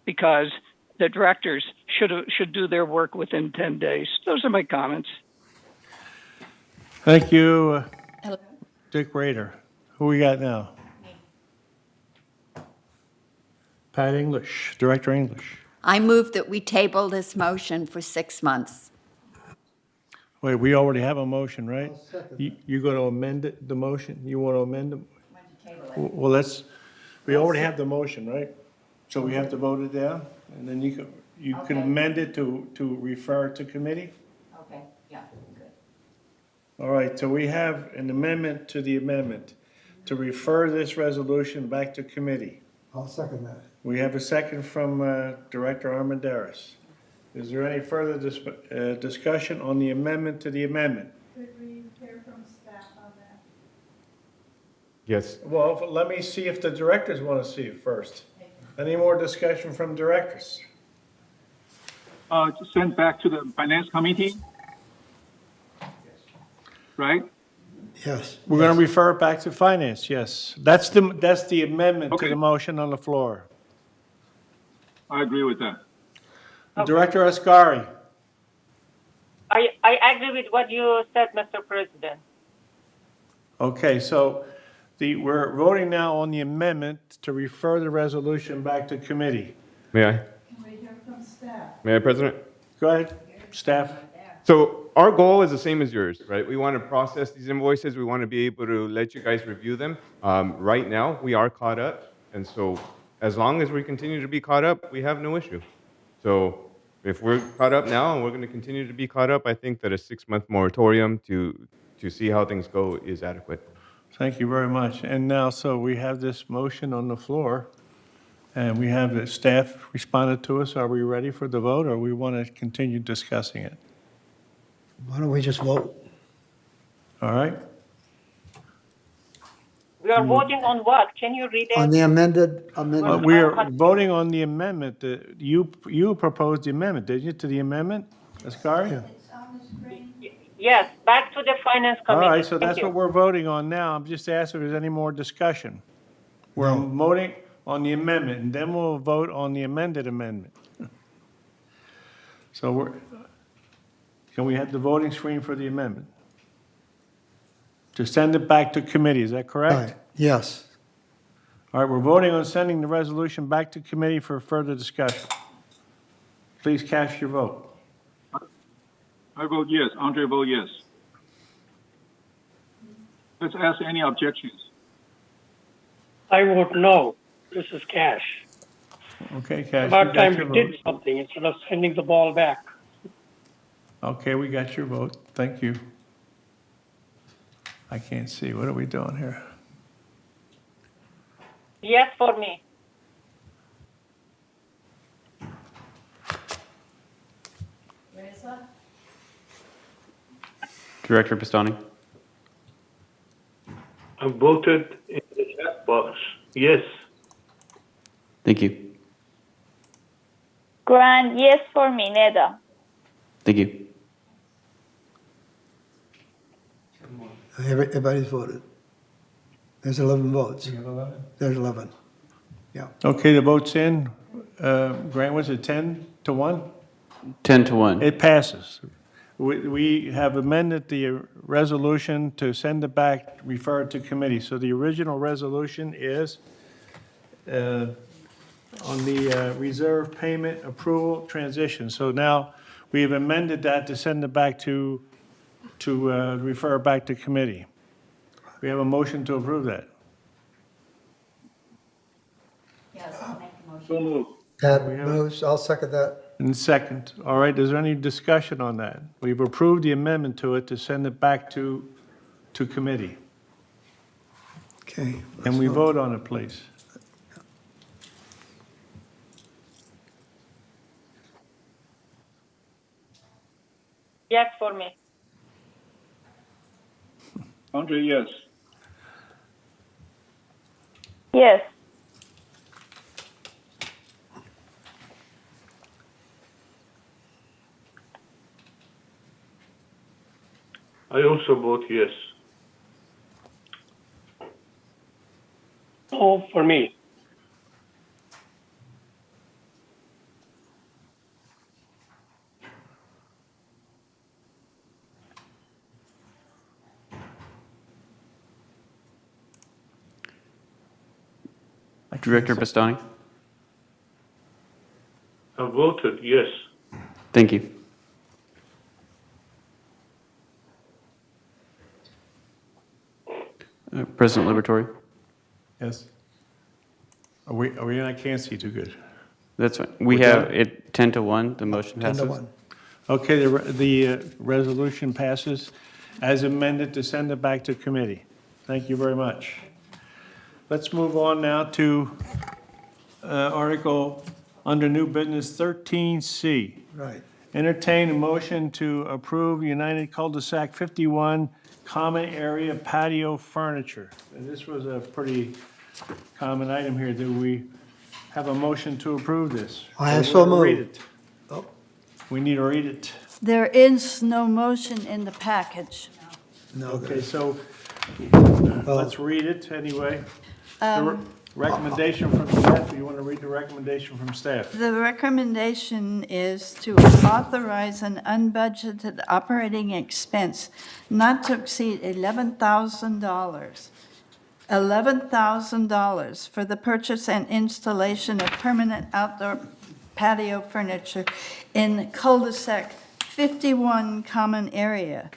because the directors should do their work within 10 days. Those are my comments. Thank you, Dick Rader. Who we got now? Pat English, Director English. I move that we table this motion for 6 months. Wait, we already have a motion, right? You're going to amend it, the motion? You want to amend it? Well, we already have the motion, right? So we have to vote it down, and then you can amend it to refer to committee? Okay, yeah, good. All right, so we have an amendment to the amendment to refer this resolution back to committee. I'll second that. We have a second from Director Armendariz. Is there any further discussion on the amendment to the amendment? Could we hear from staff on that? Yes. Well, let me see if the directors want to see it first. Any more discussion from directors? Send back to the finance committee, right? Yes. We're going to refer it back to finance, yes. That's the amendment to Okay. the motion on the floor. I agree with that. Director Ascari. I agree with what you said, Mr. President. Okay, so we're voting now on the amendment to refer the resolution back to committee. May I? Can we hear from staff? May I, President? Go ahead, staff. So our goal is the same as yours, right? We want to process these invoices. We want to be able to let you guys review them. Right now, we are caught up. And so as long as we continue to be caught up, we have no issue. So if we're caught up now and we're going to continue to be caught up, I think that a 6-month moratorium to see how things go is adequate. Thank you very much. And now, so we have this motion on the floor, and we have the staff responded to us. Are we ready for the vote, or we want to continue discussing it? Why don't we just vote? All right? We are voting on what? Can you read it? On the amendment. We are voting on the amendment. You proposed the amendment, didn't you, to the amendment, Ascari? Yeah. Yes, back to the finance All committee. right, so Thank that's you. what we're voting on now. I'm just asking if there's any more discussion. We're voting on the amendment, and then we'll vote on the amended amendment. So can we have the voting screen for the amendment? To send it back to committee, is that correct? Right, yes. All right, we're voting on sending the resolution back to committee for further discussion. Please cast your vote. I vote yes. Andre vote yes. Let's ask any objections. I vote no. This is Cash. Okay, Cash, About you got time your we vote. did something instead of sending the ball back. Okay, we got your vote. Thank you. I can't see. What are we doing here? Yes for me. Director Pistani. I voted in the chat box, yes. Thank you. Grant, yes for me, Neda. Thank you. Everybody's voted. There's 11 votes. There's 11. Yeah. Okay, the vote's in. Grant, was it 10 to 1? 10 to 1. It passes. We have amended the resolution to send it back, refer it to committee. So the original resolution is on the reserve payment approval transition. So now we have amended that to send it back to refer it back to committee. We have a motion to approve that. Yes, I'll make a motion So moved. Pat moves, I'll second that. And second. All right, is there any discussion on that? We've approved the amendment to it to send it back to committee. Okay. Can we vote on it, please? Yes, for me. Andre, yes. Yes. I also vote yes. No for me. Director Bastani? I voted yes. Thank you. President Liberatore? Yes. Are we, I can't see too good. That's fine. We We're have done? it 10 to 1, the motion 10 passes. to 1. Okay, the resolution passes as amended to send it back to committee. Thank you very much. Let's move on now to article under new business 13C. Right. Entertain a motion to approve United Cul-de-sac 51 common area patio furniture. And this was a pretty common item here. Do we have a motion to approve this? I Or so we'll read moved. it? Oh. We need to read it. There is no motion in the package. No, Okay, so Well- let's read it anyway. The recommendation from staff, you want to read the recommendation from staff? The recommendation is to authorize an unbudgeted operating expense not to exceed $11,000. $11,000 for the purchase and installation of permanent outdoor patio furniture in cul-de-sac 51 common area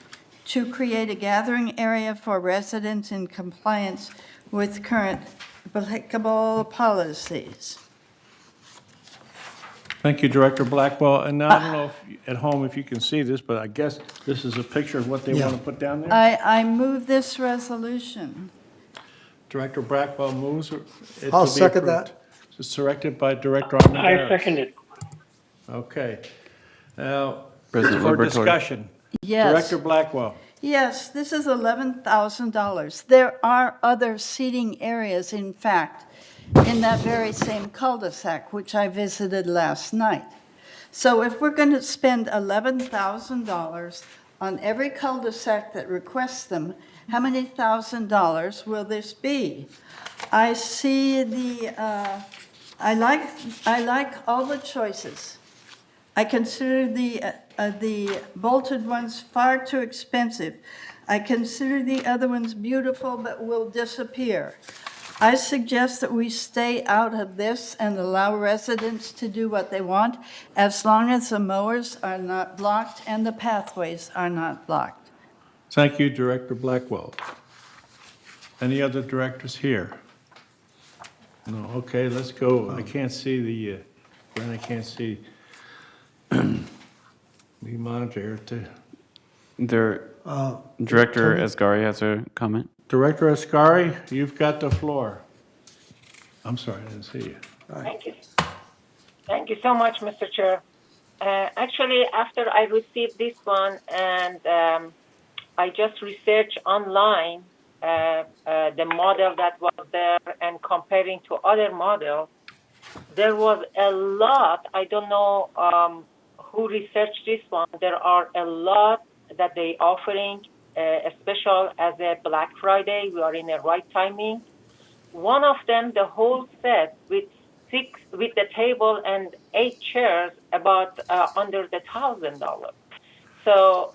to create a gathering area for residents in compliance with current applicable policies. Thank you, Director Blackwell. And I don't know if, at home if you can see this, but I guess this is a picture of what they Yeah. want to put down there. I move this resolution. Director Blackwell moves. It I'll to be second approved. that. It's directed by Director Arnold. I second it. Okay. Now, President for Liberatore. discussion. Yes. Director Blackwell. Yes, this is $11,000. There are other seating areas, in fact, in that very same cul-de-sac, which I visited last night. So if we're going to spend $11,000 on every cul-de-sac that requests them, how many $1,000s will this be? I see I like all the choices. I consider the bolted ones far too expensive. I consider the other ones beautiful but will disappear. I suggest that we stay out of this and allow residents to do what they want as long as the mowers are not blocked and the pathways are not blocked. Thank you, Director Blackwell. Any other directors here? No, okay, let's go. I can't see Glenn, I can't see the monitor too. Director Asgari has a comment. Director Ascari, you've got the floor. I'm sorry, I didn't see you. Thank you. Thank you so much, Mr. Chair. Actually, after I received this one and I just researched online the model that was there and comparing to other models, there was a lot, I don't know who researched this one, there are a lot that they offering, special as a Black Friday, we are in the right timing. One of them, the whole set with the table and 8 chairs, about under the $1,000. So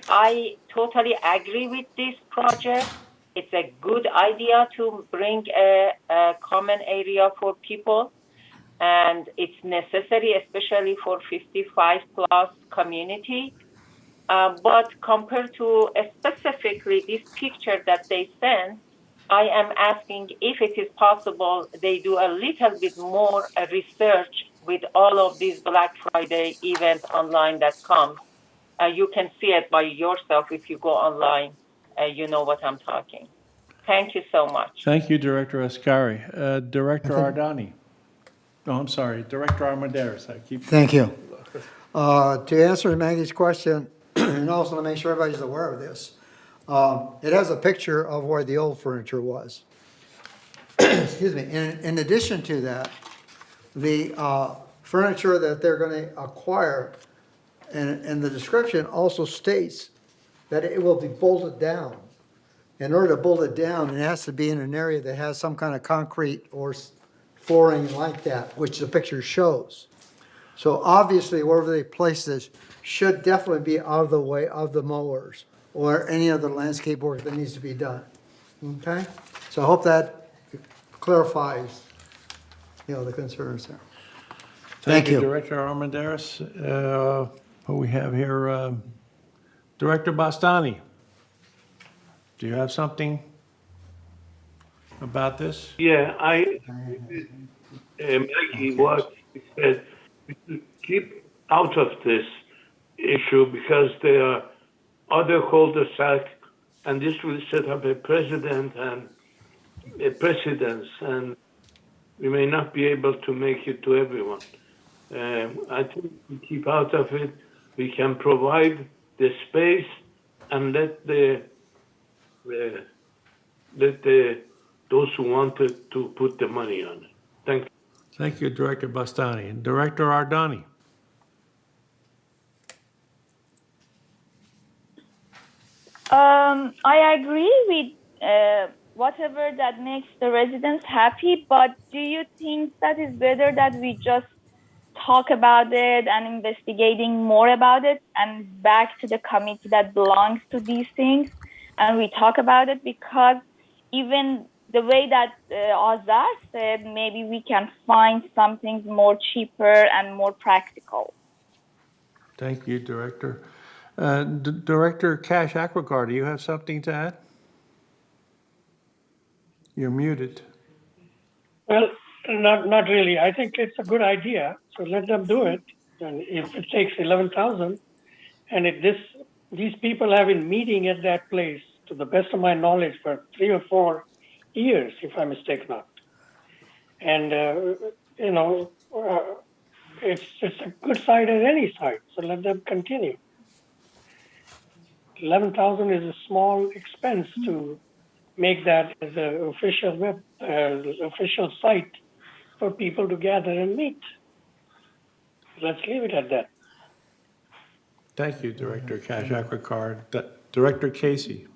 I totally agree with this project. It's a good idea to bring a common area for people, and it's necessary, especially for 55 plus community. But compared to specifically this picture that they sent, I am asking if it is possible they do a little bit more research with all of these Black Friday events online that come. You can see it by yourself if you go online. You know what I'm talking. Thank you so much. Thank you, Director Ascari. Director Ardani. No, I'm sorry, Director Armendariz. I keep. Thank you. To answer Maggie's question, and also to make sure everybody's aware of this, it has a picture of where the old furniture was. Excuse me. In addition to that, the furniture that they're going to acquire, and the description also states that it will be bolted down. In order to bolt it down, it has to be in an area that has some kind of concrete or flooring like that, which the picture shows. So obviously, wherever they place this should definitely be out of the way of the mowers or any other landscape work that needs to be done. Okay? So I hope that clarifies, the concerns there. Thank you. Director Armendariz. Who we have here? Director Bastani. Do you have something about this? Yeah, Maggie, what he said, we should keep out of this issue because there are other cul-de-sacs, and this will set up a precedent and a precedence, and we may not be able to make it to everyone. I think we keep out of it. We can provide the space and let those who wanted to put the money on it. Thank you. Thank you, Director Bastani. And Director Ardani. I agree with whatever that makes the residents happy, but do you think that is better that we just talk about it and investigating more about it and back to the committee that belongs to these things and we talk about it? Because even the way that Azar said, maybe we can find something more cheaper and more practical. Thank you, Director. Director Cash Aquicar, do you have something to add? You're muted. Well, not really. I think it's a good idea. So let them do it. And if it takes 11,000, and if these people have been meeting at that place, to the best of my knowledge, for 3 or 4 years, if I mistake not. And it's a good site at any site. So let them continue. 11,000 is a small expense to make that as an official site for people to gather and meet. Let's leave it at that. Thank you, Director Cash Aquicar. Director Casey.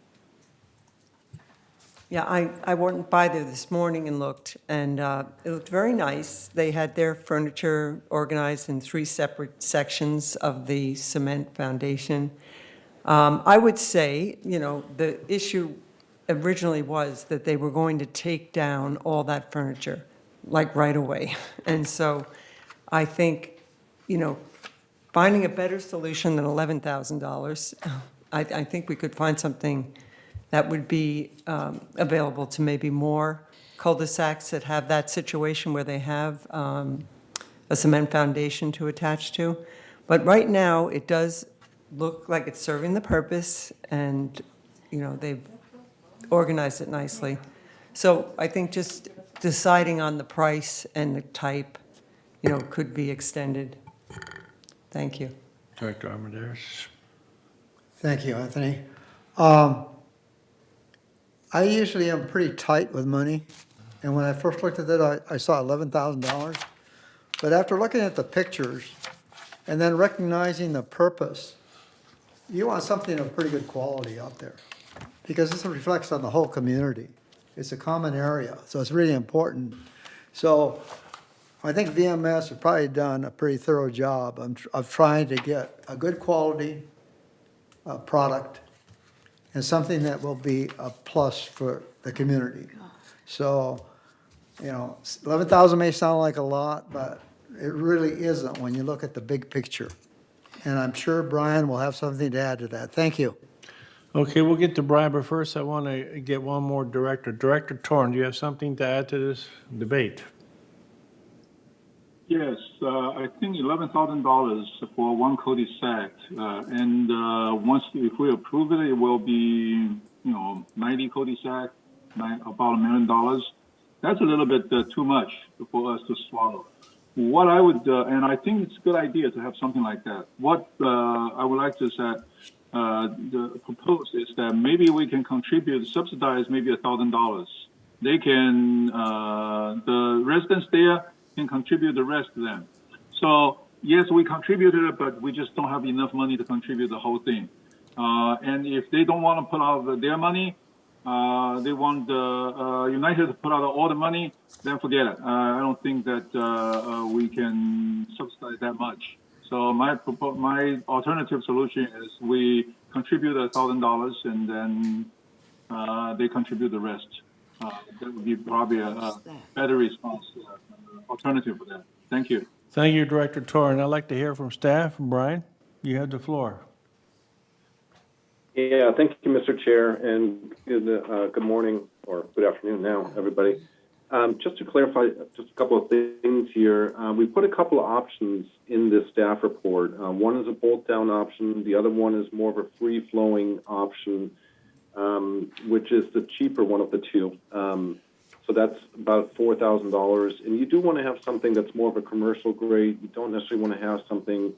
Yeah, I went by there this morning and looked, and it looked very nice. They had their furniture organized in 3 separate sections of the cement foundation. I would say, the issue originally was that they were going to take down all that furniture, like right away. And so I think, finding a better solution than $11,000, I think we could find something that would be available to maybe more cul-de-sacs that have that situation where they have a cement foundation to attach to. But right now, it does look like it's serving the purpose, and, they've organized it nicely. So I think just deciding on the price and the type, could be extended. Thank you. Director Armendariz. Thank you, Anthony. I usually am pretty tight with money, and when I first looked at it, I saw $11,000. But after looking at the pictures and then recognizing the purpose, you want something of pretty good quality out there, because this reflects on the whole community. It's a common area, so it's really important. So I think VMS has probably done a pretty thorough job of trying to get a good quality product and something that will be a plus for the community. So, 11,000 may sound like a lot, but it really isn't when you look at the big picture. And I'm sure Brian will have something to add to that. Thank you. Okay, we'll get to Brian, but first I want to get one more director. Director Torn, do you have something to add to this debate? Yes, I think $11,000 for one cul-de-sac, and if we approve it, it will be 90 cul-de-sac, about $1 million. That's a little bit too much for us to swallow. What I would, and I think it's a good idea to have something like that. What I would like to propose is that maybe we can subsidize maybe $1,000. They can, the residents there can contribute the rest to them. So yes, we contributed it, but we just don't have enough money to contribute the whole thing. And if they don't want to put out their money, they want United to put out all the money, then forget it. I don't think that we can subsidize that much. So my alternative solution is we contribute $1,000 and then they contribute the rest. That would be probably a better response, alternative for that. Thank you. Thank you, Director Torn. I'd like to hear from staff. Brian, you have the floor. Yeah, thank you, Mr. Chair, and good morning or good afternoon now, everybody. Just to clarify just a couple of things here, we put a couple of options in this staff report. One is a bolt-down option. The other one is more of a free-flowing option, which is the cheaper one of the two. So that's about $4,000. And you do want to have something that's more of a commercial grade. You don't necessarily want to have something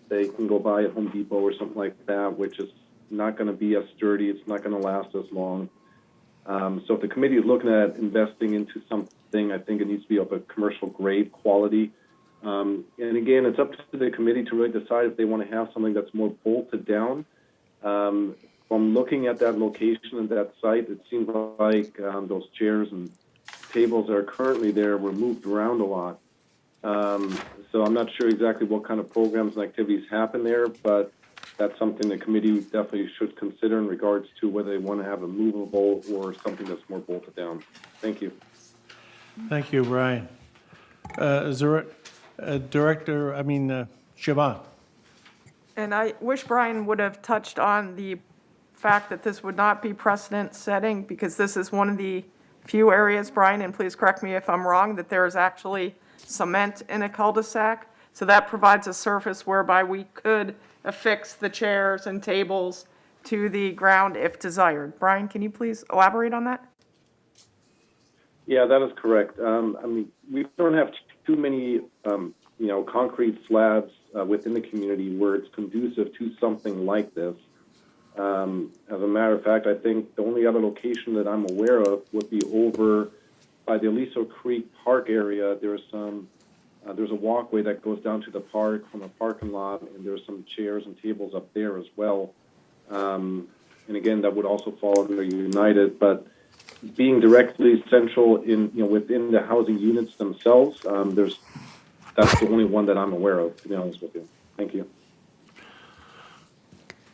that you can go buy at Home Depot or something like that, which is not going to be as sturdy. It's not going to last as long. So if the committee is looking at investing into something, I think it needs to be of a commercial grade quality. And again, it's up to the committee to really decide if they want to have something that's more bolted down. From looking at that location and that site, it seems like those chairs and tables that are currently there were moved around a lot. So I'm not sure exactly what kind of programs and activities happen there, but that's something the committee definitely should consider in regards to whether they want to have a movable or something that's more bolted down. Thank you. Thank you, Brian. Is there Director, Siobhan? And I wish Brian would have touched on the fact that this would not be precedent setting, because this is one of the few areas, Brian, and please correct me if I'm wrong, that there is actually cement in a cul-de-sac. So that provides a surface whereby we could affix the chairs and tables to the ground if desired. Brian, can you please elaborate on that? Yeah, that is correct. We don't have too many, concrete slabs within the community where it's conducive to something like this. As a matter of fact, I think the only other location that I'm aware of would be over by the Aliso Creek Park area. There's a walkway that goes down to the park from a parking lot, and there's some chairs and tables up there as well. And again, that would also fall under United, but being directly central within the housing units themselves, that's the only one that I'm aware of, to be honest with you. Thank you.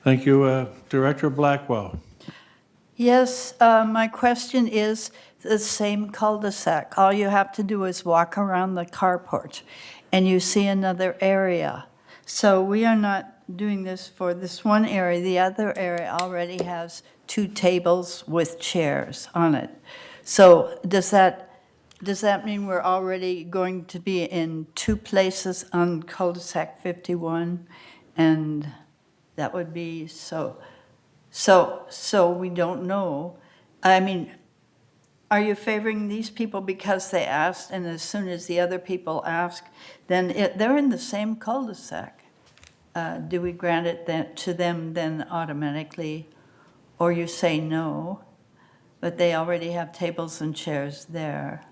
Thank you, Director Blackwell. Yes, my question is the same cul-de-sac. All you have to do is walk around the carport and you see another area. So we are not doing this for this one area. The other area already has 2 tables with chairs on it. So does that mean we're already going to be in 2 places on cul-de-sac 51? And that would be so we don't know. I mean, are you favoring these people because they asked, and as soon as the other people ask, then they're in the same cul-de-sac? Do we grant it to them then automatically? Or you say no, but they already have tables and chairs there?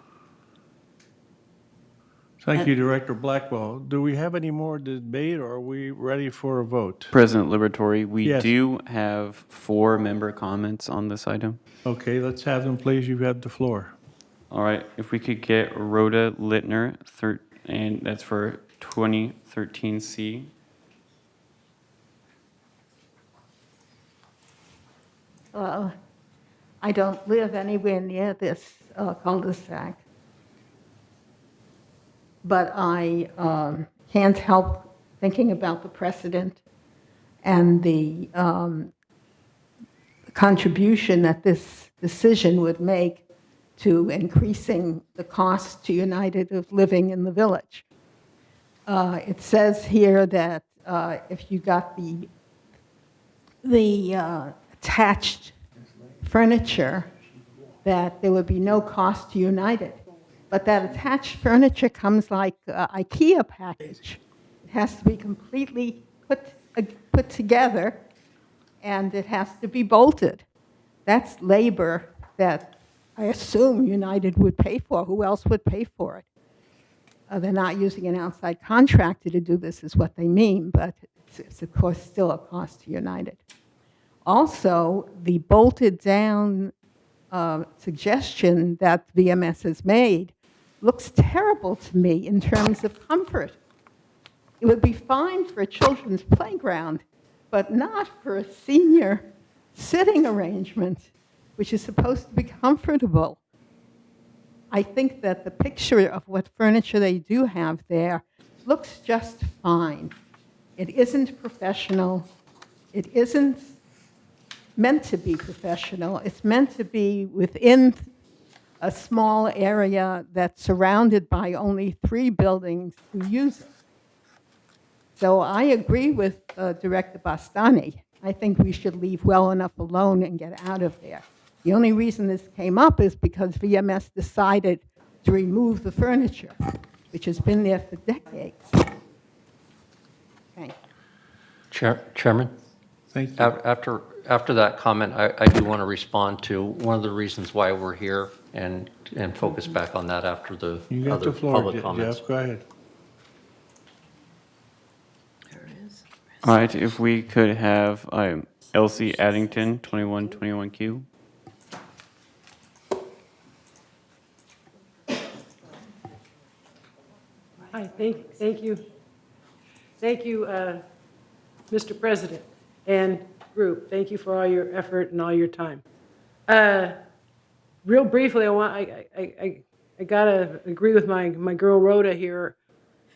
Thank you, Director Blackwell. Do we have any more debate, or are we ready for a vote? President Liberatore, we Yes. do have 4 member comments on this item. Okay, let's have them, please. You have the floor. All right, if we could get Rhoda Littner, and that's for 2013C. Well, I don't live anywhere near this cul-de-sac, but I can't help thinking about the precedent and the contribution that this decision would make to increasing the cost to United of living in the village. It says here that if you got the attached furniture, that there would be no cost to United. But that attached furniture comes like an IKEA package. It has to be completely put together, and it has to be bolted. That's labor that I assume United would pay for. Who else would pay for it? They're not using an outside contractor to do this, is what they mean, but it's of course still a cost to United. Also, the bolted down suggestion that VMS has made looks terrible to me in terms of comfort. It would be fine for a children's playground, but not for a senior sitting arrangement, which is supposed to be comfortable. I think that the picture of what furniture they do have there looks just fine. It isn't professional. It isn't meant to be professional. It's meant to be within a small area that's surrounded by only 3 buildings who use it. So I agree with Director Bastani. I think we should leave well enough alone and get out of there. The only reason this came up is because VMS decided to remove the furniture, which has been there for decades. Okay. Chairman? Thank you. After that comment, I do want to respond to one of the reasons why we're here and focus back on that after the You got other the floor, public comments. Jeff. Go ahead. All right, if we could have Elsie Addington, 2121Q. Hi, thank you. Thank you, Mr. President and group. Thank you for all your effort and all your time. Real briefly, I gotta agree with my girl Rhoda here.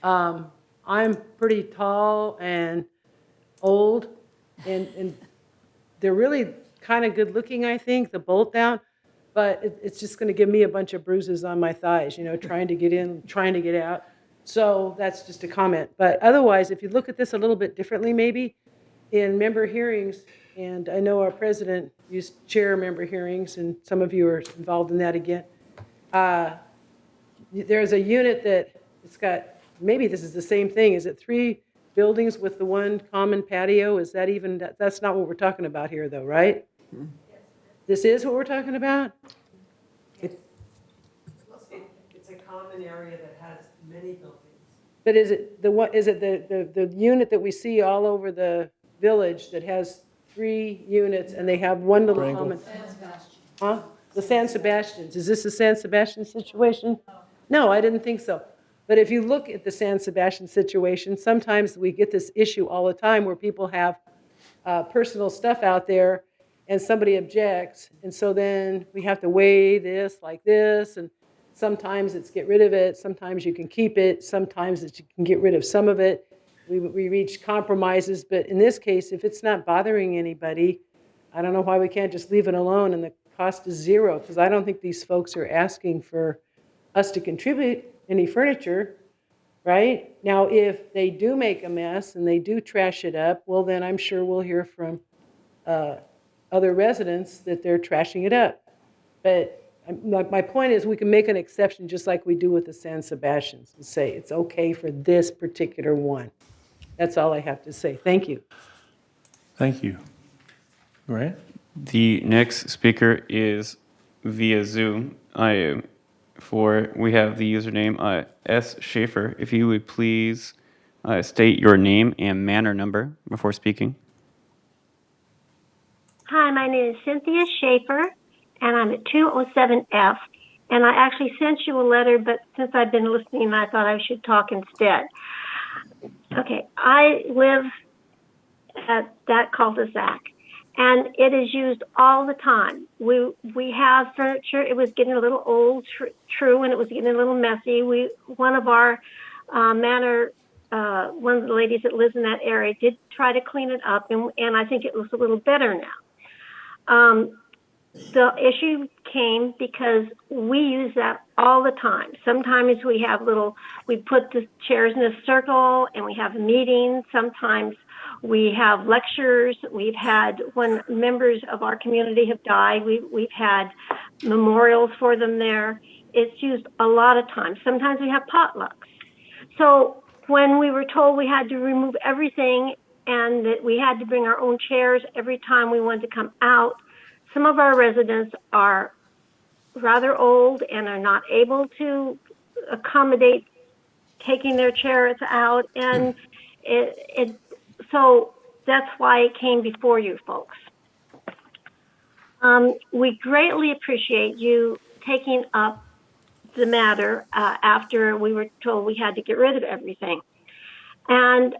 I'm pretty tall and old, and they're really kind of good looking, I think, the bolt down, but it's just going to give me a bunch of bruises on my thighs, you know, trying to get in, trying to get out. So that's just a comment. But otherwise, if you look at this a little bit differently, maybe in member hearings, and I know our president used to chair member hearings, and some of you are involved in that again. There's a unit that it's got, maybe this is the same thing. Is it 3 buildings with the one common patio? Is that even, that's not what we're talking about here though, right? This is what we're talking about? It's a common area that has many buildings. But is it the unit that we see all over the village that has 3 units and they have one little common? Huh? The San Sebastians. Is this a San Sebastian situation? No, I didn't think so. But if you look at the San Sebastian situation, sometimes we get this issue all the time where people have personal stuff out there and somebody objects. And so then we have to weigh this like this. And sometimes it's get rid of it. Sometimes you can keep it. Sometimes you can get rid of some of it. We reach compromises. But in this case, if it's not bothering anybody, I don't know why we can't just leave it alone and the cost is 0. Because I don't think these folks are asking for us to contribute any furniture, right? Now, if they do make a mess and they do trash it up, well, then I'm sure we'll hear from other residents that they're trashing it up. But my point is we can make an exception just like we do with the San Sebastians and say it's okay for this particular one. That's all I have to say. Thank you. Thank you. Grant? The next speaker is via Zoom. We have the username S. Schaefer. If you would please state your name and manner number before speaking. Hi, my name is Cynthia Schaefer, and I'm at 207F. And I actually sent you a letter, but since I've been listening, I thought I should talk instead. Okay, I live at that cul-de-sac, and it is used all the time. We have furniture. It was getting a little old, true, and it was getting a little messy. One of our one of the ladies that lives in that area did try to clean it up, and I think it looks a little better now. The issue came because we use that all the time. Sometimes we put the chairs in a circle and we have meetings. Sometimes we have lectures. We've had, when members of our community have died, we've had memorials for them there. It's used a lot of times. Sometimes we have potlucks. So when we were told we had to remove everything and that we had to bring our own chairs every time we wanted to come out, some of our residents are rather old and are not able to accommodate taking their chairs out, and so that's why it came before you folks. We greatly appreciate you taking up the matter after we were told we had to get rid of everything. And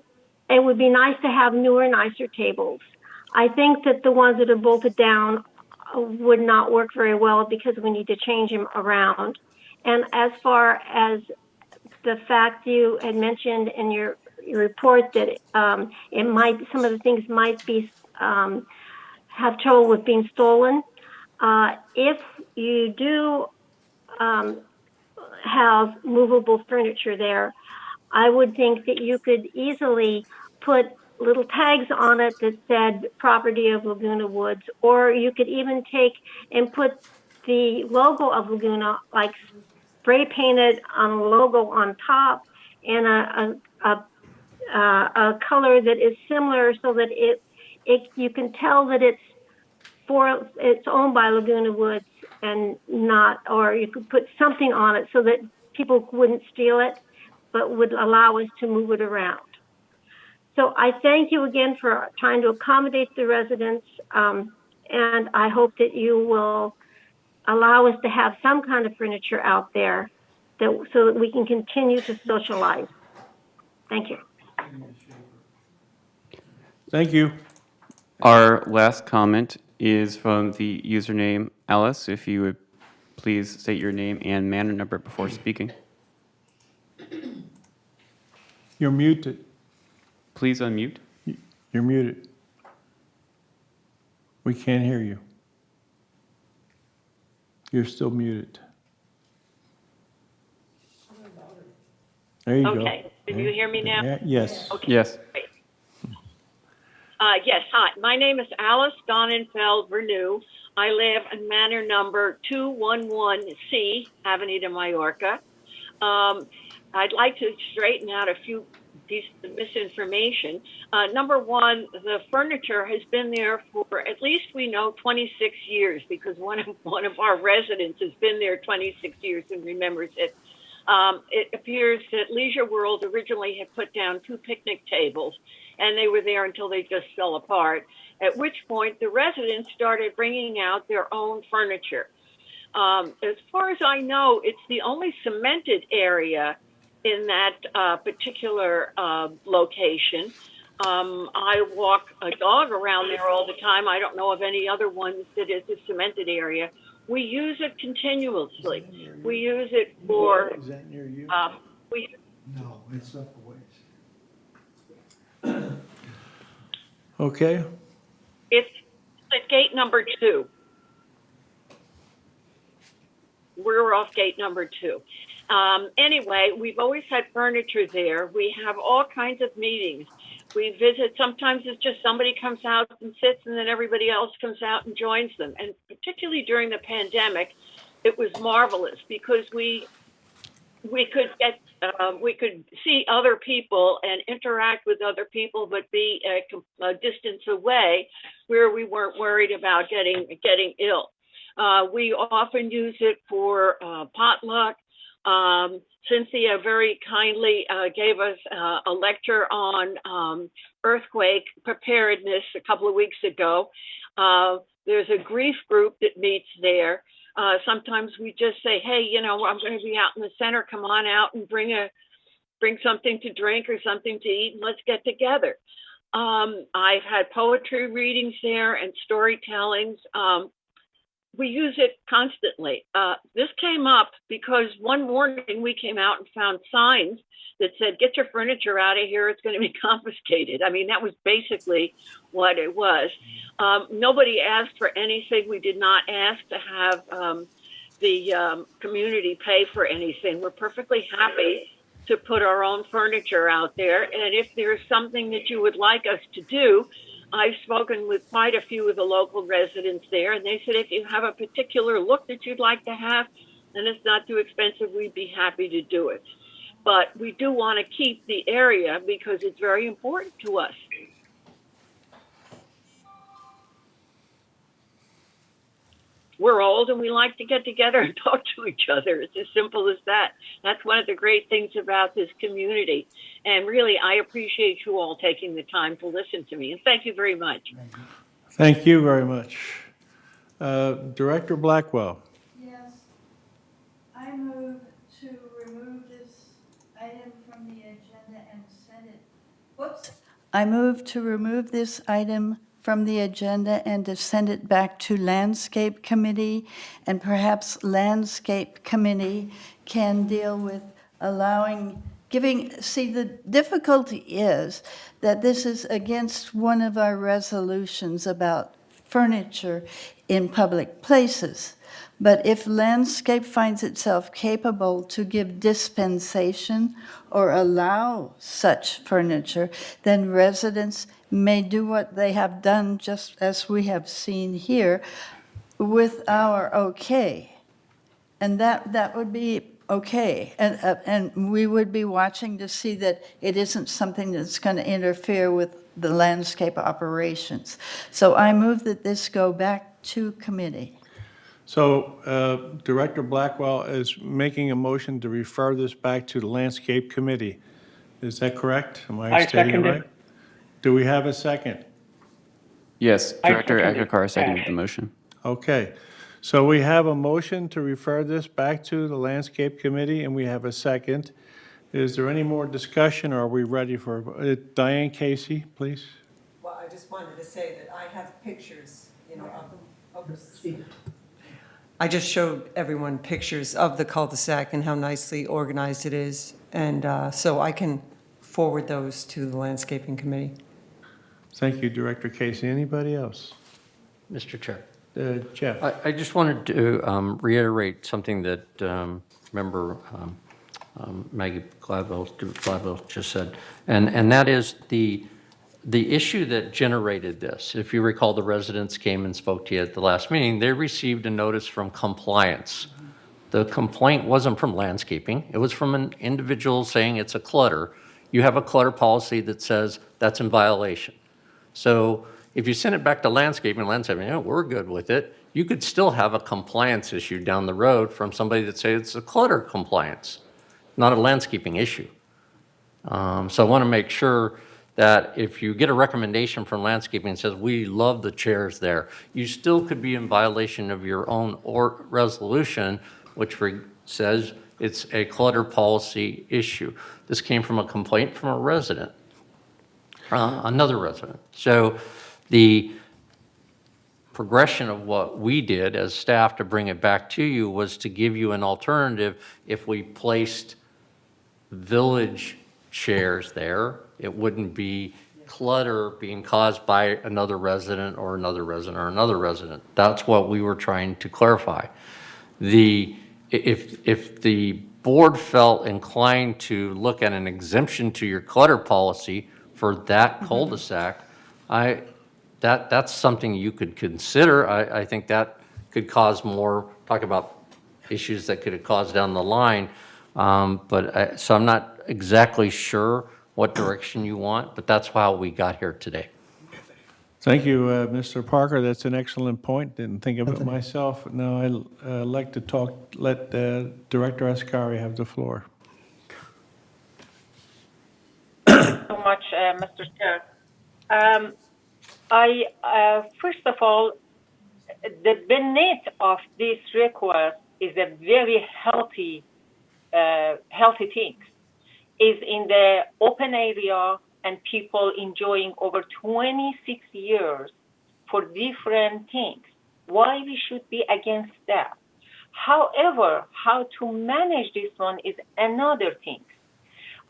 it would be nice to have newer, nicer tables. I think that the ones that are bolted down would not work very well because we need to change them around. And as far as the fact you had mentioned in your report that some of the things might be have trouble with being stolen. If you do have movable furniture there, I would think that you could easily put little tags on it that said property of Laguna Woods, or you could even take and put the logo of Laguna, like spray painted on a logo on top and a color that is similar so that you can tell that it's owned by Laguna Woods and not, or you could put something on it so that people wouldn't steal it, but would allow us to move it around. So I thank you again for trying to accommodate the residents, and I hope that you will allow us to have some kind of furniture out there so that we can continue to socialize. Thank you. Thank you. Our last comment is from the username Alice. If you would please state your name and manor number before speaking. You're muted. Please unmute. You're muted. We can't hear you. You're still muted. There you go. Okay. Can you hear me now? Yes. Okay. Yes. Great. Yes. Hi. My name is Alice Donenfeld Vernew. I live in manor number 211C, Avenida Mallorca. I'd like to straighten out a few pieces of misinformation. Number one, the furniture has been there for at least we know 26 years because one of our residents has been there 26 years and remembers it. It appears that Leisure World originally had put down 2 picnic tables and they were there until they just fell apart, at which point the residents started bringing out their own furniture. As far as I know, it's the only cemented area in that particular location. I walk a dog around there all the time. I don't know of any other ones that is a cemented area. We use it continuously. We use it for. Is that near you? No, it's up a ways. Okay. It's at gate number 2. We're off gate number 2. Anyway, we've always had furniture there. We have all kinds of meetings. We visit, sometimes it's just somebody comes out and sits and then everybody else comes out and joins them. And particularly during the pandemic, it was marvelous because we could see other people and interact with other people, but be a distance away where we weren't worried about getting ill. We often use it for potluck. Cynthia very kindly gave us a lecture on earthquake preparedness a couple of weeks ago. There's a grief group that meets there. Sometimes we just say, hey, I'm going to be out in the center. Come on out and bring something to drink or something to eat, and let's get together. I've had poetry readings there and storytellings. We use it constantly. This came up because one morning we came out and found signs that said, get your furniture out of here, it's going to be confiscated. I mean, that was basically what it was. Nobody asked for anything. We did not ask to have the community pay for anything. We're perfectly happy to put our own furniture out there. And if there's something that you would like us to do, I've spoken with quite a few of the local residents there, and they said if you have a particular look that you'd like to have, and it's not too expensive, we'd be happy to do it. But we do want to keep the area because it's very important to us. We're old and we like to get together and talk to each other. It's as simple as that. That's one of the great things about this community. And really, I appreciate you all taking the time to listen to me. And thank you very much. Thank you very much. Director Blackwell. Yes, I move to remove this item from the agenda and send it, whoops. I move to remove this item from the agenda and to send it back to Landscape Committee, and perhaps Landscape Committee can deal with allowing, see, the difficulty is that this is against one of our resolutions about furniture in public places. But if landscape finds itself capable to give dispensation or allow such furniture, then residents may do what they have done, just as we have seen here, with our okay. And that would be okay. And we would be watching to see that it isn't something that's going to interfere with the landscape operations. So I move that this go back to committee. So Director Blackwell is making a motion to refer this back to the Landscape Committee. Is that correct? Am I stating it right? Do we have a second? Yes, Director Akakar seconded the motion. Okay. So we have a motion to refer this back to the Landscape Committee, and we have a second. Is there any more discussion, or are we ready for Diane Casey, please? Well, I just wanted to say that I have pictures, I just showed everyone pictures of the cul-de-sac and how nicely organized it is. And so I can forward those to the Landscaping Committee. Thank you, Director Casey. Anybody else? Mr. Chair. Jeff. I just wanted to reiterate something that Member Maggie Gladwell just said, and that is the issue that generated this. If you recall, the residents came and spoke to you at the last meeting. They received a notice from compliance. The complaint wasn't from landscaping. It was from an individual saying it's a clutter. You have a clutter policy that says that's in violation. So if you send it back to landscaping, we're good with it, you could still have a compliance issue down the road from somebody that says it's a clutter compliance, not a landscaping issue. So I want to make sure that if you get a recommendation from landscaping that says, we love the chairs there, you still could be in violation of your own resolution, which says it's a clutter policy issue. This came from a complaint from a resident, another resident. So the progression of what we did as staff to bring it back to you was to give you an alternative. If we placed village chairs there, it wouldn't be clutter being caused by another resident or another resident or another resident. That's what we were trying to clarify. If the board felt inclined to look at an exemption to your clutter policy for that cul-de-sac, that's something you could consider. I think that could cause more, talk about issues that could have caused down the line. So I'm not exactly sure what direction you want, but that's how we got here today. Thank you, Mr. Parker. That's an excellent point. Didn't think of it myself. Now I'd like to let Director Ascari have the floor. So much, Mr. Chair. First of all, the beneath of this request is a very healthy thing. Is in the open area and people enjoying over 26 years for different things. Why we should be against that? However, how to manage this one is another thing.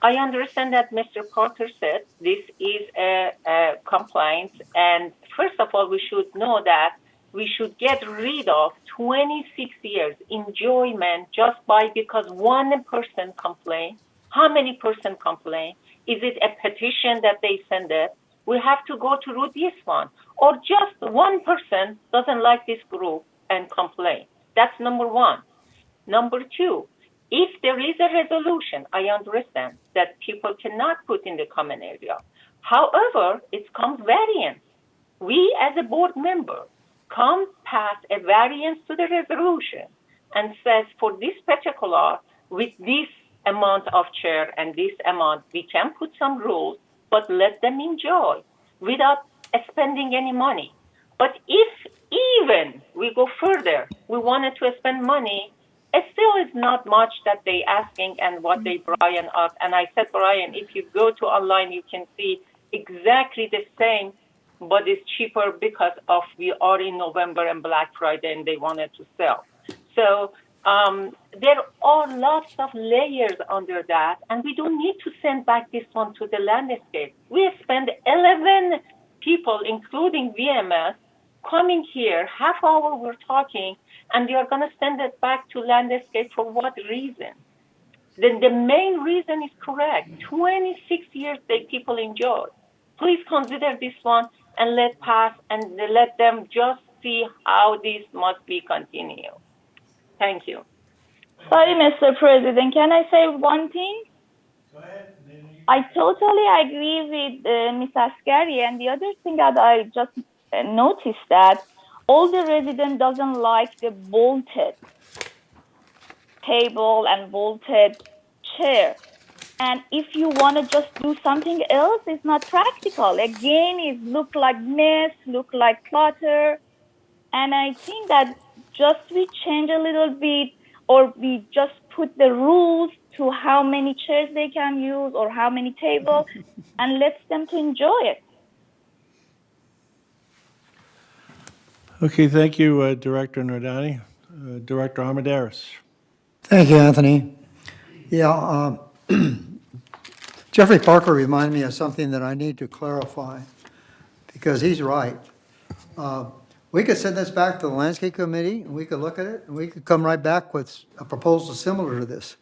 I understand that Mr. Parker said this is a complaint, and first of all, we should know that we should get rid of 26 years enjoyment just because one person complained. How many person complain? Is it a petition that they send it? We have to go through this one. Or just one person doesn't like this group and complain. That's number one. Number two, if there is a resolution, I understand that people cannot put in the common area. However, it comes variance. We as a board member come pass a variance to the resolution and says for this particular, with this amount of chair and this amount, we can put some rules, but let them enjoy without spending any money. But if even we go further, we wanted to spend money, it still is not much that they asking and what they Brian up. And I said, Brian, if you go to online, you can see exactly the same, but it's cheaper because of we are in November and Black Friday and they wanted to sell. So there are lots of layers under that, and we don't need to send back this one to the landscape. We spend 11 people, including VMS, coming here, half hour we're talking, and they are going to send it back to landscape for what reason? Then the main reason is correct. 26 years that people enjoy. Please consider this one and let pass and let them just see how this must be continued. Thank you. Sorry, Mr. President, can I say one thing? Go ahead. I totally agree with Ms. Askari, and the other thing that I just noticed that all the resident doesn't like the bolted table and bolted chair. And if you want to just do something else, it's not practical. Again, it look like mess, look like clutter. And I think that just we change a little bit, or we just put the rules to how many chairs they can use or how many tables, and let them to enjoy it. Okay, thank you, Director Nordani. Director Armendariz. Thank you, Anthony. Yeah, Jeffrey Parker reminded me of something that I need to clarify, because he's right. We could send this back to the Landscape Committee, and we could look at it, and we could come right back with a proposal similar to this.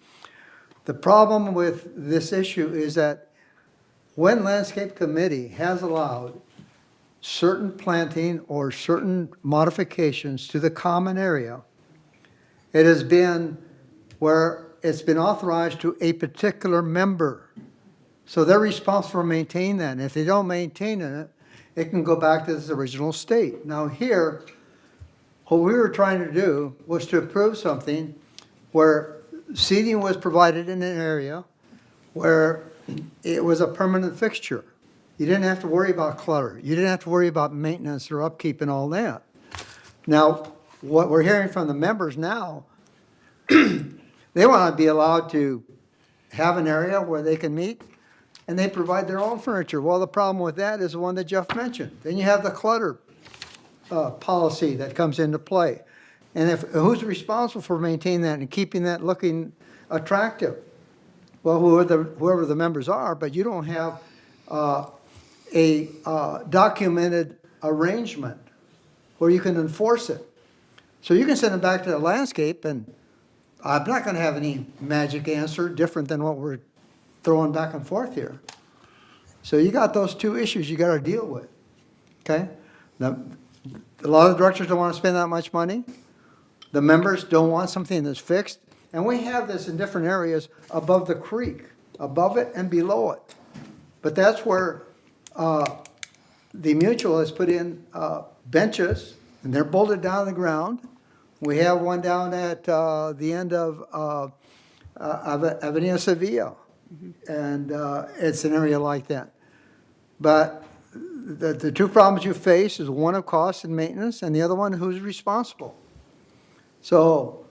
The problem with this issue is that when Landscape Committee has allowed certain planting or certain modifications to the common area, it has been where it's been authorized to a particular member. So they're responsible for maintaining that. And if they don't maintain it, it can go back to its original state. Now here, what we were trying to do was to approve something where seating was provided in an area where it was a permanent fixture. You didn't have to worry about clutter. You didn't have to worry about maintenance or upkeep and all that. Now, what we're hearing from the members now, they want to be allowed to have an area where they can meet, and they provide their own furniture. Well, the problem with that is the one that Jeff mentioned. Then you have the clutter policy that comes into play. And who's responsible for maintaining that and keeping that looking attractive? Well, whoever the members are, but you don't have a documented arrangement where you can enforce it. So you can send it back to the landscape, and I'm not going to have any magic answer different than what we're throwing back and forth here. So you got those two issues you got to deal with, okay? Now, a lot of directors don't want to spend that much money. The members don't want something that's fixed. And we have this in different areas above the creek, above it and below it. But that's where the mutual has put in benches, and they're bolted down to the ground. We have one down at the end of Avenida Sevilla, and it's an area like that. But the two problems you face is one of cost and maintenance, and the other one who's responsible. So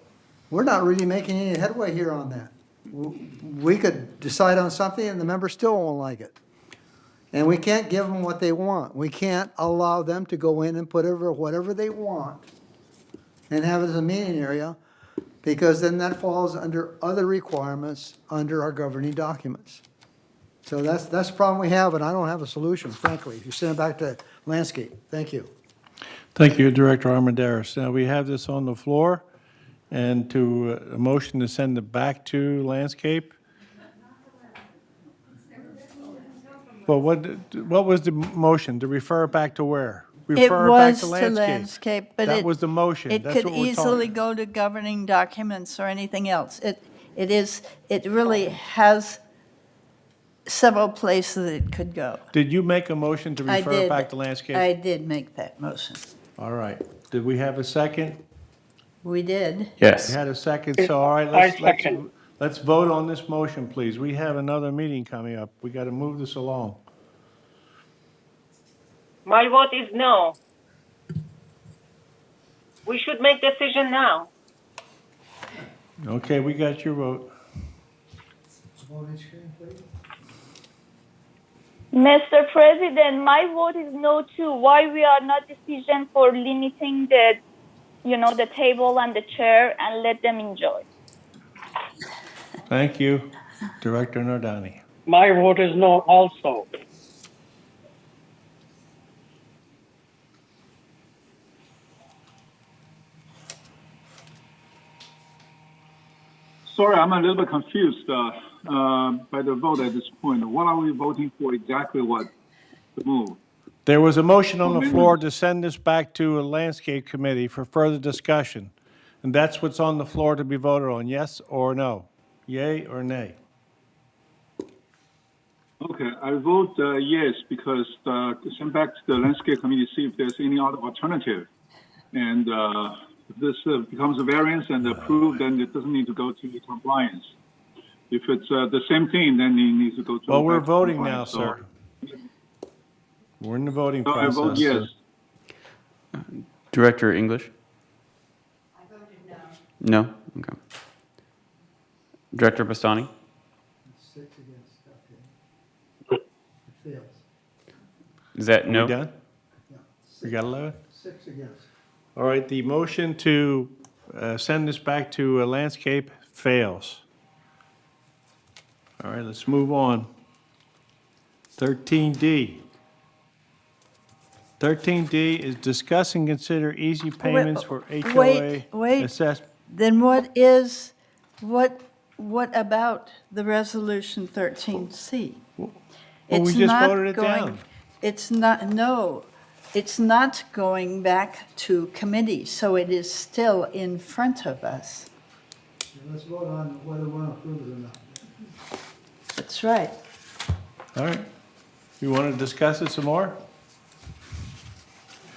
we're not really making any headway here on that. We could decide on something, and the members still won't like it. And we can't give them what they want. We can't allow them to go in and put whatever they want and have it as a meeting area, because then that falls under other requirements under our governing documents. So that's the problem we have, and I don't have a solution, frankly. If you send it back to landscape, thank you. Thank you, Director Armendariz. Now, we have this on the floor, and a motion to send it back to landscape. Well, what was the motion? To refer it back to where? It Refer back was to landscape, but That was the motion. it That's could what we're easily talking. go to governing documents or anything else. It really has several places it could go. Did you make a motion to I refer it did. back to landscape? I did make that motion. All right. Did we have a second? We did. Yes. We had a second, so all right, let's vote on this motion, please. We have another meeting coming up. We got to move this along. My vote is no. We should make decision now. Okay, we got your vote. Mr. President, my vote is no too. Why we are not decision for limiting the table and the chair and let them enjoy? Thank you, Director Nordani. My vote is no also. Sorry, I'm a little bit confused by the vote at this point. What are we voting for exactly? What to move? There was a motion on the floor to send this back to a landscape committee for further discussion. And that's what's on the floor to be voted on, yes or no? Yay or nay? Okay, I vote yes because send back to the landscape committee to see if there's any other alternative. And if this becomes a variance and approved, then it doesn't need to go to compliance. If it's the same thing, then it needs to go to. Well, we're back to voting now, compliance. sir. We're in the voting So I process. vote yes. Director English? I voted no. No? Okay. Director Bastani? 6 against, okay. It fails. Is that no? We done? Yeah. We got 11? 6 against. All right, the motion to send this back to a landscape fails. All right, let's move on. 13D. 13D is discuss and consider easy payments for HOA Wait. assessment. Then what about the resolution 13C? Well, we just voted it down. It's not going back to committee, so it is still in front of us. Let's vote on whether we want to approve it or not. That's right. All right. You want to discuss it some more?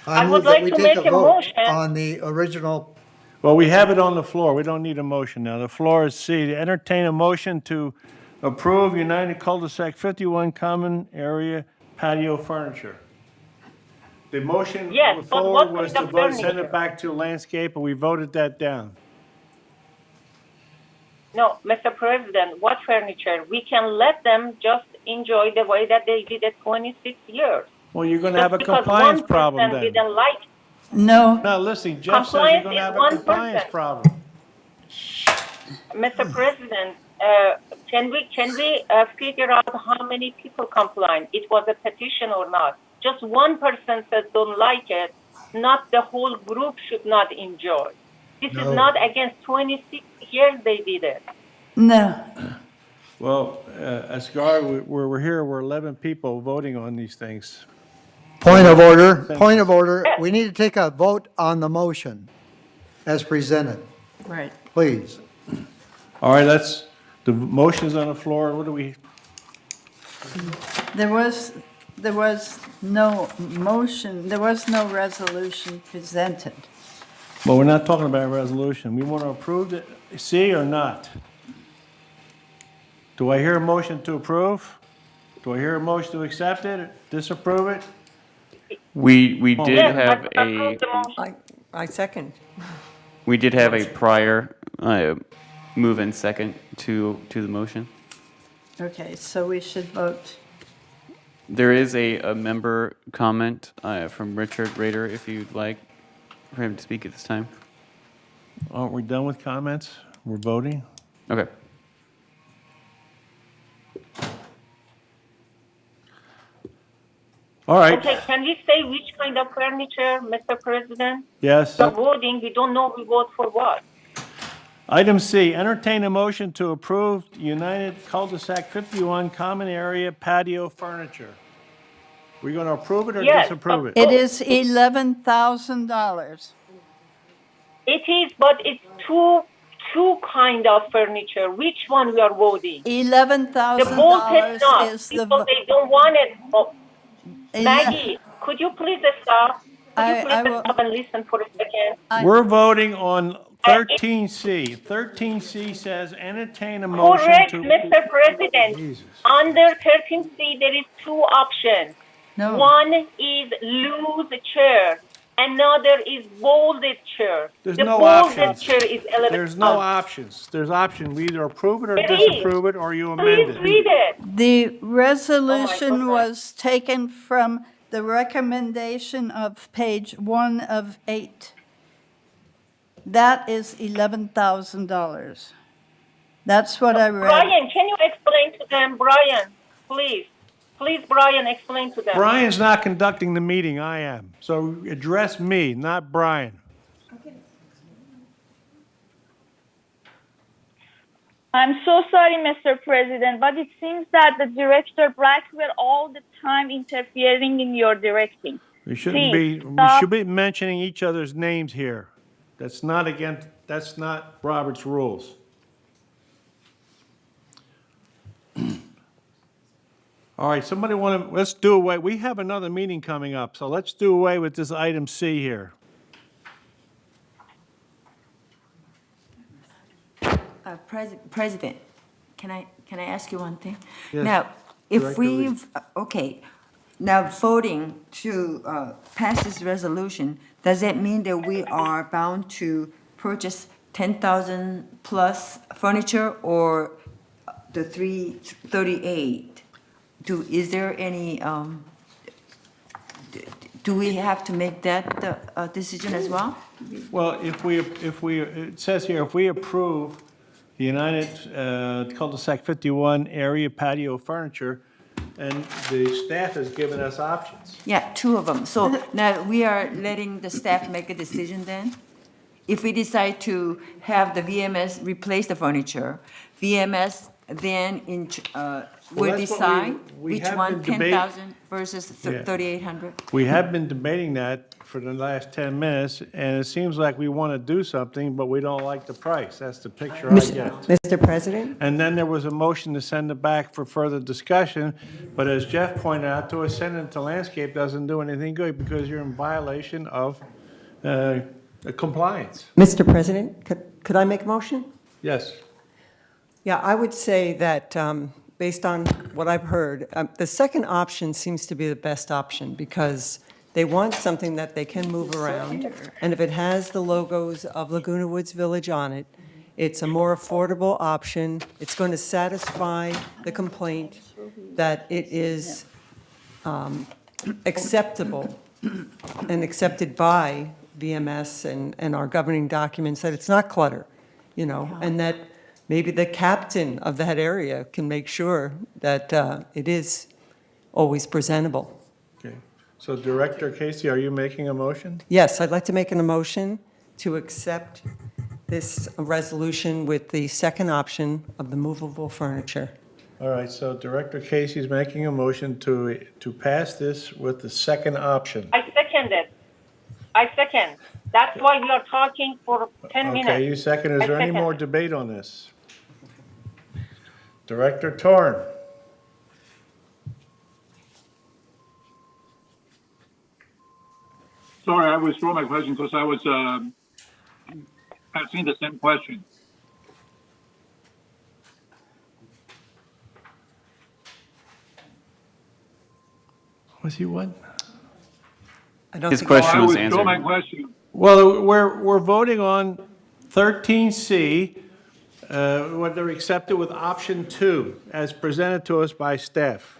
I move would that like we to take make a a vote motion. on the original. Well, we have it on the floor. We don't need a motion now. The floor is C. To entertain a motion to approve United Cul-de-sac 51 Common Area Patio Furniture. The motion Yes, but forward what was kind to of vote, send furniture? it back to landscape, and we voted that down. No, Mr. President, what furniture? We can let them just enjoy the way that they did it 26 years. Well, you're going to Just have a because compliance one problem person then. didn't like it. No. No, listen, Jeff says you're Compliance going to is have a one compliance person. problem. Mr. President, can we figure out how many people complied? It was a petition or not? Just one person says don't like it, not the whole group should not enjoy. This No. is not against 26 years they did it. No. Well, Asgar, we're here, we're 11 people voting on these things. Point of order. We need to take a vote on the motion as presented, Right. Please. All right, the motion's on the floor. What do we, There was no motion, there was no resolution presented. well, we're not talking about a resolution. We want to approve it, C or not? Do I hear a motion to approve? Do I hear a motion to accept it, disapprove it? We did Yes, have approve the motion. I second. we did have a prior move and second to the motion. Okay, so we should vote. There is a member comment from Richard Rader, if you'd like for him to speak at this time. Aren't we done with comments? We're voting? Okay. All right. Okay, can we say which kind of furniture, Mr. President? Yes. The voting, we don't know we vote for what. Item C, entertain a motion to approve United Cul-de-sac 51 common area patio furniture. We're going to approve it or Yes, disapprove it? It is $11,000. It is, but it's two kind of furniture. Which one we are voting? The bolted knot, is the. because they don't want it. Oh, Maggie, could you please stop? Could you please stop and listen for a second? We're voting on 13C. 13C says entertain a motion Correct, to. Mr. President. Jesus. Under 13C, there is two options. No. One is loose chair. Another is bolded chair. There's the no bolded options. chair is 11. There's no options. There's option. We either approve it or It is. disapprove it, or you amend Please it. read it. The resolution was taken from the recommendation of page 1 of 8. That is $11,000. That's what I read. Brian, can you explain to them? Brian, please. Please, Brian, explain to them. Brian's not conducting the meeting, I am. So address me, not Brian. I'm so sorry, Mr. President, but it seems that the director Blackwell all the time interfering in your directing. We shouldn't be, we should be mentioning each other's names here. That's not Robert's rules. All right, somebody let's do away, we have another meeting coming up, so let's do away with this item C here. President, can I ask you one thing? Yes, Now, if Director Lee. now voting to pass this resolution, does that mean that we are bound to purchase 10,000 plus furniture or the 338? Is there any, do we have to make that decision as well? Well, it says here, if we approve the United Cul-de-sac 51 area patio furniture, and the staff has given us options. Yeah, two of them. So now we are letting the staff make a decision then? If we decide to have the VMS replace the furniture, VMS then will that's what decide we which have one, been debating. 10,000 versus Yeah. 3,800? We have been debating that for the last 10 minutes, and it seems like we want to do something, but we don't like the price. That's the picture I get. Mr. President? And then there was a motion to send it back for further discussion, but as Jeff pointed out to us, sending it to landscape doesn't do anything good because you're in violation of compliance. Mr. President, could I make a motion? Yes. Yeah, I would say that, based on what I've heard, the second option seems to be the best option because they want something that they can move around. And if it has the logos of Laguna Woods Village on it, it's a more affordable option. It's going to satisfy the complaint that it is acceptable and accepted by VMS and our governing documents, that it's not clutter, and that maybe the captain of that area can make sure that it is always presentable. Okay. So Director Casey, are you making a motion? Yes, I'd like to make an motion to accept this resolution with the second option of the movable furniture. All right, so Director Casey's making a motion to pass this with the second option. I second it. I second. That's why we are talking for 10 minutes. Okay, you second. Is I there any second. more debate on this? Director Torn. Sorry, I withdraw my question because I was asking the same question. Was he what? I don't His think question I was withdraw my answered. question. Well, we're voting on 13C, whether accepted with option 2, as presented to us by staff.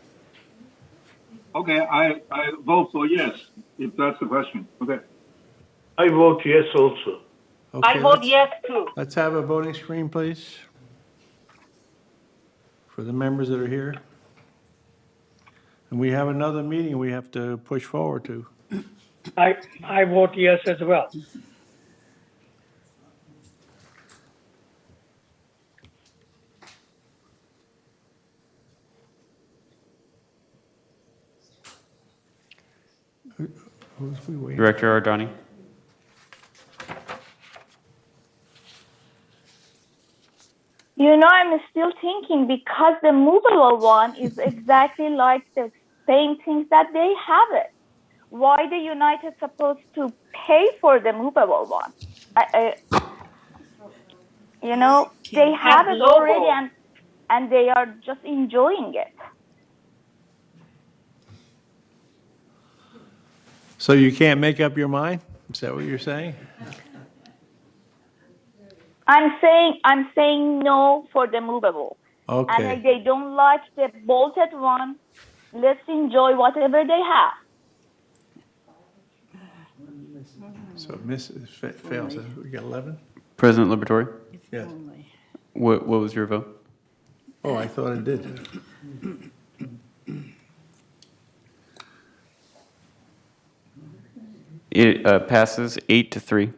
Okay, I vote for yes, if that's the question. Okay. I vote yes also. Okay, I vote yes too. Let's have a voting screen, please, for the members that are here. And we have another meeting we have to push forward to. I vote yes as well. Who's we waiting? Director Ardani? You know, I'm still thinking because the movable one is exactly like the same things that they have it. Why the United supposed to pay for the movable one? You know, they have it already and they are just enjoying it. So you can't make up your mind? Is that what you're saying? I'm saying no for the movable. Okay. And if they don't like the bolted one, let's enjoy whatever they have. So fails. We got 11? President Liberatore? Yeah. What was your vote? Oh, I thought it did. It passes 8-3.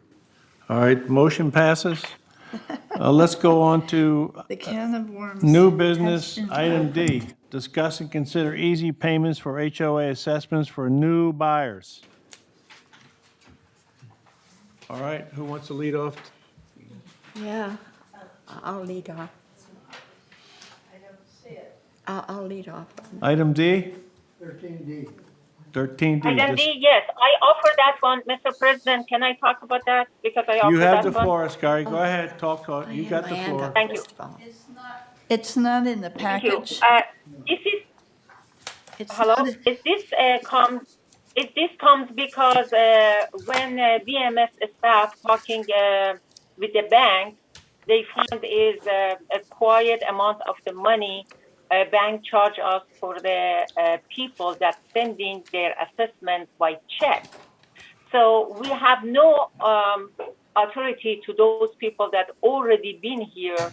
All right, motion passes. Let's go on to The can of worms. new business, item D. Discuss and consider easy payments for HOA assessments for new buyers. All right, who wants to lead off? Yeah, I'll lead off. I'll lead off. Item D? 13D. 13D. Item D, yes, I offer that one, Mr. President. Can I talk about that? Because I offer You that have the one. floor, Ascari. Go ahead, talk. You got the floor. Thank you. It's not in the Thank you. package. This is It's hello. not- Is this comes because when BMS staff talking with the bank, they find is a quiet amount of the money bank charge us for the people that sending their assessment by check. So we have no authority to those people that already been here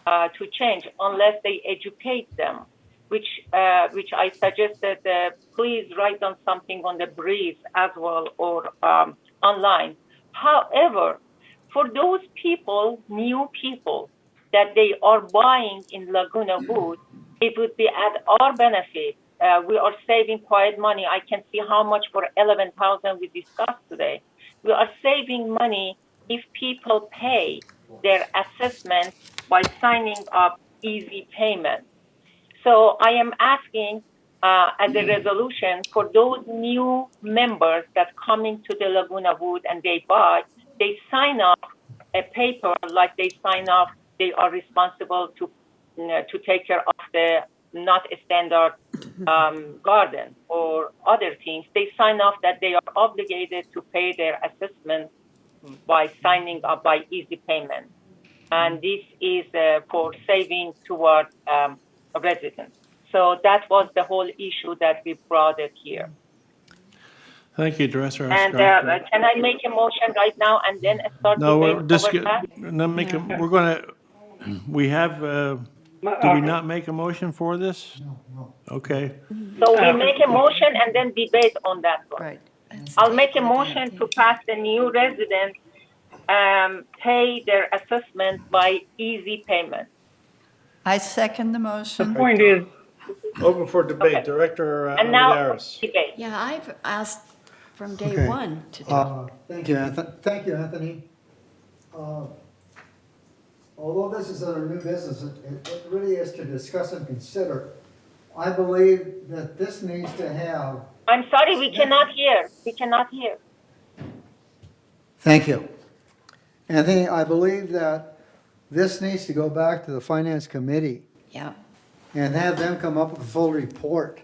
to change unless they educate them, which I suggested. Please write down something on the brief as well or online. However, for those people, new people that they are buying in Laguna Wood, it would be at our benefit. We are saving quiet money. I can see how much for 11,000 we discussed today. We are saving money if people pay their assessment by signing up easy payment. So I am asking as a resolution for those new members that coming to the Laguna Wood and they buy, they sign up a paper like they sign up. They are responsible to take care of the not standard garden or other things. They sign off that they are obligated to pay their assessment by signing up by easy payment. And this is for saving toward residents. So that was the whole issue that we brought it here. Thank you, Director. And can I make a motion right now and then start No, we're debate over that? we're going to, we have, did we not make a motion for this? No. Okay. So we make a motion and then debate on that one. Right. I'll make a motion to pass the new residents pay their assessment by easy payment. I second the motion. The point is, Open for debate. Okay. Director And now Armendariz. debate. Yeah, I've asked from day Okay. one to do. Thank you, Anthony. Thank you, Anthony. Although this is a new business, it really is to discuss and consider. I believe that this needs to have. I'm sorry, we cannot hear. We cannot hear. Thank you. Anthony, I believe that this needs to go back to the Finance Committee Yeah. and have them come up with a full report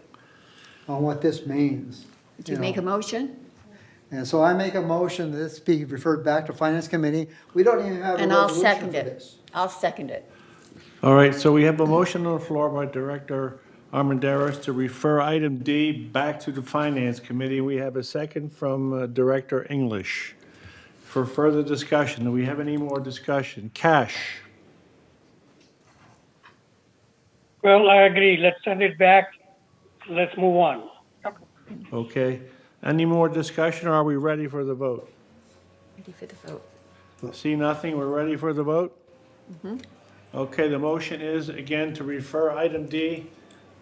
on what this means. Do you make a motion? And so I make a motion that this be referred back to Finance Committee. We don't even have a And I'll resolution second for it. this. I'll second it. All right, so we have a motion on the floor by Director Armendariz to refer item D back to the Finance Committee. We have a second from Director English. For further discussion, do we have any more discussion? Cash. well, I agree. Let's send it back let's move on. Okay. Any more discussion, or are we ready for the vote? Ready for the vote. See nothing, we're ready for the vote? Okay, the motion is, again, to refer item D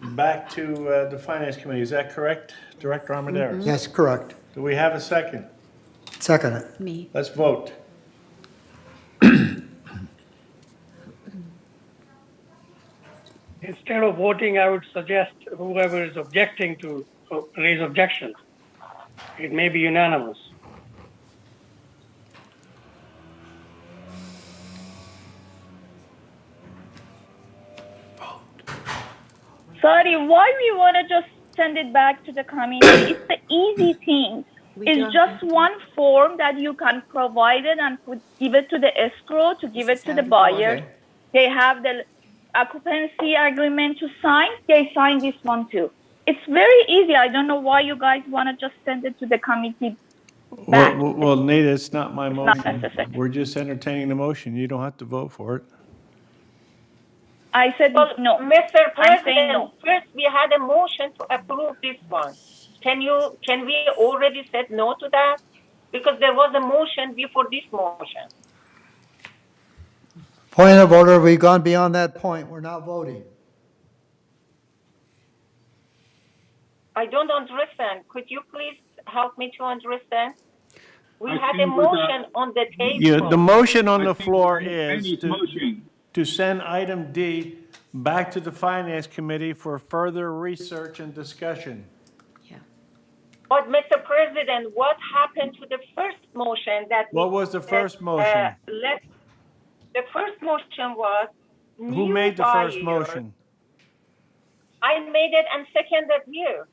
back to the Finance Committee. Is that correct, Director Armendariz? Yes, correct. Do we have a second? Second it. Me. Let's vote. Instead of voting, I would suggest whoever is objecting to raise objections. It may be unanimous. Sorry, why we want to just send it back to the committee? It's the easy thing. It's just one form that you can provide it and give it to the escrow, to give it to the buyer. They have the occupancy agreement to sign. They sign this one too. It's very easy. I don't know why you guys want to just send it to the committee back. Well, Nita, it's not my not motion. necessary. We're just entertaining the motion. You don't have to vote for it. I said no. Mr. I'm saying no. President, first we had a motion to approve this one. Can we already said no to that? Because there was a motion before this motion. Point of order, we've gone beyond that point. We're not voting. I don't understand. Could you please help me to understand? We I had a think with motion on the table. Yeah, the motion on the floor is Andy's motion. to send item D back to the Finance Committee for further research and discussion. But Mr. President, what happened to the first motion that? What was the first motion? The first motion was. Who made the first motion? I made it and seconded you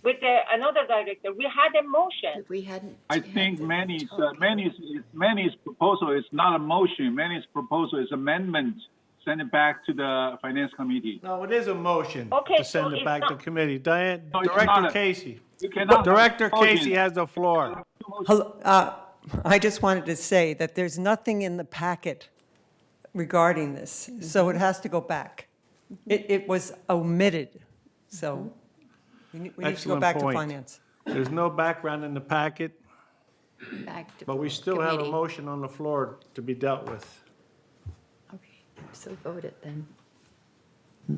with another director. We had a motion. We hadn't. I think Manny's proposal is not a motion. Manny's proposal is amendment. Send it back to the Finance Committee. No, it is a motion Okay, to send so it back to committee. Diane, No, it's Director not. Casey. You cannot. Director Motion. Casey has the floor. Hello, I just wanted to say that there's nothing in the packet regarding this, so it has to go back. It was omitted, so we need to go Excellent back to point. Finance. There's no background in the packet, Back to but we still have a committee. motion on the floor to be dealt with. Okay, so vote it then.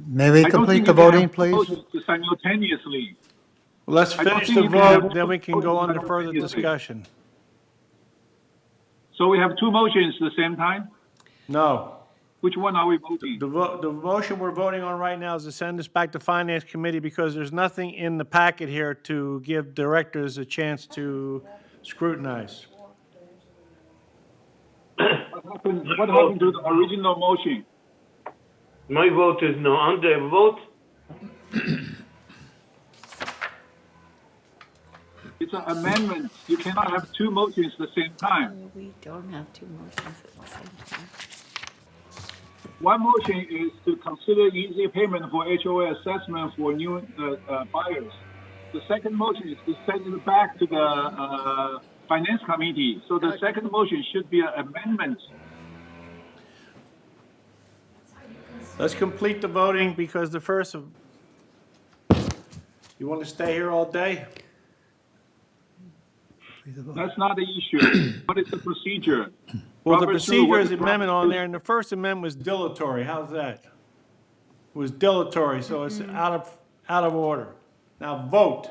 May we I don't complete think the you can voting, have please? motions Simultaneously. Let's I don't finish think the you can have vote, then we can go on to motions further simultaneously. discussion. So we have two motions at the same time? No. Which one are we voting? The motion we're voting on right now is to send this back to Finance Committee because there's nothing in the packet here to give directors a chance to scrutinize. What happened to the original motion? My vote is no. On the vote, It's an amendment. You cannot have two motions at the same time. We don't have two motions at the same time. One motion is to consider easy payment for HOA assessment for new buyers. The second motion is to send it back to the Finance Committee. So the second motion should be an amendment. Let's complete the voting because the first, you want to stay here all day? That's not the issue. What is the procedure? Well, the Robert, procedure is what- amendment on there, and the first amendment was dilatory. How's that? It was dilatory, so it's out of order. Now vote.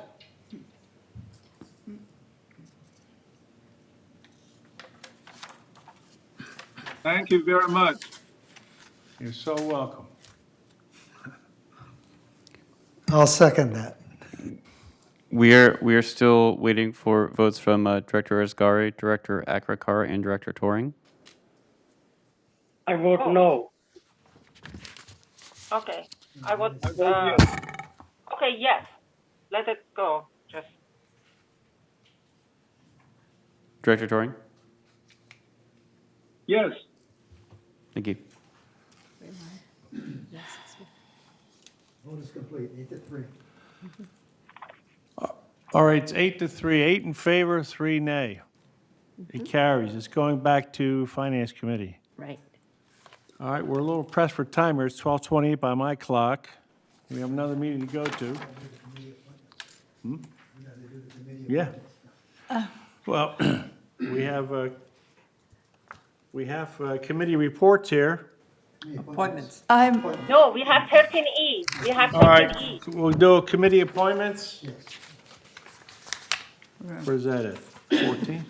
Thank you very much. You're so welcome. I'll second that. We are still waiting for votes from Director Asgari, Director Akrakar, and Director Toring. I vote no. Okay, I would, I vote yes. okay, yes, let it go, just. Director Toring? Yes. Thank you. Vote is complete, 8-3. All right, it's 8-3, 8 in favor, 3 nay. It carries. It's going back to Finance Committee. Right. All right, we're a little pressed for time here. It's 12:28 by my clock. We have another meeting to go to. Yeah. Well, we have committee reports here. Appointments. No, we have 13E. We have All right, 13E. we'll do committee appointments. Where's that at? 14?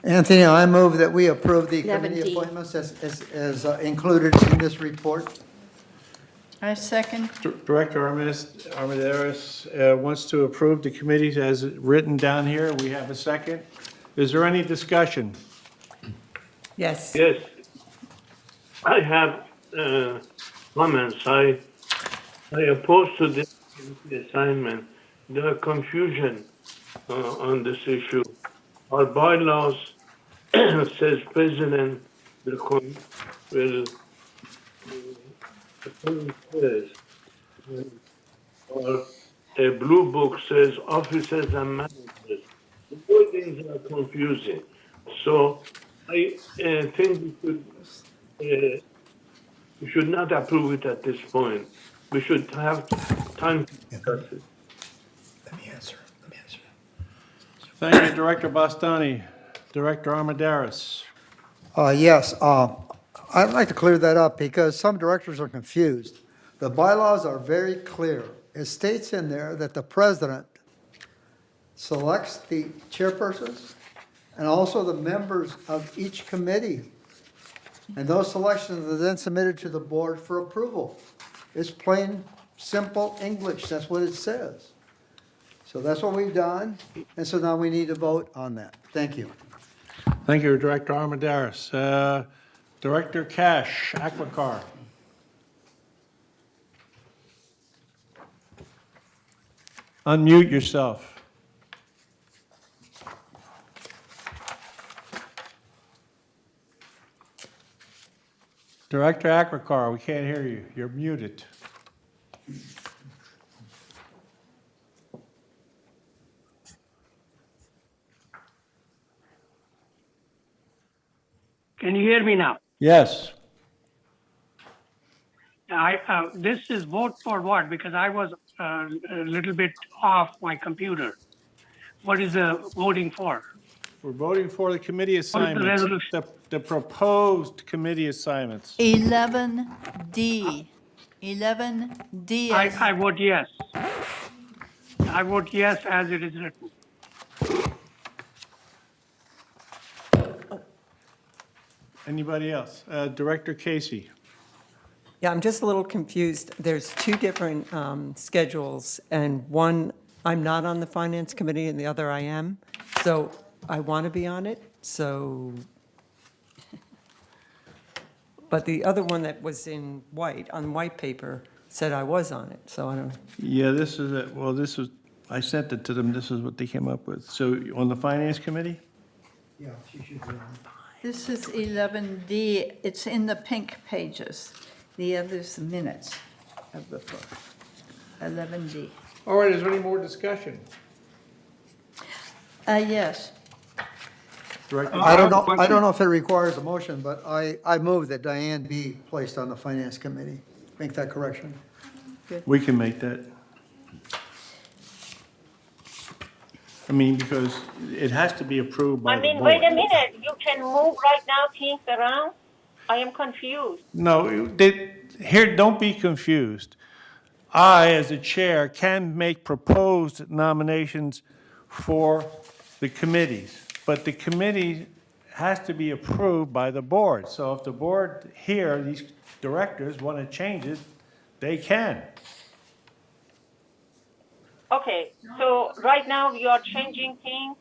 Anthony, I move that we approve the committee 11D. appointments as included in this report. I second. Director Armendariz wants to approve the committees as written down here. We have a second. Is there any discussion? Yes. Yes. I have comments. I oppose to this assignment. There are confusion on this issue. Our bylaws says president will says, or a blue book says officers and managers. The wordings are confusing. So I think we should not approve it at this point. We should have time to discuss it. Let me answer. Thank you, Director Bastani. Director Armendariz. Yes, I'd like to clear that up because some directors are confused. The bylaws are very clear. It states in there that the president selects the chairpersons and also the members of each committee. And those selections are then submitted to the board for approval. It's plain, simple English. That's what it says. So that's what we've done. And so now we need to vote on that. Thank you. Thank you, Director Armendariz. Director Cash, Aquacar. Unmute yourself. Director Aquacar, we can't hear you. You're muted. Can you hear me now? Yes. This is vote for what? Because I was a little bit off my computer. What is the voting for? We're voting for the committee What is the assignments, resolution? the proposed committee assignments. 11D. 11D. I vote yes. I vote yes as it is written. Anybody else? Director Casey. Yeah, I'm just a little confused. There's two different schedules, and one, I'm not on the Finance Committee, and the other I am. So I want to be on it, so. But the other one that was in white, on white paper, said I was on it, so I don't. Yeah, this is it. Well, this was, I sent it to them. This is what they came up with. So on the Finance Committee? Yeah, she should be on. This is 11D. It's in the pink pages. The other's the minutes of before. 11D. All right, is there any more discussion? Yes. Director? I don't know if it requires a motion, but I move that Diane be placed on the Finance Committee. Make that correction. We can make that. I mean, because it has to be approved by I the mean, board. wait a minute. You can move right now things around? I am confused. No, here, don't be confused. I, as a chair, can make proposed nominations for the committees, but the committee has to be approved by the board. So if the board here, these directors, want to change it, they can. Okay, so right now you are changing things.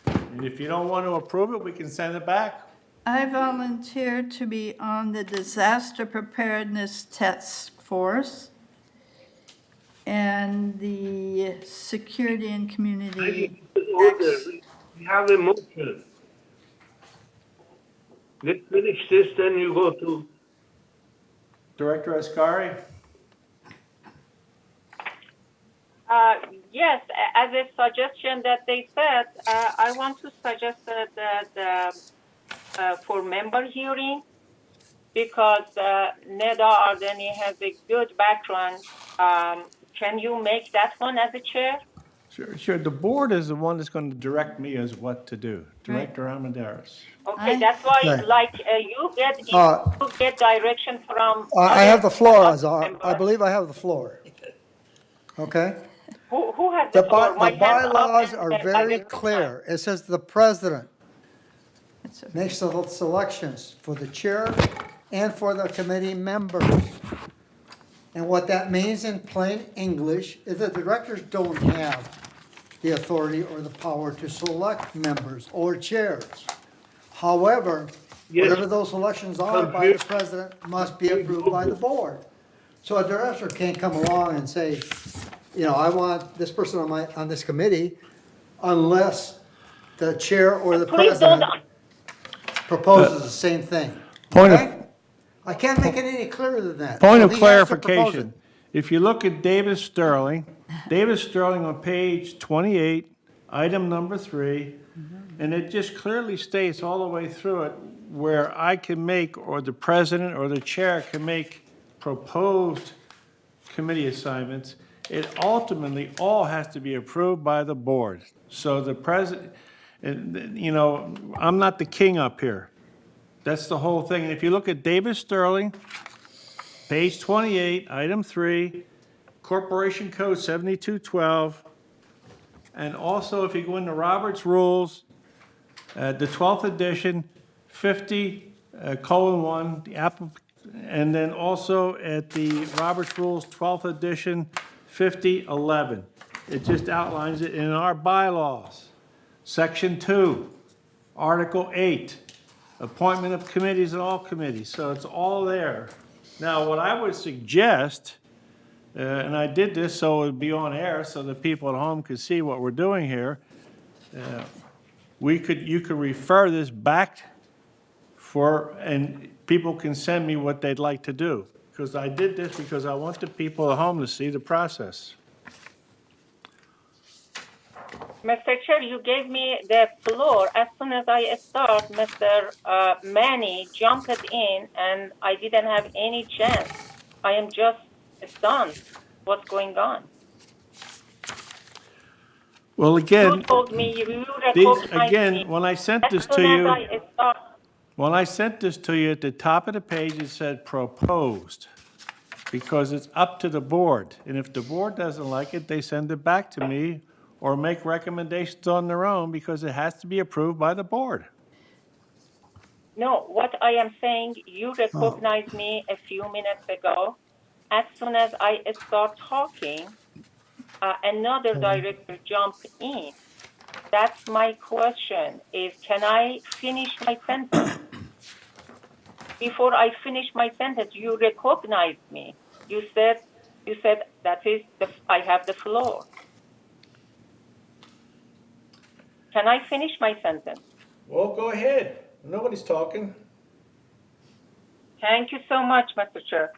And if you don't want to approve it, we can send it back. I volunteer to be on the Disaster Preparedness Task Force and the Security and Community. We have a motion. Let's finish this, then you go to. Director Ascari? Yes, as a suggestion that they said, I want to suggest that for member hearing, because Neda Ardeni has a good background. Can you make that one as a chair? Sure. The board is the one that's going to direct me as what to do. Director Armendaris. Okay, that's why, Okay. like, you get direction from. I have the floor, other Azar. members. I believe I have the floor. Okay? Who has the floor? The My hand's up bylaws and are I very get- clear. It says the president makes the selections for the chair and for the committee members. And what that means in plain English is the directors don't have the authority or the power to select members or chairs. However, Yes. whatever those selections are by the president must be approved by the board. So a director can't come along and say, you know, I want this person on this committee unless the chair or the Please don't. president proposes the same thing. Point of- Okay? I can't make it any clearer than that. Point So of he has to propose clarification. it. If you look at Davis Sterling on page 28, item number 3, and it just clearly states all the way through it where I can make, or the president or the chair can make proposed committee assignments. It ultimately all has to be approved by the board. So the president, you know, I'm not the king up here. That's the whole thing. And if you look at Davis Sterling, page 28, item 3, Corporation Code 7212, and also if you go into Robert's Rules, the 12th edition, 50:1, and then also at the Robert's Rules, 12th edition, 50:11. It just outlines it in our bylaws. Section 2, Article 8, appointment of committees and all committees. So it's all there. Now, what I would suggest, and I did this so it would be on air so the people at home could see what we're doing here, you could refer this back and people can send me what they'd like to do. Because I did this because I want the people at home to see the process. Mr. Chair, you gave me the floor. As soon as I start, Mr. Manny jumped in, and I didn't have any chance. I am just stunned. What's going on? Well, again, You told me you recognized me. when I sent As this soon to as you, I start, when I sent this to you, at the top of the page, it said proposed, because it's up to the board. And if the board doesn't like it, they send it back to me or make recommendations on their own, because it has to be approved by the board. no, what I am saying, you recognized me a few minutes ago. As soon as I start talking, another director jumped in. That's my question, is can I finish my sentence? Before I finish my sentence, you recognized me. You said I have the floor. Can I finish my sentence? Well, go ahead. Nobody's talking. Thank you so much, Mr. Chair.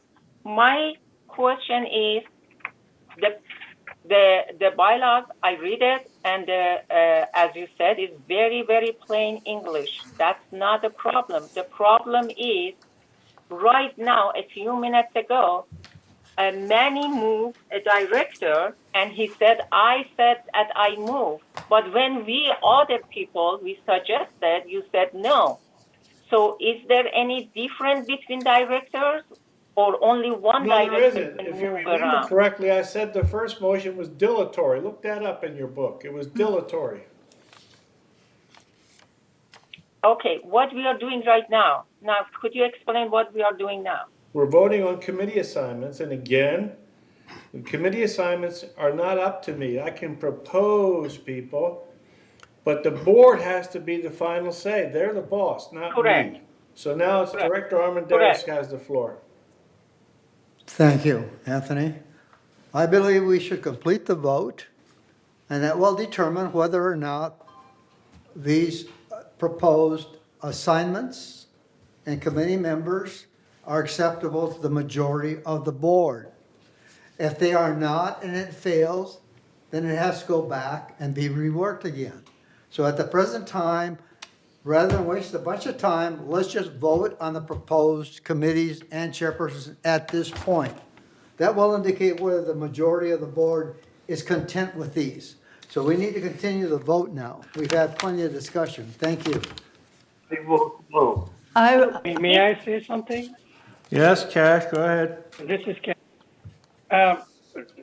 My question is, the bylaws, I read it, and as you said, it's very, very plain English. That's not the problem. The problem is, right now, a few minutes ago, Manny moved a director, and he said, I said that I moved. But when we other people, we suggested, you said no. So is there any difference between directors, or only one No, there director isn't. can If you move remember around? correctly, I said the first motion was dilatory. Look that up in your book. It was dilatory. Okay, what we are doing right now. Now, could you explain what we are doing now? We're voting on committee assignments, and again, the committee assignments are not up to me. I can propose people, but the board has to be the final say. They're the boss, not Correct. me. So now it's Correct. Director Armendaris Correct. has the floor. Thank you, Anthony. I believe we should complete the vote, and that will determine whether or not these proposed assignments and committee members are acceptable to the majority of the board. If they are not and it fails, then it has to go back and be reworked again. So at the present time, rather than waste a bunch of time, let's just vote on the proposed committees and chairpersons at this point. That will indicate whether the majority of the board is content with these. So we need to continue the vote now. We've had plenty of discussion. Thank you. I vote no. May I say something? Yes, Cash, go ahead. This is Ken.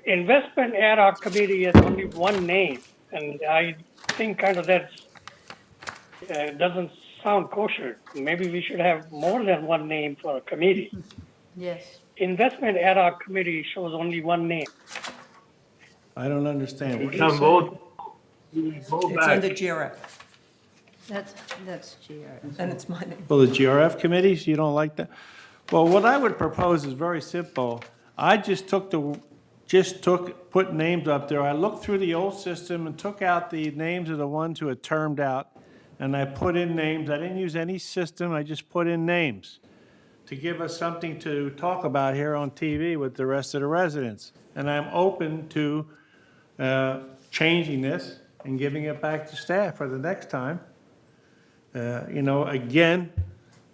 Investment ad hoc committee is only one name, and I think kind of that doesn't sound kosher. Maybe we should have more than one name for a committee. Yes. Investment ad hoc committee shows only one name. I don't understand. You What are can saying? vote. Go It's back. under GRF, That's GR. and it's my name. Well, the GRF committees, you don't like that? Well, what I would propose is very simple. I put names up there. I looked through the old system and took out the names of the ones who had termed out, and I put in names. I didn't use any system. I just put in names to give us something to talk about here on TV with the rest of the residents. And I'm open to changing this and giving it back to staff for the next time. Again,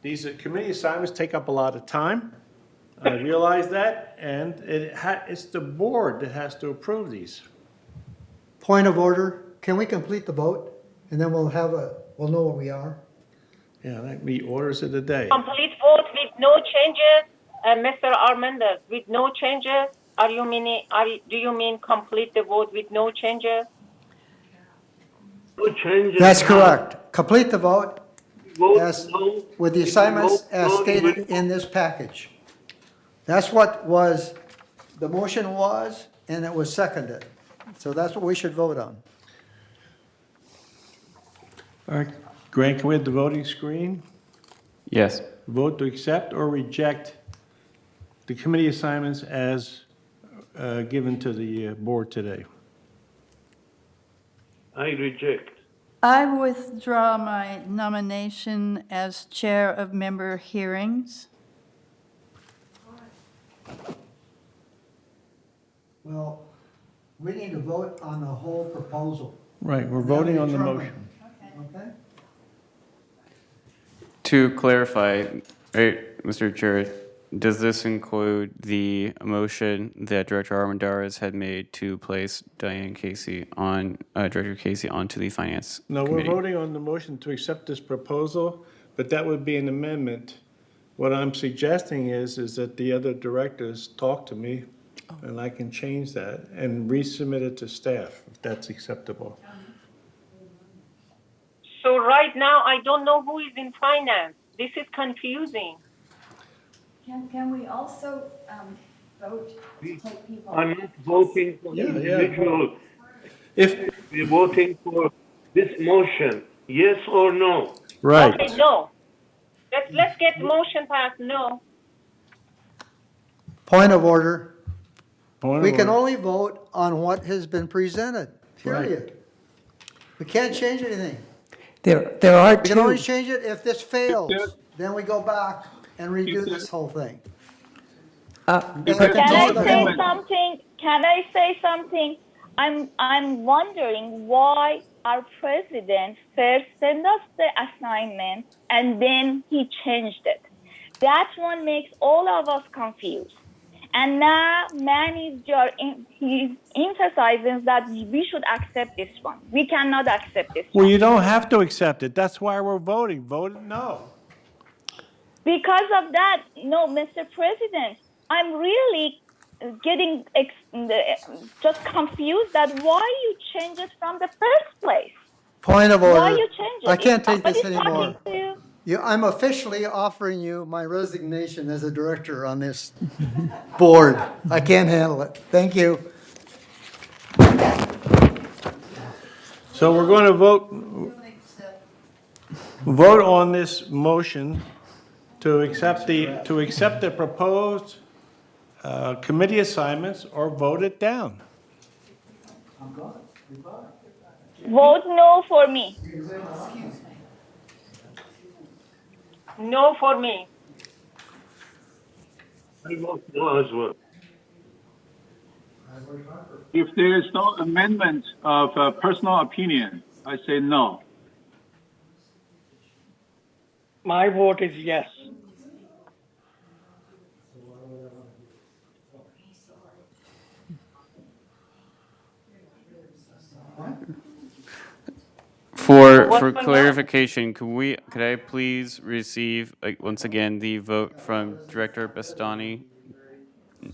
these committee assignments take up a lot of time. I realize that, and it's the board that has to approve these. Point of order, can we complete the vote? And then we'll know where we are. Yeah, that be orders of the day. Complete vote with no changes, Mr. Armendez, with no changes? Do you mean complete the vote with no changes? No changes. That's correct. Complete the vote Vote no. with the assignments Vote as no, stated in this package. That's what the motion was, and it was seconded. So that's what we should vote on. All right, Grant, can we have the voting screen? Yes. Vote to accept or reject the committee assignments as given to the board today. I reject. I withdraw my nomination as chair of member hearings. Well, we need to vote on the whole proposal. Right, we're voting on the motion. Okay? To clarify, right, Mr. Chair, does this include the motion that Director Armendariz had made to place Director Casey onto the Finance No, we're Committee? voting on the motion to accept this proposal, but that would be an amendment. What I'm suggesting is that the other directors talk to me, and I can change that and resubmit it to staff, if that's acceptable. So right now, I don't know who is in finance. This is confusing. Can we also vote to take people? I'm not voting for Yeah, individual. If We're voting for this motion, yes or no? Right. Okay, no. Let's get the motion passed, no. Point of order. Point We of can order. only vote on what has been presented, period. We can't change anything. There are We can only two. change it if this fails. Then we go back and redo this whole thing. Can I say something? Can I say something? I'm wondering why our president first sent us the assignment and then he changed it. That one makes all of us confused. And now he's emphasizing that we should accept this one. We cannot accept this Well, one. you don't have to accept it. That's why we're voting. Vote no. Because of that, no, Mr. President, I'm really getting just confused that why you changed it from the first place. Point of Why order. you change it? I can't take this Somebody's anymore. talking to you. I'm officially offering you my resignation as a director on this board. I can't handle it. Thank you. So we're going to vote on this motion to accept the proposed committee assignments or vote it down. Vote no for me. No for me. I vote no as well. If there is no amendment of personal opinion, I say no. My vote is yes. For clarification, could I please receive, once again, the vote from Director Bastani,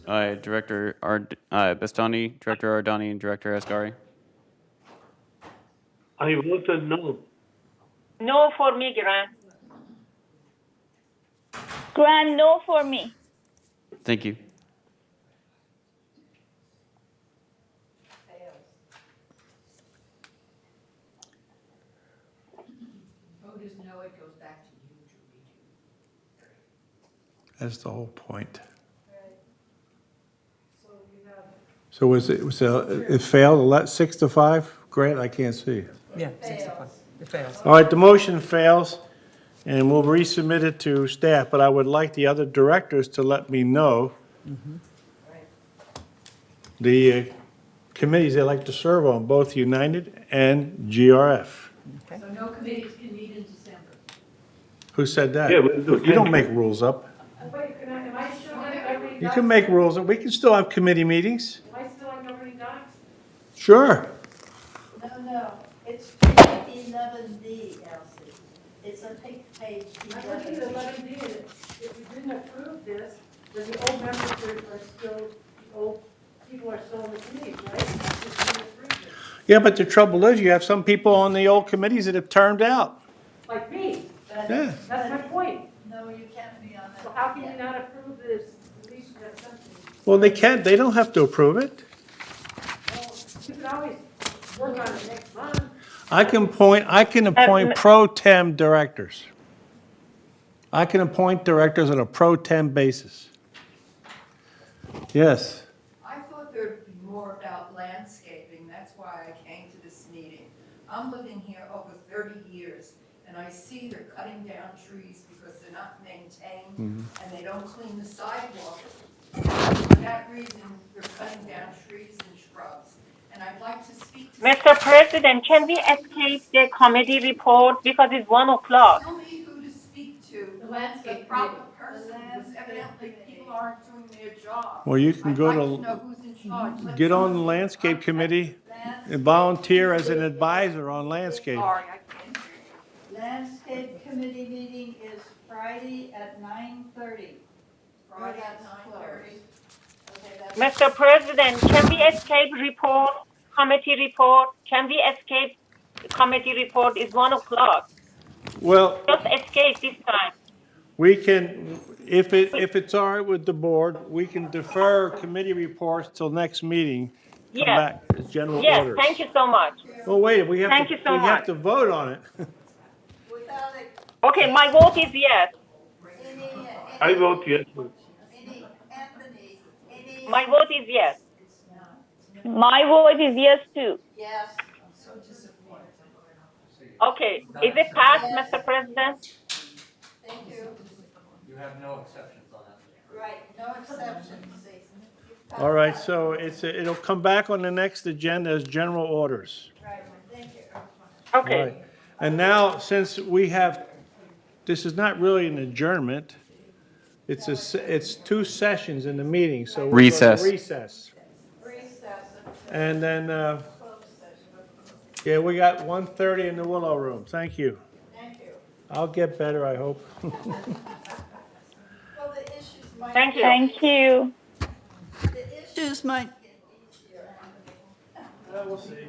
Bastani, Director Ardani, and Director Asghari? I voted no. No for me, Grant. Grant, no for me. Thank you. Vote is no, it goes back to you to redo. That's the whole point. So it failed, 6-5? Grant, I can't see. Yeah, 6-5. It fails. All right, the motion fails, and we'll resubmit it to staff, but I would like the other directors to let me know the committees they like to serve on, both United and GRF. So no committees can meet in December. Who said that? Yeah, we'll do You don't 10. make rules up. Wait, am I still on governing You can make rules up. We can still have committee meetings. Am I still on governing docs? Sure. No, it's page 11D, Elsie. It's a page I'm looking at 11D, and if we didn't approve this, then the old members are still, the old people are still on the committees, right? Just didn't approve it. Yeah, but the trouble is, you have some people on the old committees that have turned out. Like me. Yeah. That's my point. No, you can't be on that. So how can you not approve this? At least you have something. Well, they can't, they don't have to approve it. Well, you can always work on it next month. I can appoint pro tem directors. I can appoint directors on a pro tem basis. Yes. I thought there'd be more about landscaping. That's why I came to this meeting. I'm living here over 30 years, and I see they're cutting down trees because they're not maintained, and they don't clean the sidewalk. For that reason, they're cutting down trees and shrubs. And I'd like to speak to... Mr. President, can we escape the committee report because it's 1 o'clock? Tell me who to speak to. The landscape proper person, because evidently people aren't doing their job. Well, you can go I'd like to, know who's in charge. Let get on the someone- landscape committee and volunteer as an advisor on landscape. Sorry, I can't hear you. Landscape committee meeting is Friday at 9:30. Friday at 9:30. Mr. President, can we escape report, committee report? Can we escape the committee report? It's 1 o'clock. Well, Just escape this time. we can, if it's all right with the board, we can defer committee reports till next meeting. Come Yes. back as general Yes, orders. thank you so much. Well, wait, we have Thank to, you so we have much. to vote on it. Okay, my vote is yes. I vote yes. My vote is yes. My vote is yes too. Yes, I'm so disappointed. Okay, is it passed, Mr. President? Thank you. You have no exceptions on that. Right, no exceptions. All right, so it'll come back on the next agenda as general orders. Right, thank you. Okay. Right. And now, since we have, this is not really an adjournment, it's 2 sessions in the meeting, so we're going to recess. And then, yeah, we got 1:30 in the Willow Room. Thank you. Thank you. I'll get better, I hope. Well, the issues might. Thank you. Thank you. The issues might get easier. We'll see.